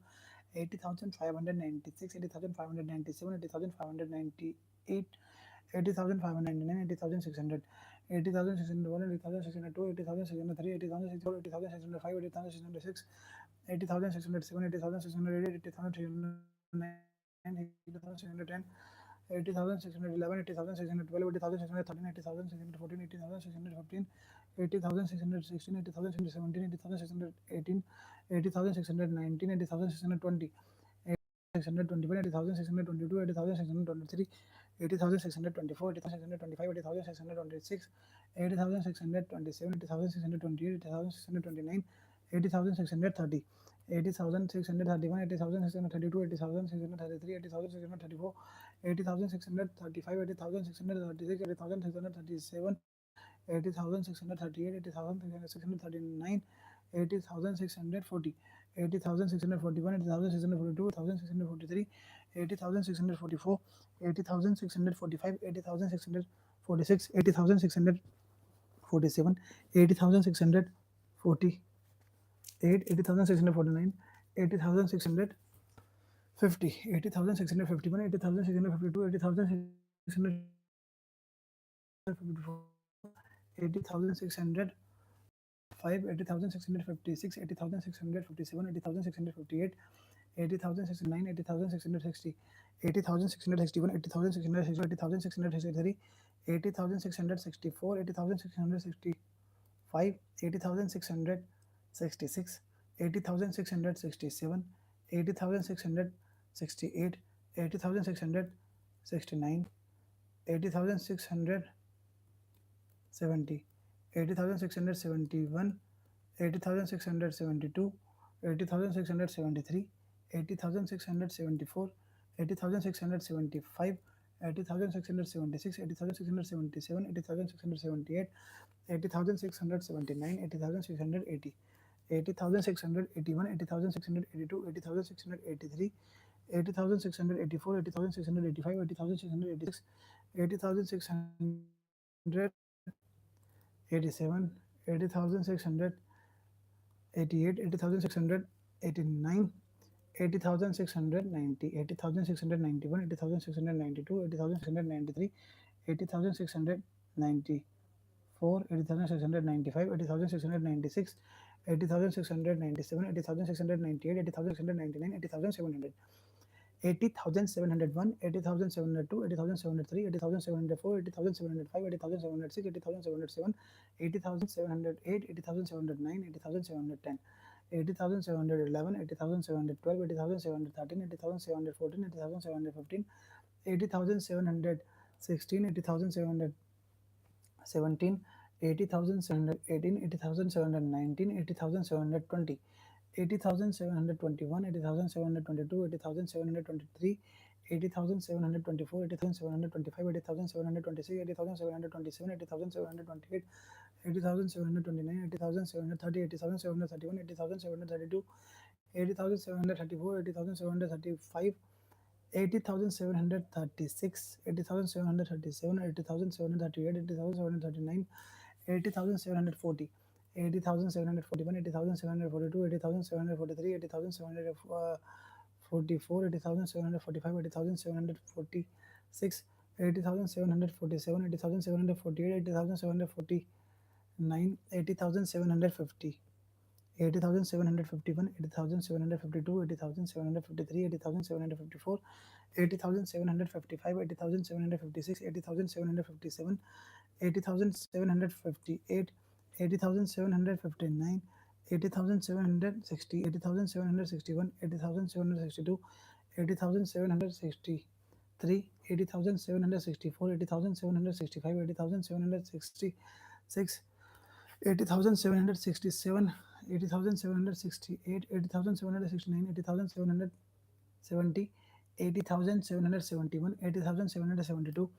80,596, 80,597, 80,598, 80,599, 80,600, 80,601, 80,602, 80,603, 80,604, 80,605, 80,606, 80,607, 80,608, 80,609, 80,610, 80,611, 80,612, 80,613, 80,614, 80,615, 80,616, 80,617, 80,618, 80,619, 80,620, 80,621, 80,622, 80,623, 80,624, 80,625, 80,626, 80,627, 80,628, 80,629, 80,630, 80,631, 80,632, 80,633, 80,634, 80,635, 80,636, 80,637, 80,638, 80,639, 80,640, 80,641, 80,642, 80,643, 80,644, 80,645, 80,646, 80,647, 80,648, 80,649, 80,650, 80,651, 80,652, 80,654, 80,600 5, 80,656, 80,657, 80,658, 80,609, 80,660, 80,661, 80,662, 80,663, 80,664, 80,665, 80,666, 80,667, 80,668, 80,669, 80,670, 80,671, 80,672, 80,673, 80,674, 80,675, 80,676, 80,677, 80,678, 80,679, 80,680, 80,681, 80,682, 80,683, 80,684, 80,685, 80,686, 80,687, 80,688, 80,689, 80,690, 80,691, 80,692, 80,693, 80,694, 80,695, 80,696, 80,697, 80,698, 80,699, 80,700, 80,701, 80,702, 80,703, 80,704, 80,705, 80,706, 80,707, 80,708, 80,709, 80,710, 80,711, 80,712, 80,713, 80,714, 80,715, 80,716, 80,717, 80,718, 80,719, 80,720, 80,721, 80,722, 80,723, 80,724, 80,725, 80,726, 80,727, 80,728, 80,729, 80,730, 80,731, 80,732, 80,734, 80,735, 80,736, 80,737, 80,738, 80,739, 80,740, 80,741, 80,742, 80,743, 80,744, 80,745, 80,746, 80,747, 80,748, 80,749, 80,750, 80,751, 80,752, 80,753, 80,754, 80,755, 80,756, 80,757, 80,758, 80,759, 80,760, 80,761, 80,762, 80,763, 80,764, 80,765, 80,766, 80,767, 80,768, 80,769, 80,770, 80,771, 80,772,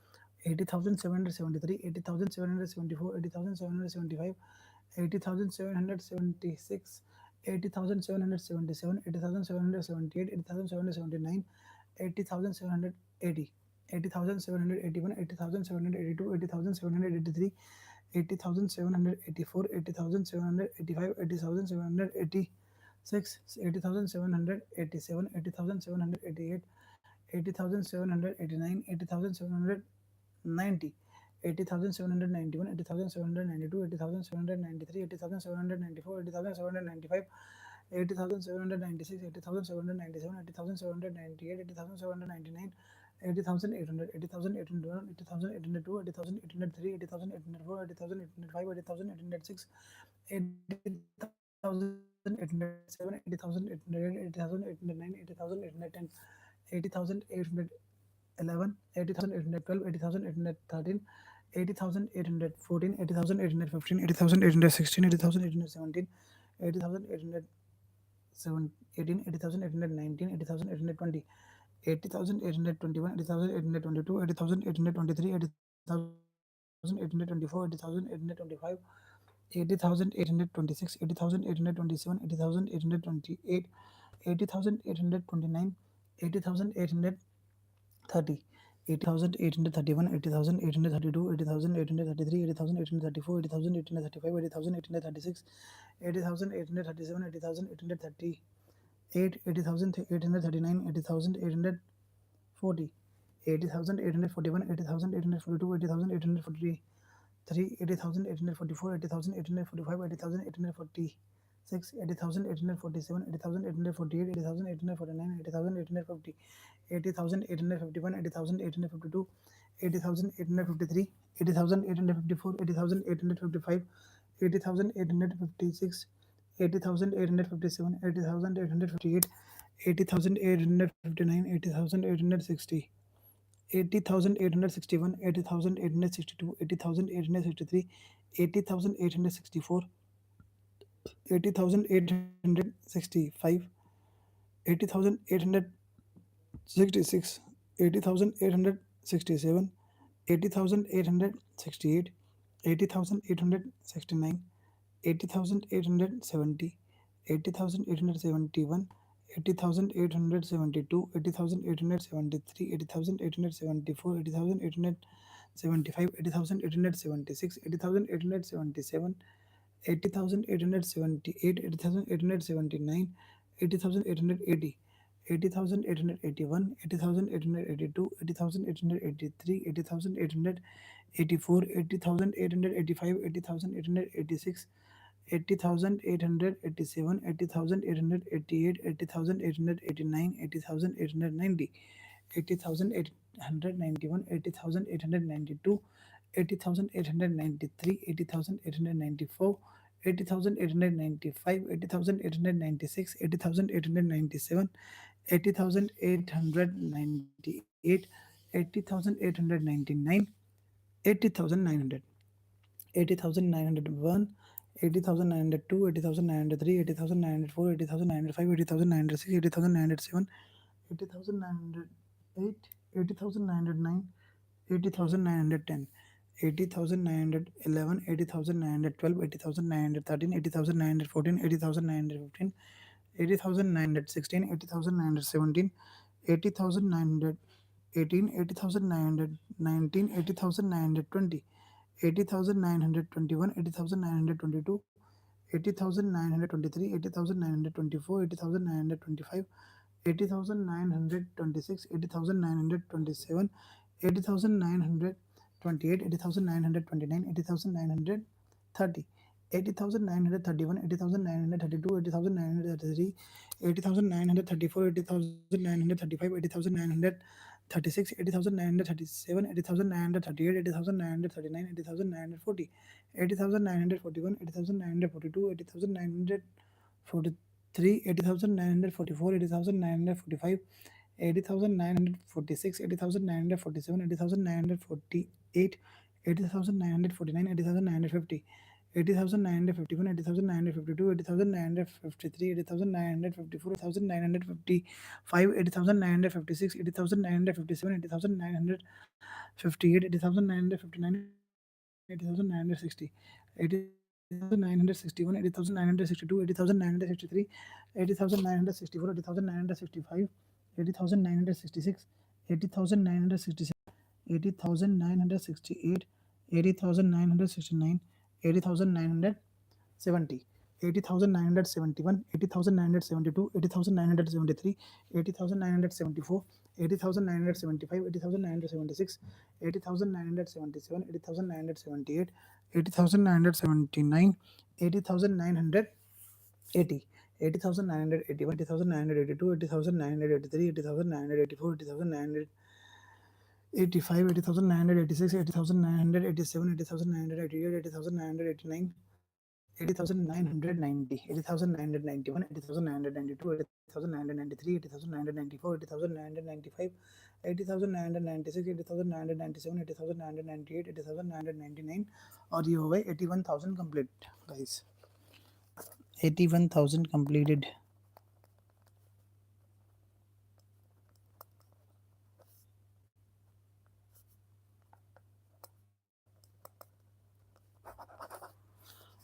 80,773, 80,774, 80,775, 80,776, 80,777, 80,778, 80,779, 80,780, 80,781, 80,782, 80,783, 80,784, 80,785, 80,786, 80,787, 80,788, 80,789, 80,790, 80,791, 80,792, 80,793, 80,794, 80,795, 80,796, 80,797, 80,798, 80,799, 80,800, 80,801, 80,802, 80,803, 80,804, 80,805, 80,806, 80,807, 80,808, 80,809, 80,810, 80,811, 80,812, 80,813, 80,814, 80,815, 80,816, 80,817, 80,818, 80,819, 80,820, 80,821, 80,822, 80,823, 80,824, 80,825, 80,826, 80,827, 80,828, 80,829, 80,830, 80,831, 80,832, 80,833, 80,834, 80,835, 80,836, 80,837, 80,838, 80,839, 80,840, 80,841, 80,842, 80,843, 80,844, 80,845, 80,846, 80,847, 80,848, 80,849, 80,850, 80,851, 80,852, 80,853, 80,854, 80,855, 80,856, 80,857, 80,858, 80,859, 80,860, 80,861, 80,862, 80,863, 80,864, 80,865, 80,866, 80,867, 80,868, 80,869, 80,870, 80,871, 80,872, 80,873, 80,874, 80,875, 80,876, 80,877, 80,878, 80,879, 80,880, 80,881, 80,882, 80,883, 80,884, 80,885, 80,886, 80,887, 80,888, 80,889, 80,890, 80,891, 80,892, 80,893, 80,894, 80,895, 80,896, 80,897, 80,898, 80,899, 80,900, 80,901, 80,902, 80,903, 80,904, 80,905, 80,906, 80,907, 80,908, 80,909, 80,910, 80,911, 80,912, 80,913, 80,914, 80,915, 80,916, 80,917, 80,918, 80,919, 80,920, 80,921, 80,922, 80,923, 80,924, 80,925, 80,926, 80,927, 80,928, 80,929, 80,930, 80,931, 80,932, 80,933, 80,934, 80,935, 80,936, 80,937, 80,938, 80,939, 80,940, 80,941, 80,942, 80,943, 80,944, 80,945, 80,946, 80,947, 80,948, 80,949, 80,950, 80,951, 80,952, 80,953, 80,954, 80,955, 80,956, 80,957, 80,958, 80,959, 80,960, 80,961, 80,962, 80,963, 80,964, 80,965, 80,966, 80,967, 80,968, 80,969, 80,970, 80,971, 80,972, 80,973, 80,974, 80,975, 80,976, 80,977, 80,978, 80,979, 80,980, 80,981, 80,982, 80,983, 80,984, 80,985, 80,986, 80,987, 80,988, 80,989, 80,990, 80,991, 80,992, 80,993, 80,994, 80,995, 80,996, 80,997, 80,998, 80,999 और ये हो गए 81,000 कंप्लीट गाइस। 81,000 completed.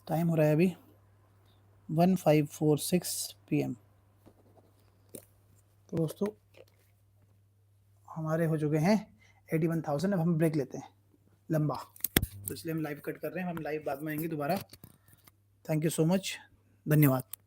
टाइम हो रहा है अभी 1546 PM। तो दोस्तों हमारे हो चुके हैं 81,000। अब हम ब्रेक लेते हैं लंबा, तो इसलिए हम लाइव कट कर रहे हैं। हम लाइव बाद में आएंगे दोबारा। थैंक यू सो मच, धन्यवाद।